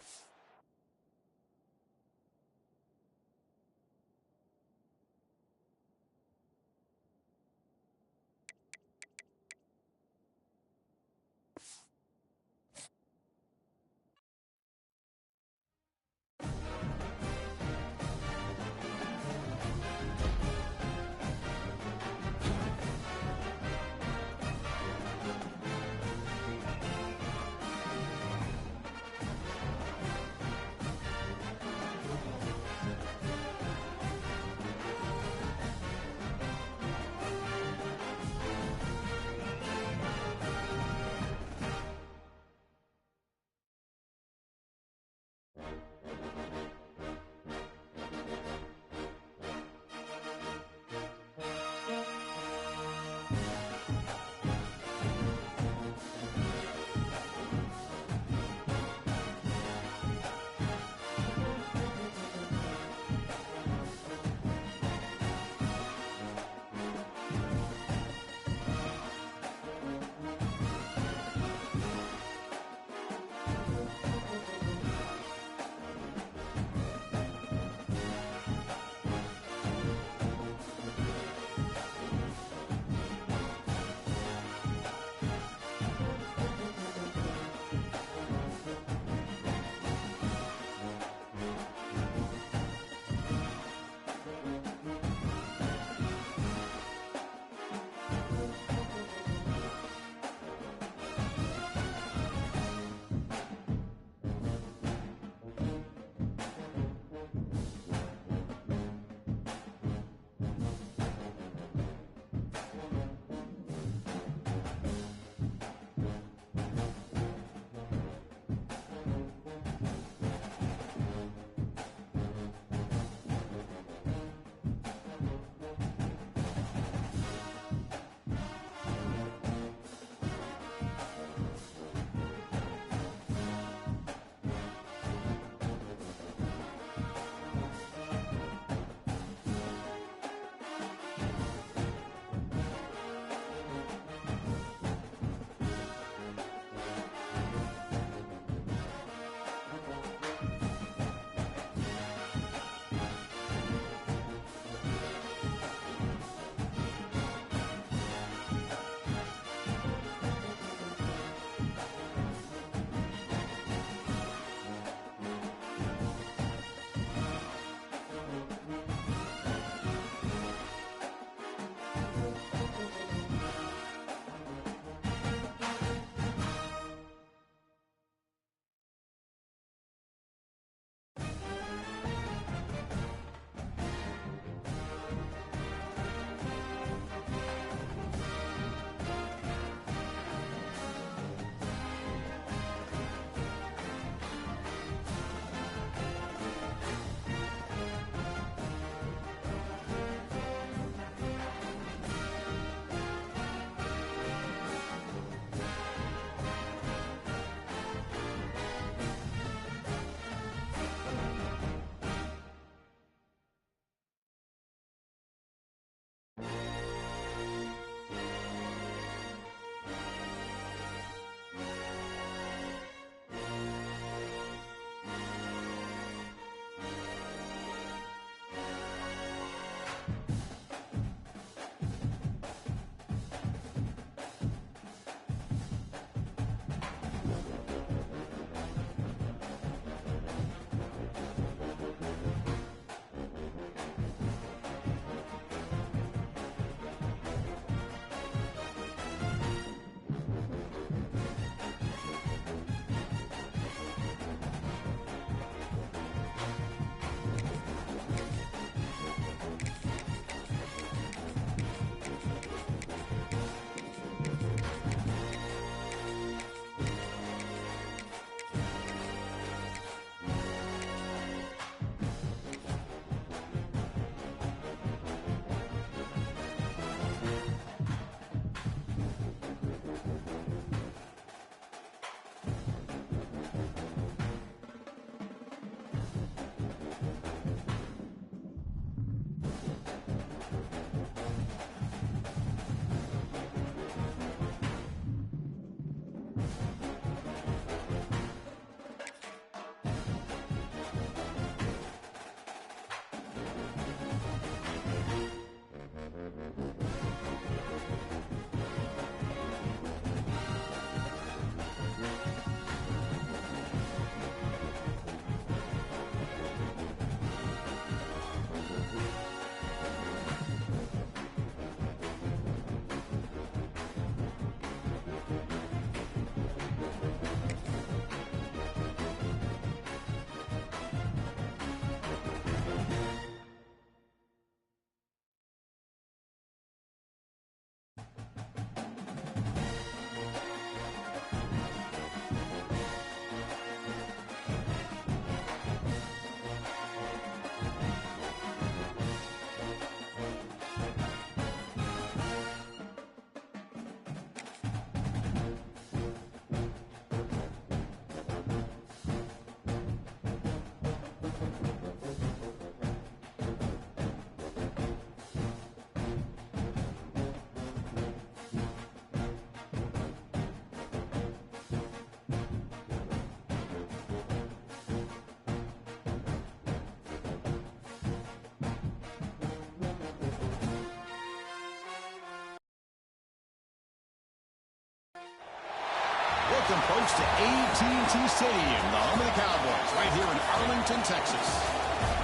Welcome, folks, to AT&T Stadium, the home of the Cowboys, right here in Arlington, Texas.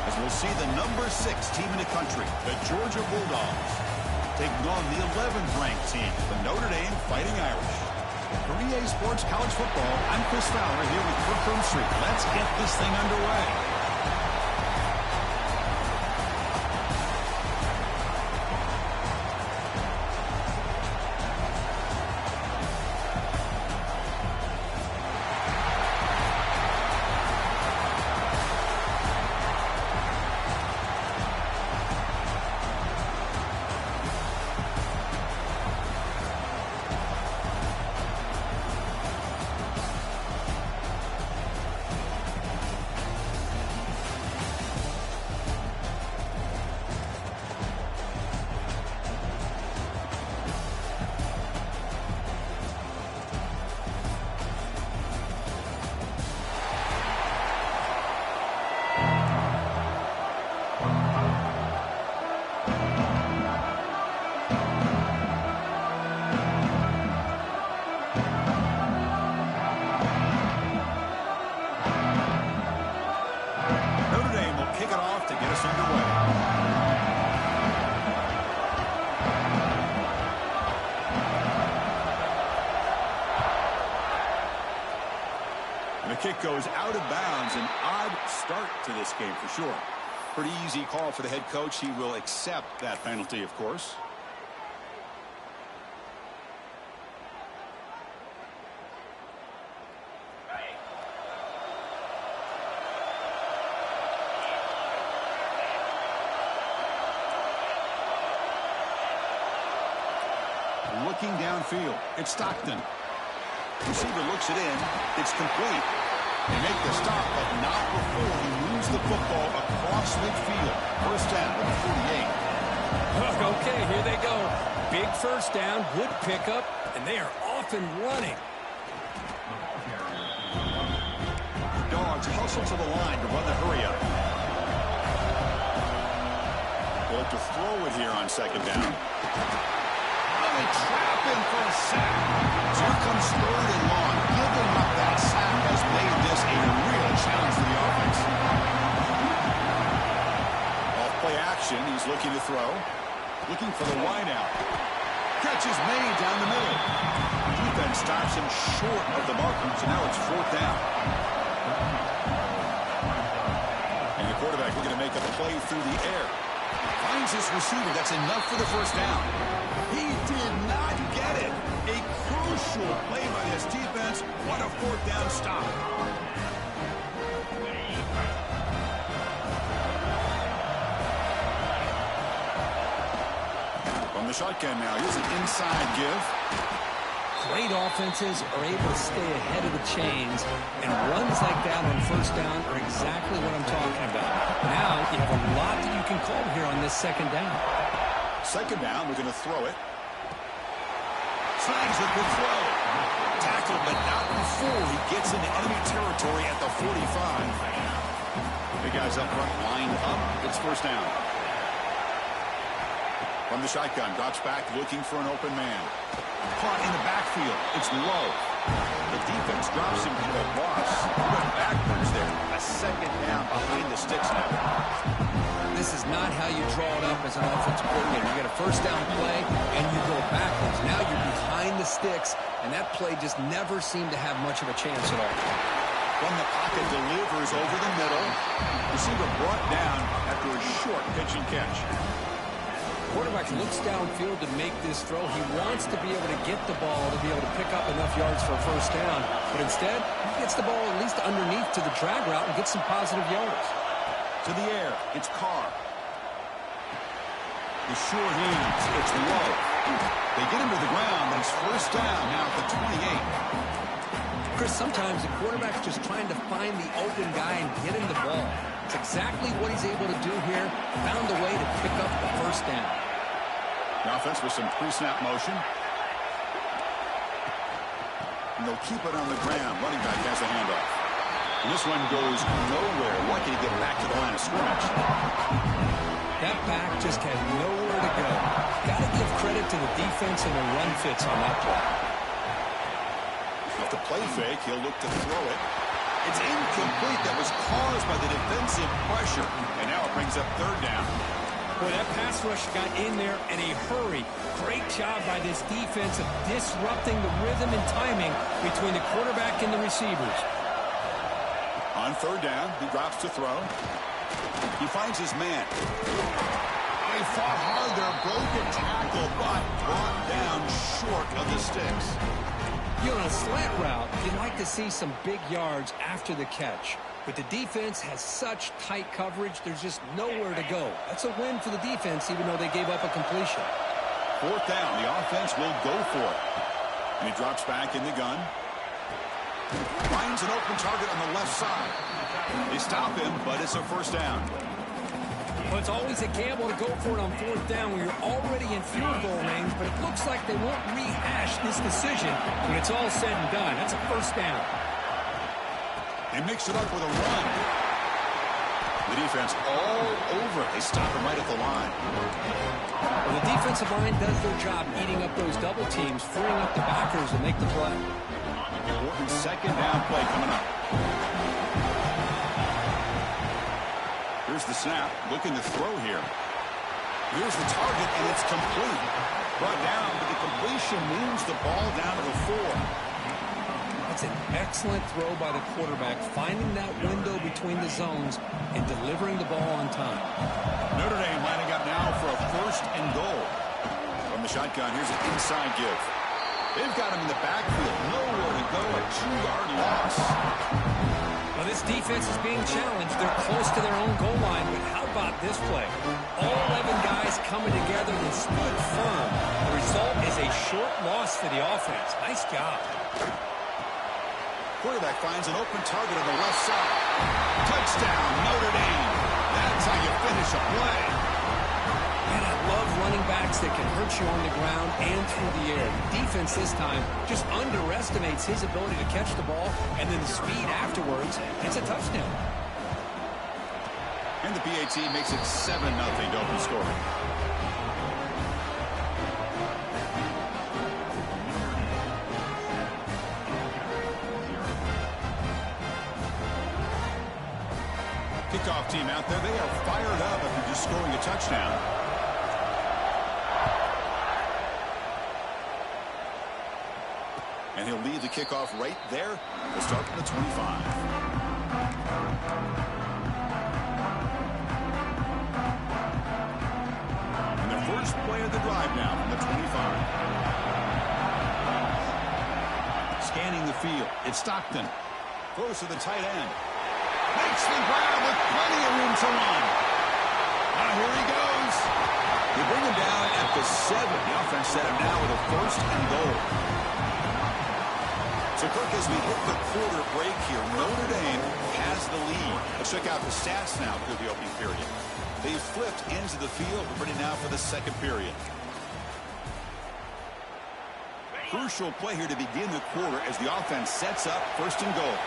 As we'll see the number 6 team in the country, the Georgia Bulldogs, taking on the 11th ranked team, the Notre Dame Fighting Irish. For EA Sports College Football, I'm Chris Fowler here with Kirk Street. Let's get this thing underway. Kick goes out of bounds. An odd start to this game for sure. Pretty easy call for the head coach. He will accept that penalty, of course. Looking downfield, it's Stockton. Receiver looks it in. It's complete. They make the stop, but not before he moves the football across midfield. First down at the 48. Okay, here they go. Big first down, good pickup, and they are off and running. Dogs hustle to the line to run the hurry-up. They'll look to throw it here on second down. They trap him for a sack. So here comes 3rd and long. Giving up that sack has made this a real challenge for the offense. Off play action. He's looking to throw. Looking for the wide out. Catch is made down the middle. Defense stops him short of the marker. So now it's 4th down. And the quarterback looking to make a play through the air. Finds his receiver. That's enough for the first down. He did not get it. A crucial play by this defense. What a 4th down stop. From the shotgun now. Here's an inside give. Great offenses are able to stay ahead of the chains, and runs like that on first down are exactly what I'm talking about. Now you have a lot that you can call here on this second down. Second down, we're going to throw it. Snags a good throw. Tackled, but not before he gets into enemy territory at the 45. The guys up front lined up. It's first down. From the shotgun, drops back, looking for an open man. Caught in the backfield. It's low. The defense drops him to a loss. He went backwards there. A second down behind the sticks now. This is not how you draw it up as an offensive coordinator. You get a first down play, and you go backwards. Now you're behind the sticks, and that play just never seemed to have much of a chance at all. From the pocket, delivers over the middle. Receiver brought down after a short pitch and catch. Quarterback looks downfield to make this throw. He wants to be able to get the ball to be able to pick up enough yards for a first down. But instead, he gets the ball at least underneath to the drag route and gets some positive yards. To the air, it's Carr. The short hands, it's low. They get him to the ground, but it's first down now at the 28. Chris, sometimes the quarterback's just trying to find the open guy and get him the ball. It's exactly what he's able to do here. Found a way to pick up the first down. The offense with some pre-snap motion. And they'll keep it on the ground. Running back has the handoff. And this one goes nowhere. Lucky to get back to the line of scrimmage. That back just had nowhere to go. Got to give credit to the defense and the run fits on that play. A Off the play fake, he'll look to throw it. It's incomplete. That was caused by the defensive pressure. And now it brings up third down. Boy, that pass rush got in there in a hurry. Great job by this defense of disrupting the rhythm and timing between the quarterback and the receivers. On third down, he drops to throw. He finds his man. They fought hard there, broken tackle, but brought down short of the sticks. You know, on a slant route, you'd like to see some big yards after the catch. But the defense has such tight coverage, there's just nowhere to go. That's a win for the defense, even though they gave up a completion. Fourth down, the offense will go for it. And he drops back in the gun. Finds an open target on the left side. They stop him, but it's a first down. Well, it's always a gamble to go for it on fourth down when you're already in field goal range, but it looks like they won't rehash this decision when it's all said and done. That's a first down. They mix it up with a run. The defense all over it. They stop him right at the line. Well, the defensive line does their job eating up those double teams, freeing up the backers to make the play. Important second down play coming up. Here's the snap, looking to throw here. Here's the target, and it's complete. Brought down, but the completion moves the ball down to the 4. That's an excellent throw by the quarterback, finding that window between the zones and delivering the ball on time. Notre Dame lining up now for a first and goal. From the shotgun, here's an inside give. They've got him in the backfield. Nowhere to go, a 2-yard loss. Well, this defense is being challenged. They're close to their own goal line, but how about this play? All 11 guys coming together and stood firm. The result is a short loss for the offense. Nice job. Quarterback finds an open target on the left side. Touchdown, Notre Dame. That's how you finish a play. And I love running backs that can hurt you on the ground and through the air. The defense this time just underestimates his ability to catch the ball, and then the speed afterwards. It's a touchdown. And the PAT makes it 7-0 to open scoring. Kickoff team out there, they are fired up after just scoring a touchdown. And he'll lead the kickoff right there. We'll start from the 25. And the first play of the drive now from the 25. Scanning the field. It's Stockton. Throws to the tight end. Makes the grab with plenty of room to run. Now here he goes. They bring him down at the 7. The offense set him now with a first and goal. So, Kirk, as we hit the quarter break here, Notre Dame has the lead. Let's check out the stats now through the opening period. They've flipped ends of the field. We're ready now for the second period. Crucial play here to begin the quarter as the offense sets up first and goal.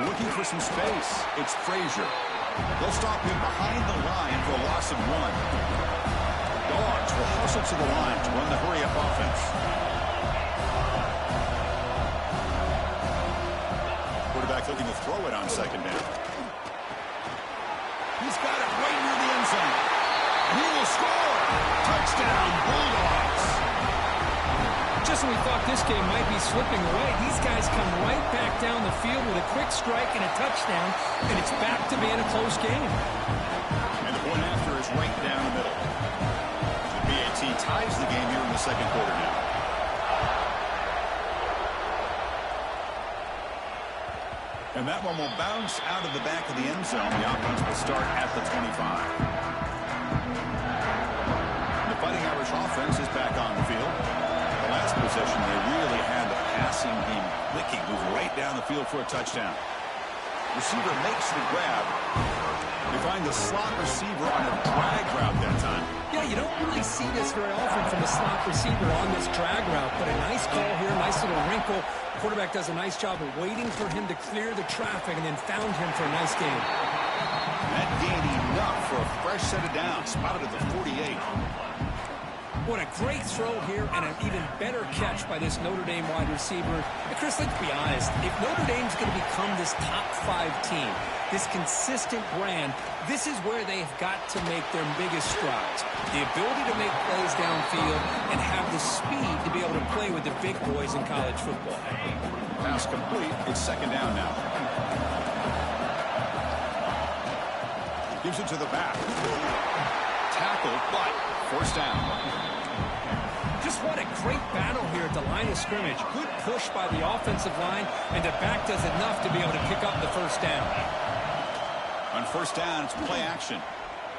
Looking for some space. It's Frazier. They'll stop him behind the line for a loss of 1. Dogs will hustle to the line to run the hurry-up offense. Quarterback looking to throw it on second down. He's got it right near the end zone. And he will score. Touchdown, Bulldogs. Just when we thought this game might be slipping away, these guys come right back down the field with a quick strike and a touchdown, and it's back to being a close game. And the point after is right down the middle. The BAT ties the game here in the second quarter now. And that one will bounce out of the back of the end zone. The offense will start at the 25. The Fighting Irish offense is back on the field. The last possession, they really had the passing game clicking, move right down the field for a touchdown. Receiver makes the grab. They find the slot receiver on a drag route that time. Yeah, you don't really see this very often from a slot receiver on this drag route, but a nice call here, nice little wrinkle. Quarterback does a nice job of waiting for him to clear the traffic and then found him for a nice game. That gained enough for a fresh set of downs. Spotted at the 48. What a great throw here and an even better catch by this Notre Dame wide receiver. And Chris, let's be honest. If Notre Dame's going to become this top 5 team, this consistent brand, this is where they've got to make their biggest strides. The ability to make plays downfield and have the speed to be able to play with the big boys in college football. Pass complete. It's second down now. Gives it to the back. Tackle, but first down. Just what a great battle here at the line of scrimmage. Good push by the offensive line, and the back does enough to be able to pick up the first down. On first down, it's play action.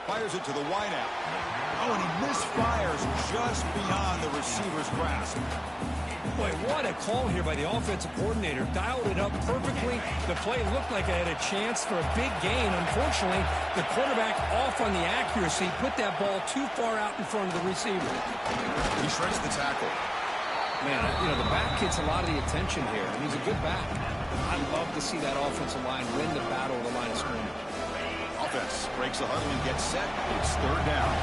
Fires it to the wideout. Oh, and he misfires just beyond the receiver's grasp. Boy, what a call here by the offensive coordinator. Dialed it up perfectly. The play looked like it had a chance for a big gain. Unfortunately, the quarterback off on the accuracy, put that ball too far out in front of the receiver. He shreds the tackle. Man, you know, the back gets a lot of the attention here, and he's a good back. I'd love to see that offensive line win the battle of the line of scrimmage. Offense breaks the huddle and gets set. It's third down.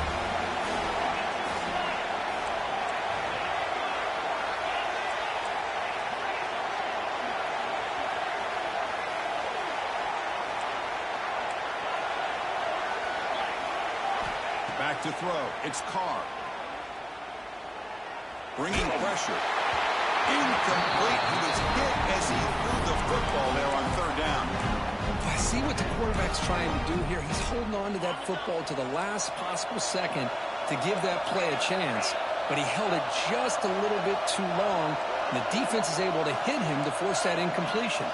Back to throw. It's Carr. Bringing pressure. Incomplete. He was hit as he threw the football there on third down. I see what the quarterback's trying to do here. He's holding on to that football to the last possible second to give that play a chance, but he held it just a little bit too long, and the defense is able to hit him to force that incompletion.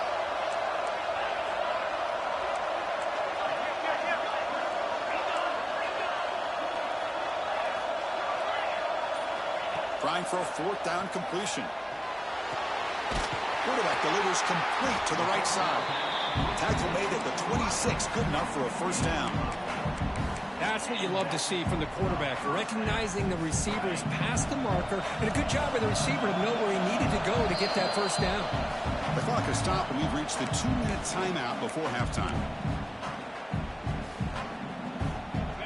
Trying for a fourth down completion. Quarterback delivers complete to the right side. Tackle made at the 26, good enough for a first down. That's what you love to see from the quarterback, recognizing the receivers past the marker, and a good job by the receiver to know where he needed to go to get that first down. The clock has stopped, and we've reached the 2-minute timeout before halftime.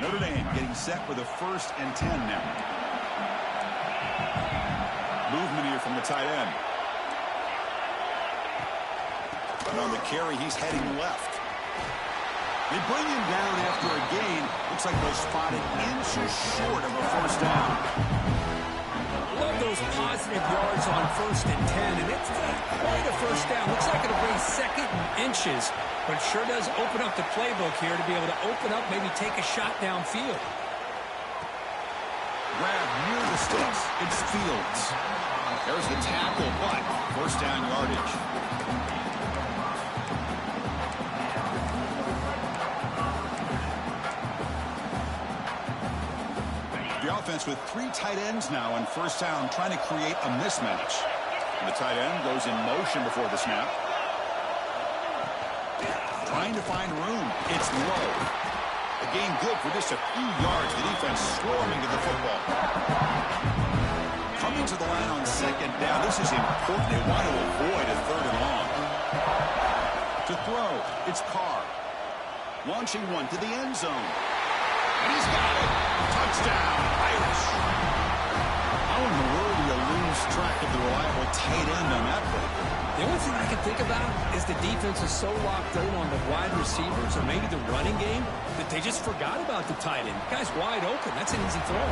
Notre Dame getting set for the 1st and 10 now. Movement here from the tight end. And on the carry, he's heading left. They bring him down after a gain. Looks like they're spotted inches short of a first down. Love those positive yards on 1st and 10, and it's not quite a first down. Looks like it'll bring 2nd and inches, but it sure does open up the playbook here to be able to open up, maybe take a shot downfield. Grab near the sticks. It's Fields. There's the tackle, but first down yardage. The offense with 3 tight ends now on first down, trying to create a mismatch. And the tight end goes in motion before the snap. Trying to find room. It's low. A gain good for just a few yards. The defense swarming to the football. Coming to the line on 2nd down. This is important. They want to avoid a 3rd and long. To throw, it's Carr. Launching one to the end zone. And he's got it. Touchdown, Irish. How in the world do you lose track of the reliable tight end on that play? The only thing I can think about is the defense is so locked in on the wide receivers or maybe the running game that they just forgot about the tight end. The guy's wide open. That's an easy throw.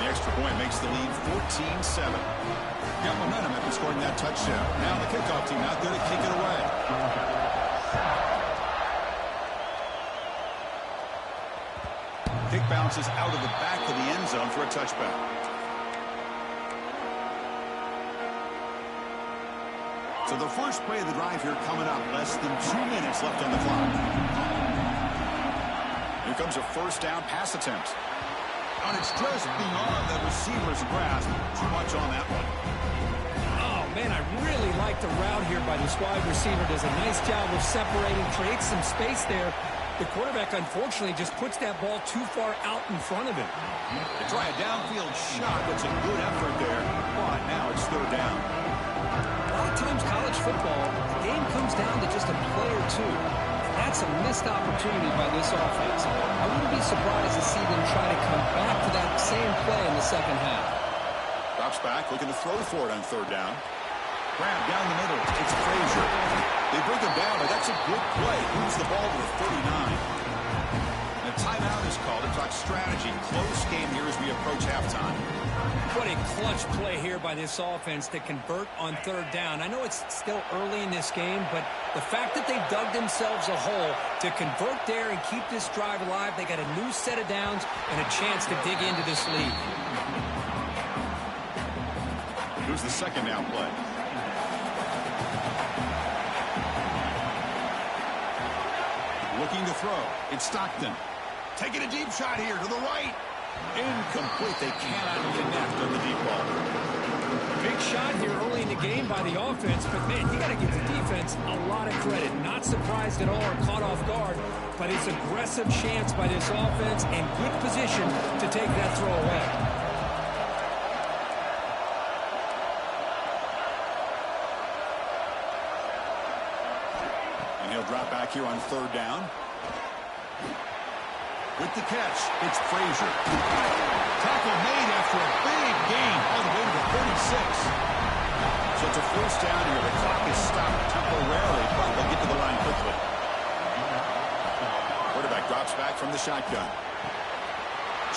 The extra point makes the lead 14-7. Got momentum after scoring that touchdown. Now the kickoff team out there to kick it away. Kick bounces out of the back of the end zone for a touchback. So the first play of the drive here coming up. Less than 2 minutes left on the clock. Here comes a first down pass attempt. And it's just beyond the receiver's grasp. Too much on that one. Oh, man, I really like the route here by this wide receiver. Does a nice job of separating, creates some space there. The quarterback, unfortunately, just puts that ball too far out in front of him. They try a downfield shot. It's a good effort there. But now it's 3rd down. A lot of times college football, the game comes down to just a play or two. that's a missed opportunity by this offense. I wouldn't be surprised to see them try to come back to that same play in the second half. Drops back, looking to throw for it on third down. Grab down the middle. It's Frazier. They bring him down, but that's a good play. Moves the ball to the 39. And a timeout is called to talk strategy. Close game here as we approach halftime. What a clutch play here by this offense to convert on third down. I know it's still early in this game, but the fact that they dug themselves a hole to convert there and keep this drive alive, they got a new set of downs and a chance to dig into this lead. Here's the second down play. Looking to throw. It's Stockton. Taking a deep shot here to the right. Incomplete. They cannot connect on the deep ball. Big shot here early in the game by the offense, but man, you got to give the defense a lot of credit. Not surprised at all or caught off guard, but it's aggressive chance by this offense and good position to take that throw away. And he'll drop back here on third down. With the catch, it's Frazier. Tackle made after a big gain all the way to the 36. So it's a first down here. The clock is stopped temporarily, but they'll get to the line quickly. Quarterback drops back from the shotgun.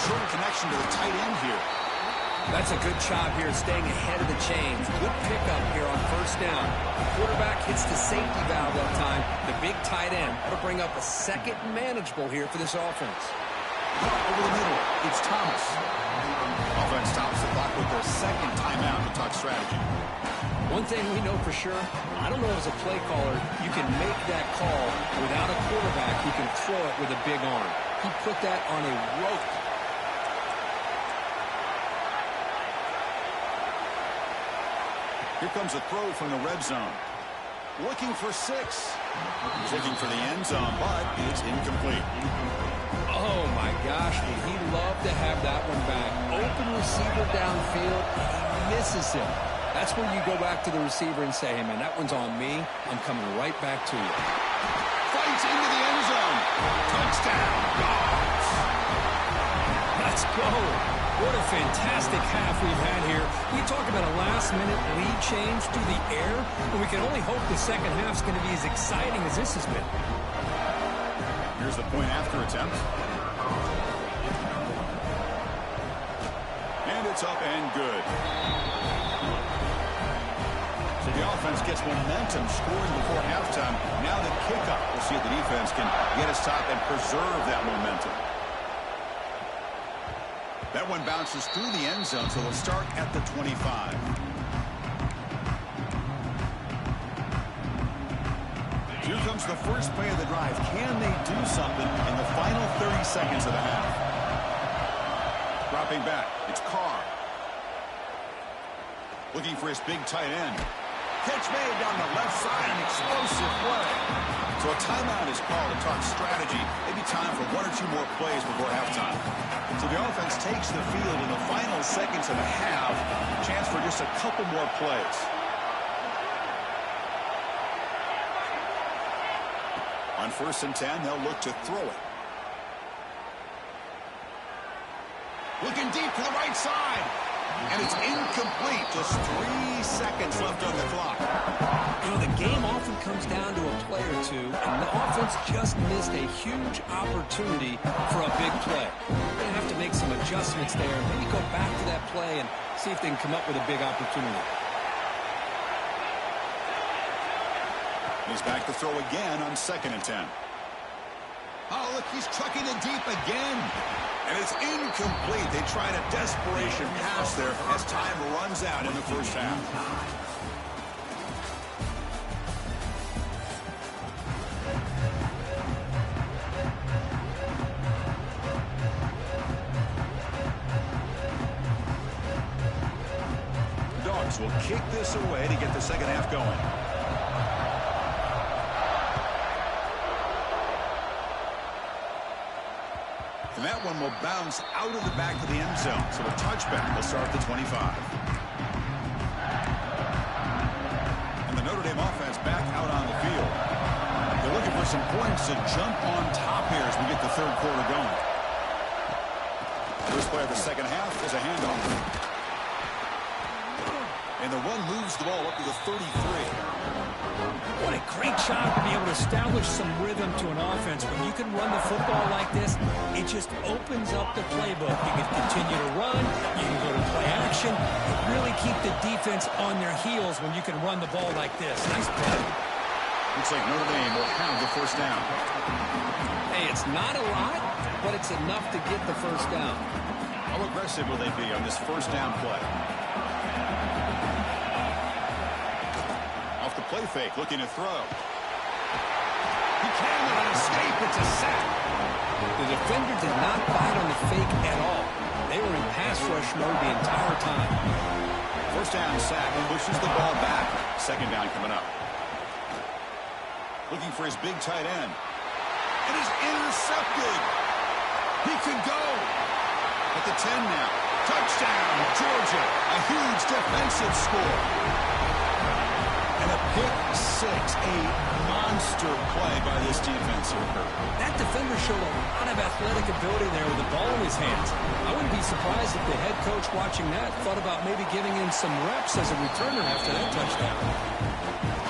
Short connection to the tight end here. That's a good job here staying ahead of the chains. Good pickup here on first down. The quarterback hits the safety valve that time. The big tight end. That'll bring up a second manageable here for this offense. Over the middle, it's Thomas. Offense stops the clock with their second timeout to talk strategy. One thing we know for sure, I don't know as a play caller, you can make that call without a quarterback who can throw it with a big arm. He put that on a rope. Here comes a throw from the red zone. Looking for 6. He's looking for the end zone, but it's incomplete. Oh, my gosh, would he love to have that one back. Open receiver downfield, and he misses him. That's where you go back to the receiver and say, hey, man, that one's on me. I'm coming right back to you. Fights into the end zone. Touchdown, Dogs. Let's go. What a fantastic half we've had here. We talk about a last-minute lead change through the air, and we can only hope the second half's going to be as exciting as this has been. Here's the point after attempt. And it's up and good. So the offense gets momentum scoring before halftime. Now the kickoff. We'll see if the defense can get a stop and preserve that momentum. That one bounces through the end zone, so they'll start at the 25. Here comes the first play of the drive. Can they do something in the final 30 seconds of the half? Dropping back, it's Carr. Looking for his big tight end. Catch made down the left side, an explosive play. So a timeout is called to talk strategy. Maybe time for 1 or 2 more plays before halftime. So the offense takes the field in the final seconds of the half. Chance for just a couple more plays. On 1st and 10, they'll look to throw it. Looking deep to the right side. And it's incomplete. Just 3 seconds left on the clock. You know, the game often comes down to a play or two, and the offense just missed a huge opportunity for a big play. They're going to have to make some adjustments there and maybe go back to that play and see if they can come up with a big opportunity. He's back to throw again on 2nd and 10. Oh, look, he's trucking it deep again. And it's incomplete. They tried a desperation pass there as time runs out in the first half. Dogs will kick this away to get the second half going. And that one will bounce out of the back of the end zone. So a touchback will start at the 25. And the Notre Dame offense back out on the field. They're looking for some points to jump on top here as we get the third quarter going. First play of the second half is a handoff. And the run moves the ball up to the 33. What a great job to be able to establish some rhythm to an offense. When you can run the football like this, it just opens up the playbook. You can continue to run, you can go to play action, and really keep the defense on their heels when you can run the ball like this. Nice play. Looks like Notre Dame will have the first down. Hey, it's not a lot, but it's enough to get the first down. How aggressive will they be on this first down play? Off the play fake, looking to throw. He can with an escape. It's a sack. The defender did not bite on the fake at all. They were in pass rush mode the entire time. First down sack and pushes the ball back. Second down coming up. Looking for his big tight end. It is intercepted. He could go. At the 10 now. Touchdown, Georgia. A huge defensive score. And a pick six. A monster play by this defense here, Kirk. That defender showed a lot of athletic ability there with the ball in his hands. I wouldn't be surprised if the head coach watching that thought about maybe giving him some reps as a returner after that touchdown.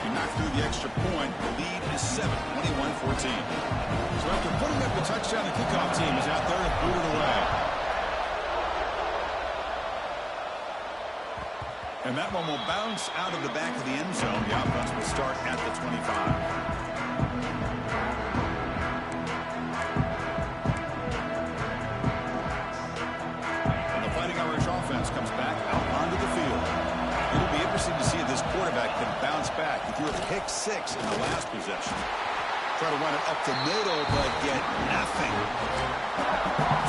He knocked through the extra point. The lead is 7, 21-14. So after putting up the touchdown, the kickoff team is out there to boot it away. And that one will bounce out of the back of the end zone. The offense will start at the 25. And the Fighting Irish offense comes back out onto the field. It'll be interesting to see if this quarterback can bounce back. He threw a pick six in the last possession. Try to run it up the middle, but get nothing.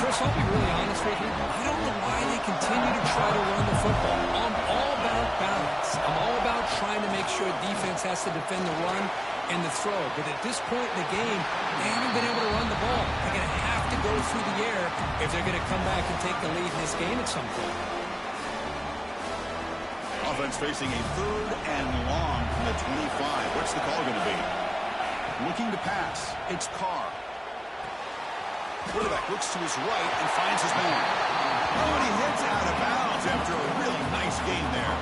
Chris, I'll be really honest with you. I don't know why they continue to try to run the football. I'm all about balance. I'm all about trying to make sure defense has to defend the run and the throw. But at this point in the game, they haven't been able to run the ball. They're going to have to go through the air if they're going to come back and take the lead in this game at some point. Offense facing a third and long from the 25. What's the call going to be? Looking to pass. It's Carr. Quarterback looks to his right and finds his man. Oh, and he hits out of bounds after a really nice game there.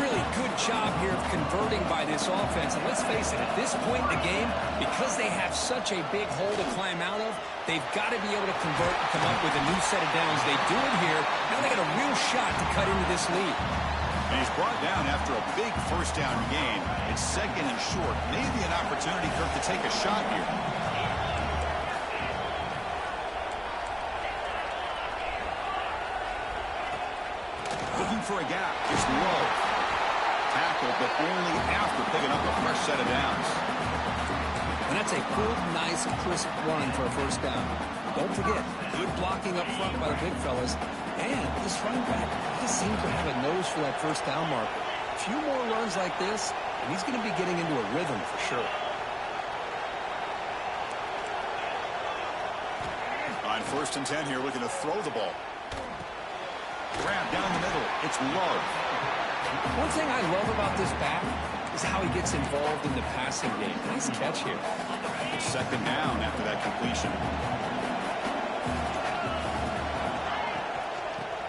Really good job here of converting by this offense. And let's face it, at this point in the game, because they have such a big hole to climb out of, they've got to be able to convert and come up with a new set of downs. They do it here. Now they got a real shot to cut into this lead. And he's brought down after a big first down gain. It's second and short. Maybe an opportunity, Kirk, to take a shot here. Looking for a gap. It's low. Tackle, but only after picking up a fresh set of downs. And that's a good, nice, crisp run for a first down. Don't forget, good blocking up front by the big fellas. And this running back just seems to have a nose for that first down marker. A few more runs like this, and he's going to be getting into a rhythm for sure. On 1st and 10 here, looking to throw the ball. Grab down the middle. It's Love. One thing I love about this back is how he gets involved in the passing game. Nice catch here. Second down after that completion.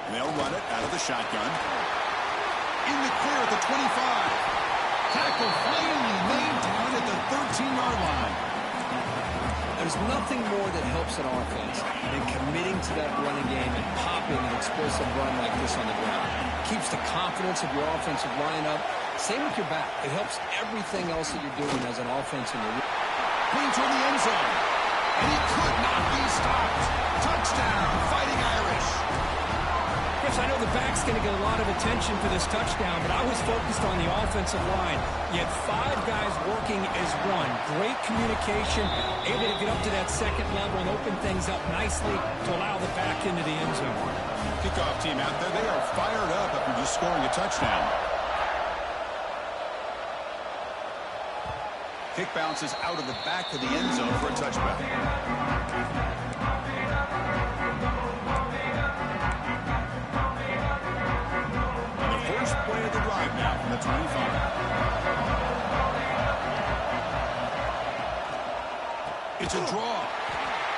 And they'll run it out of the shotgun. In the clear at the 25. Tackle finally made down at the 13-yard line. There's nothing more that helps an offense than committing to that running game and popping an explosive run like this on the ground. Keeps the confidence of your offensive line up. Same with your back. It helps everything else that you're doing as an offense in your Clean toward the end zone. And he could not be stopped. Touchdown, Fighting Irish. Chris, I know the back's going to get a lot of attention for this touchdown, but I was focused on the offensive line. You had 5 guys working as one. Great communication, able to get up to that second level and open things up nicely to allow the back into the end zone. Kickoff team out there, they are fired up after just scoring a touchdown. Kick bounces out of the back of the end zone for a touchback. And the first play of the drive now from the 25. It's a draw.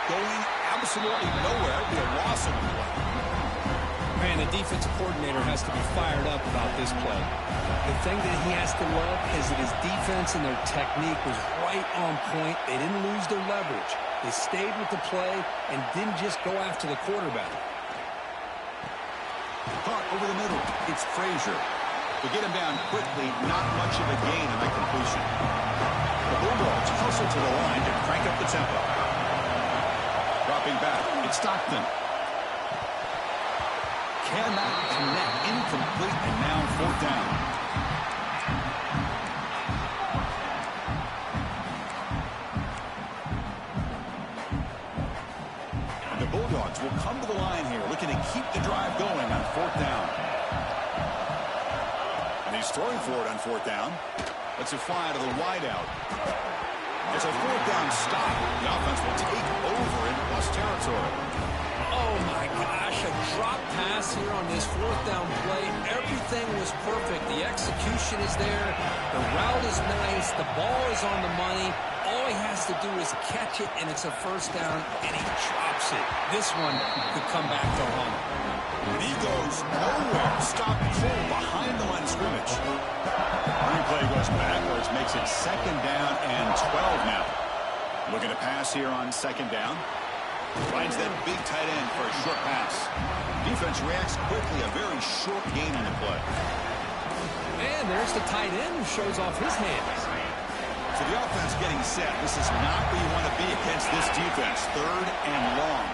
Going absolutely nowhere. It'll be a loss of the play. Man, the defensive coordinator has to be fired up about this play. The thing that he has to love is that his defense and their technique was right on point. They didn't lose their leverage. They stayed with the play and didn't just go after the quarterback. Caught over the middle. It's Frazier. To get him down quickly, not much of a gain on that completion. The Bulldogs hustle to the line to crank up the tempo. Dropping back, it's Stockton. Cannot connect, incomplete, and now 4th down. And the Bulldogs will come to the line here, looking to keep the drive going on 4th down. And he's throwing for it on 4th down. Let's it fly to the wideout. It's a 4th down stop. The offense will take over in plus territory. Oh, my gosh, a drop pass here on this 4th down play. Everything was perfect. The execution is there. The route is nice. The ball is on the money. All he has to do is catch it, and it's a 1st down, and he drops it. This one could come back to home. And he goes nowhere. Stop cold behind the line of scrimmage. Replay goes backwards, makes it 2nd down and 12 now. Looking to pass here on 2nd down. Finds that big tight end for a short pass. Defense reacts quickly, a very short gain on the play. And there's the tight end who shows off his hands. So the offense getting set. This is not where you want to be against this defense. 3rd and long.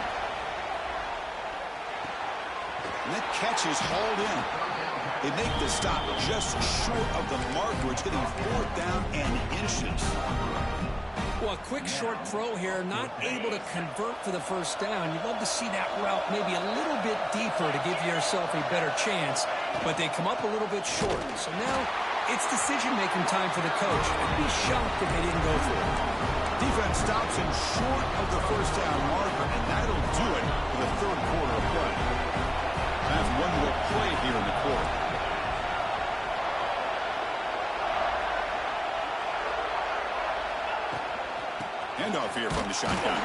And that catch is hauled in. They make the stop just short of the marker. It's getting 4th down and inches. Well, a quick short throw here, not able to convert for the 1st down. You'd love to see that route maybe a little bit deeper to give yourself a better chance, but they come up a little bit short. So now it's decision-making time for the coach. I'd be shocked if they didn't go for it. Defense stops him short of the 1st down marker, and that'll do it for the 3rd quarter of play. That's one more play here in the quarter. Handoff here from the shotgun.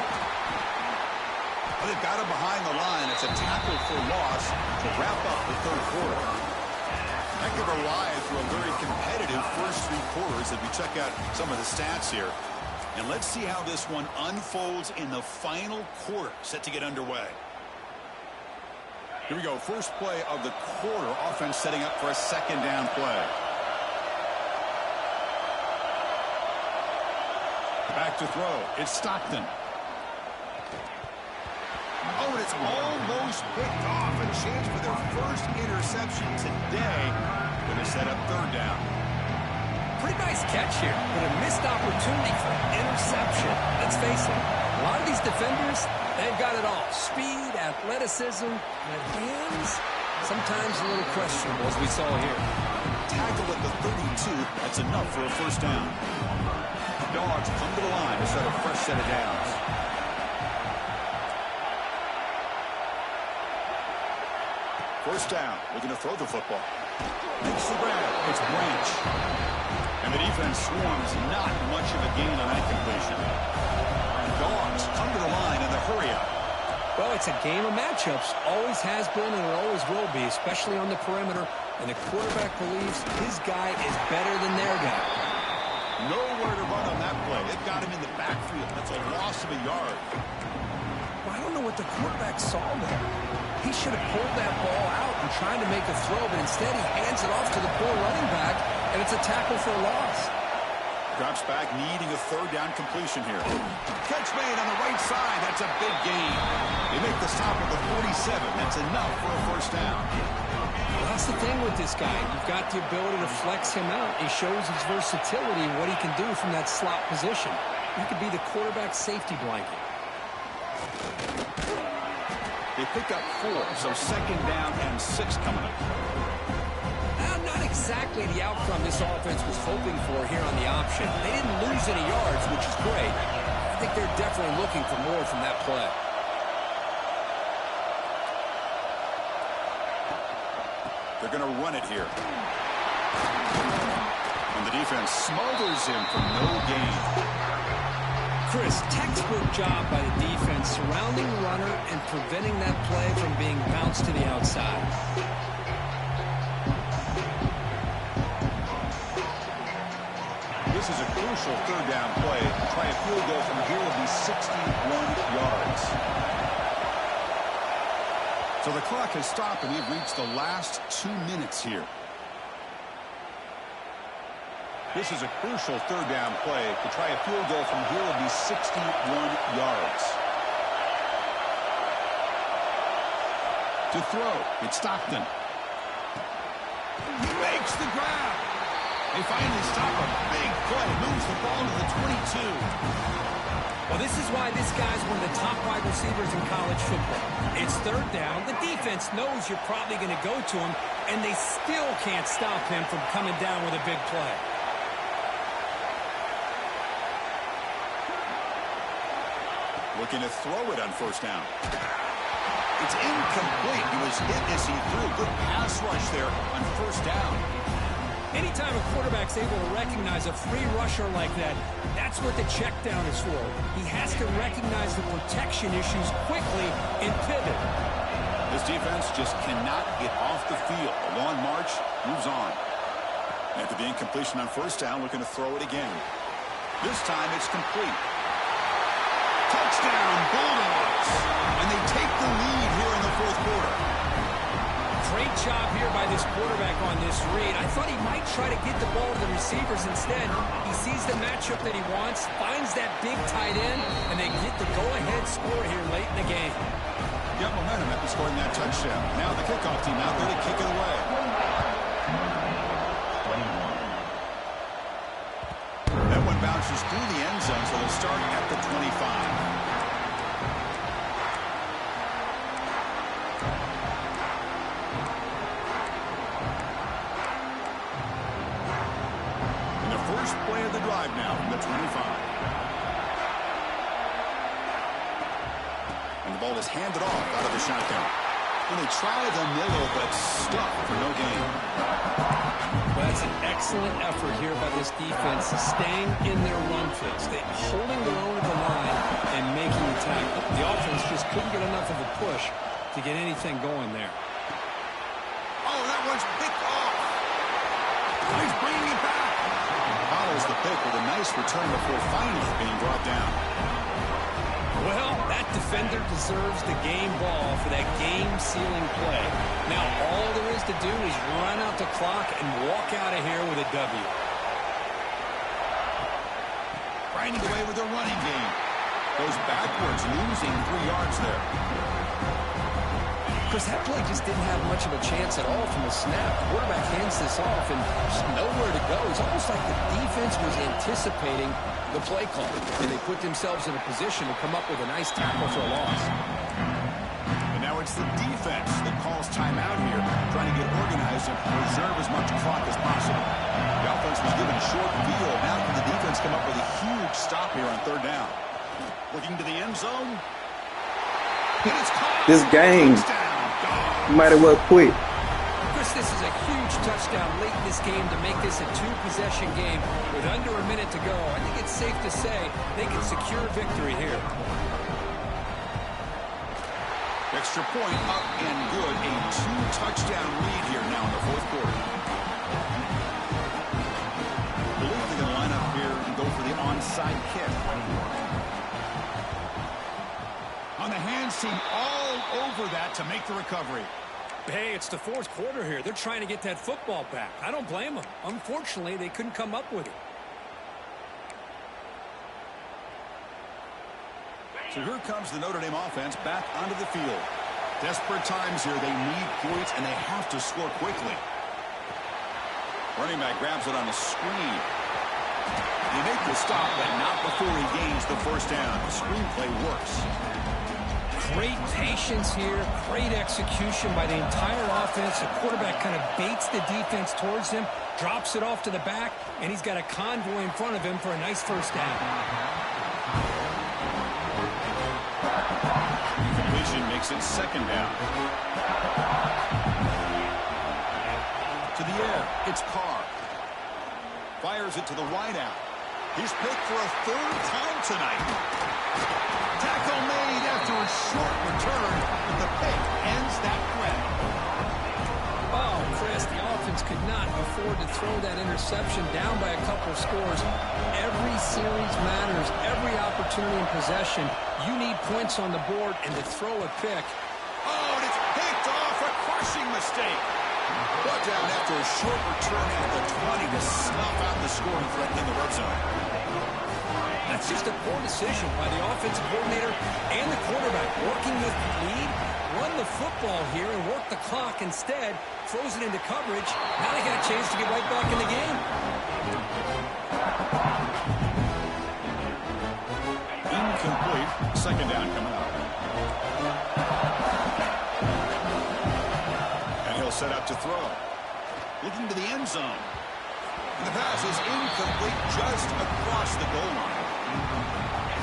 Well, they've got him behind the line. It's a tackle for loss to wrap up the 3rd quarter. That could arrive through a very competitive first 3 quarters as we check out some of the stats here. And let's see how this one unfolds in the final quarter, set to get underway. Here we go. First play of the quarter. Offense setting up for a 2nd down play. Back to throw. It's Stockton. Oh, and it's almost picked off. A chance for their first interception today. Going to set up 3rd down. Pretty nice catch here, but a missed opportunity for interception. Let's face it, a lot of these defenders, they've got it all. Speed, athleticism, but hands, sometimes a little questionable, as we saw here. Tackle at the 32. That's enough for a 1st down. Dogs come to the line to set a fresh set of downs. First down, looking to throw the football. Makes the grab. It's Branch. And the defense swarms, not much of a gain on that completion. Dogs come to the line in the hurry-up. Well, it's a game of matchups. Always has been and it always will be, especially on the perimeter. And the quarterback believes his guy is better than their guy. Nowhere to run on that play. It got him in the backfield. That's a loss of a yard. Well, I don't know what the quarterback saw there. He should have pulled that ball out and tried to make a throw, but instead he hands it off to the poor running back, and it's a tackle for a loss. Drops back, needing a 3rd down completion here. Catch made on the right side. That's a big gain. They make the stop at the 47. That's enough for a 1st down. Well, that's the thing with this guy. You've got the ability to flex him out. He shows his versatility, what he can do from that slot position. He could be the quarterback's safety blanket. They pick up 4, so 2nd down and 6 coming up. Not exactly the outcome this offense was hoping for here on the option. They didn't lose any yards, which is great. I think they're definitely looking for more from that play. They're going to run it here. And the defense smothers him for no gain. Chris, textbook job by the defense surrounding the runner and preventing that play from being bounced to the outside. This is a crucial third down play. Try a field goal from here will be 61 yards. So the clock has stopped, and we've reached the last 2 minutes here. This is a crucial third down play. To try a field goal from here will be 61 yards. To throw, it's Stockton. He makes the grab. They finally stop a big play. Moves the ball to the 22. Well, this is why this guy's one of the top wide receivers in college football. It's third down. The defense knows you're probably going to go to him, and they still can't stop him from coming down with a big play. Looking to throw it on first down. It's incomplete. He was hit as he threw. Good pass rush there on first down. Anytime a quarterback's able to recognize a free rusher like that, that's what the check down is for. He has to recognize the protection issues quickly and pivot. This defense just cannot get off the field. A long march moves on. After the incompletion on first down, looking to throw it again. This time it's complete. Touchdown, Bulldogs. And they take the lead here in the fourth quarter. Great job here by this quarterback on this read. I thought he might try to get the ball to the receivers instead. He sees the matchup that he wants, finds that big tight end, and they get the go-ahead score here late in the game. Got momentum after scoring that touchdown. Now the kickoff team out there to kick it away. That one bounces through the end zone, so they'll start at the 25. First play of the drive now from the 25. And the ball is handed off out of the shotgun. And they try the middle, but stuck for no gain. Well, that's an excellent effort here by this defense, staying in their run fix. They're holding their own at the line and making the tackle. The offense just couldn't get enough of a push to get anything going there. Oh, that one's picked off. He's bringing it back. Follows the pick with a nice return before finally being brought down. Well, that defender deserves the game ball for that game-sealing play. Now, all there is to do is run out the clock and walk out of here with a W. Grinding away with a running game. Goes backwards, losing 3 yards there. Chris, that play just didn't have much of a chance at all from the snap. The quarterback hands this off and just nowhere to go. It's almost like the defense was anticipating the play call, and they put themselves in a position to come up with a nice tackle for a loss. And now it's the defense that calls timeout here, trying to get organized and preserve as much clock as possible. The offense was given a short field. Now can the defense come up with a huge stop here on third down? Looking to the end zone. And it's caught. This game might as well quit. Chris, this is a huge touchdown late in this game to make this a two-possession game with under a minute to go. I think it's safe to say they can secure victory here. Extra point up and good. A 2-touchdown lead here now in the fourth quarter. I believe they're going to line up here and go for the onside kick. On the hands team all over that to make the recovery. Hey, it's the fourth quarter here. They're trying to get that football back. I don't blame them. Unfortunately, they couldn't come up with it. So here comes the Notre Dame offense back onto the field. Desperate times here. They need points, and they have to score quickly. Running back grabs it on the screen. They make the stop, but not before he gains the first down. The screen play works. Great patience here, great execution by the entire offense. The quarterback kind of baits the defense towards him, drops it off to the back, and he's got a convoy in front of him for a nice first down. Completion makes it second down. To the air, it's Carr. Fires it to the wideout. He's picked for a third time tonight. Tackle made after a short return, but the pick ends that threat. Oh, Chris, the offense could not afford to throw that interception down by a couple scores. Every series matters. Every opportunity in possession. You need points on the board, and to throw a pick. Oh, and it's picked off. A crushing mistake. Brought down after a short return at the 20 to snuff out the scoring threat in the red zone. That's just a poor decision by the offensive coordinator and the quarterback. Working with the lead, run the football here and work the clock. Instead, throws it into coverage. Now they got a chance to get right back in the game. Incomplete. Second down coming up. And he'll set up to throw. Looking to the end zone. And the pass is incomplete just across the goal line.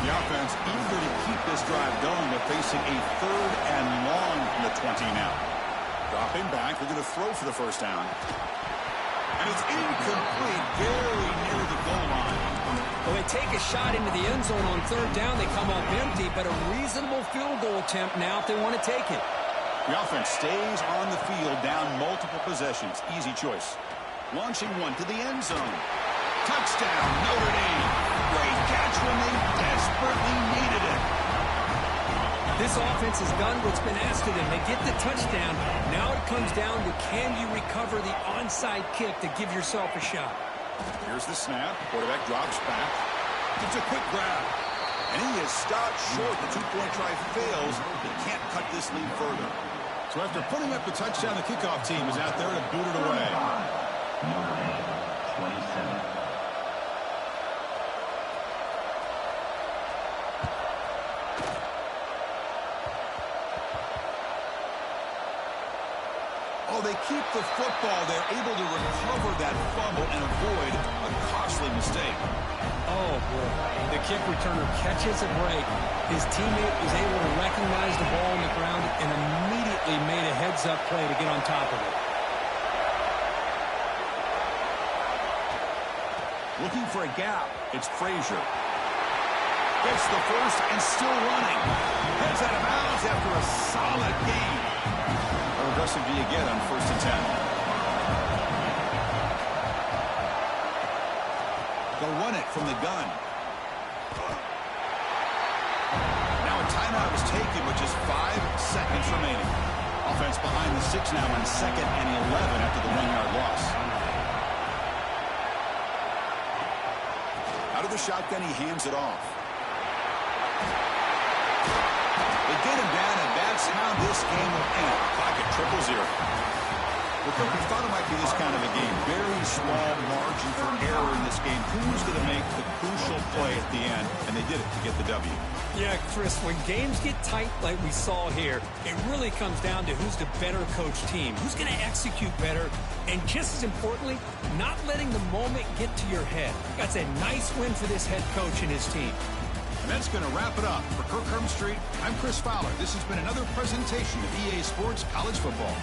The offense eager to keep this drive going, but facing a third and long from the 20 now. Dropping back, looking to throw for the first down. And it's incomplete, very near the goal line. Well, they take a shot into the end zone on third down. They come up empty, but a reasonable field goal attempt now if they want to take it. The offense stays on the field, down multiple possessions. Easy choice. Launching one to the end zone. Touchdown, Notre Dame. Great catch when they desperately needed it. This offense has done what's been asked of them. They get the touchdown. Now it comes down to, can you recover the onside kick to give yourself a shot? Here's the snap. Quarterback drops back. It's a quick grab. And he is stopped short. The two-point try fails. He can't cut this lead further. So after putting up the touchdown, the kickoff team is out there to boot it away. Notre Dame, 27. Oh, they keep the football. They're able to recover that fumble and avoid a costly mistake. Oh, boy. The kick returner catches a break. His teammate was able to recognize the ball on the ground and immediately made a heads-up play to get on top of it. Looking for a gap. It's Frazier. Gets the first and still running. Heads out of bounds after a solid gain. How aggressive do you get on 1st and 10? They'll run it from the gun. Now a timeout is taken with just 5 seconds remaining. Offense behind the 6 now on 2nd and 11 after the 1-yard loss. Out of the shotgun, he hands it off. They get him down, and that's how this game will end. Clock at 0-0. Well, Cook, we thought it might be this kind of a game. Very small margin for error in this game. Who's going to make the crucial play at the end? And they did it to get the W. Yeah, Chris, when games get tight like we saw here, it really comes down to who's the better coached team, who's going to execute better, and just as importantly, not letting the moment get to your head. That's a nice win for this head coach and his team. And that's going to wrap it up. For Kirk Street, I'm Chris Fowler. This has been another presentation of EA Sports College Football.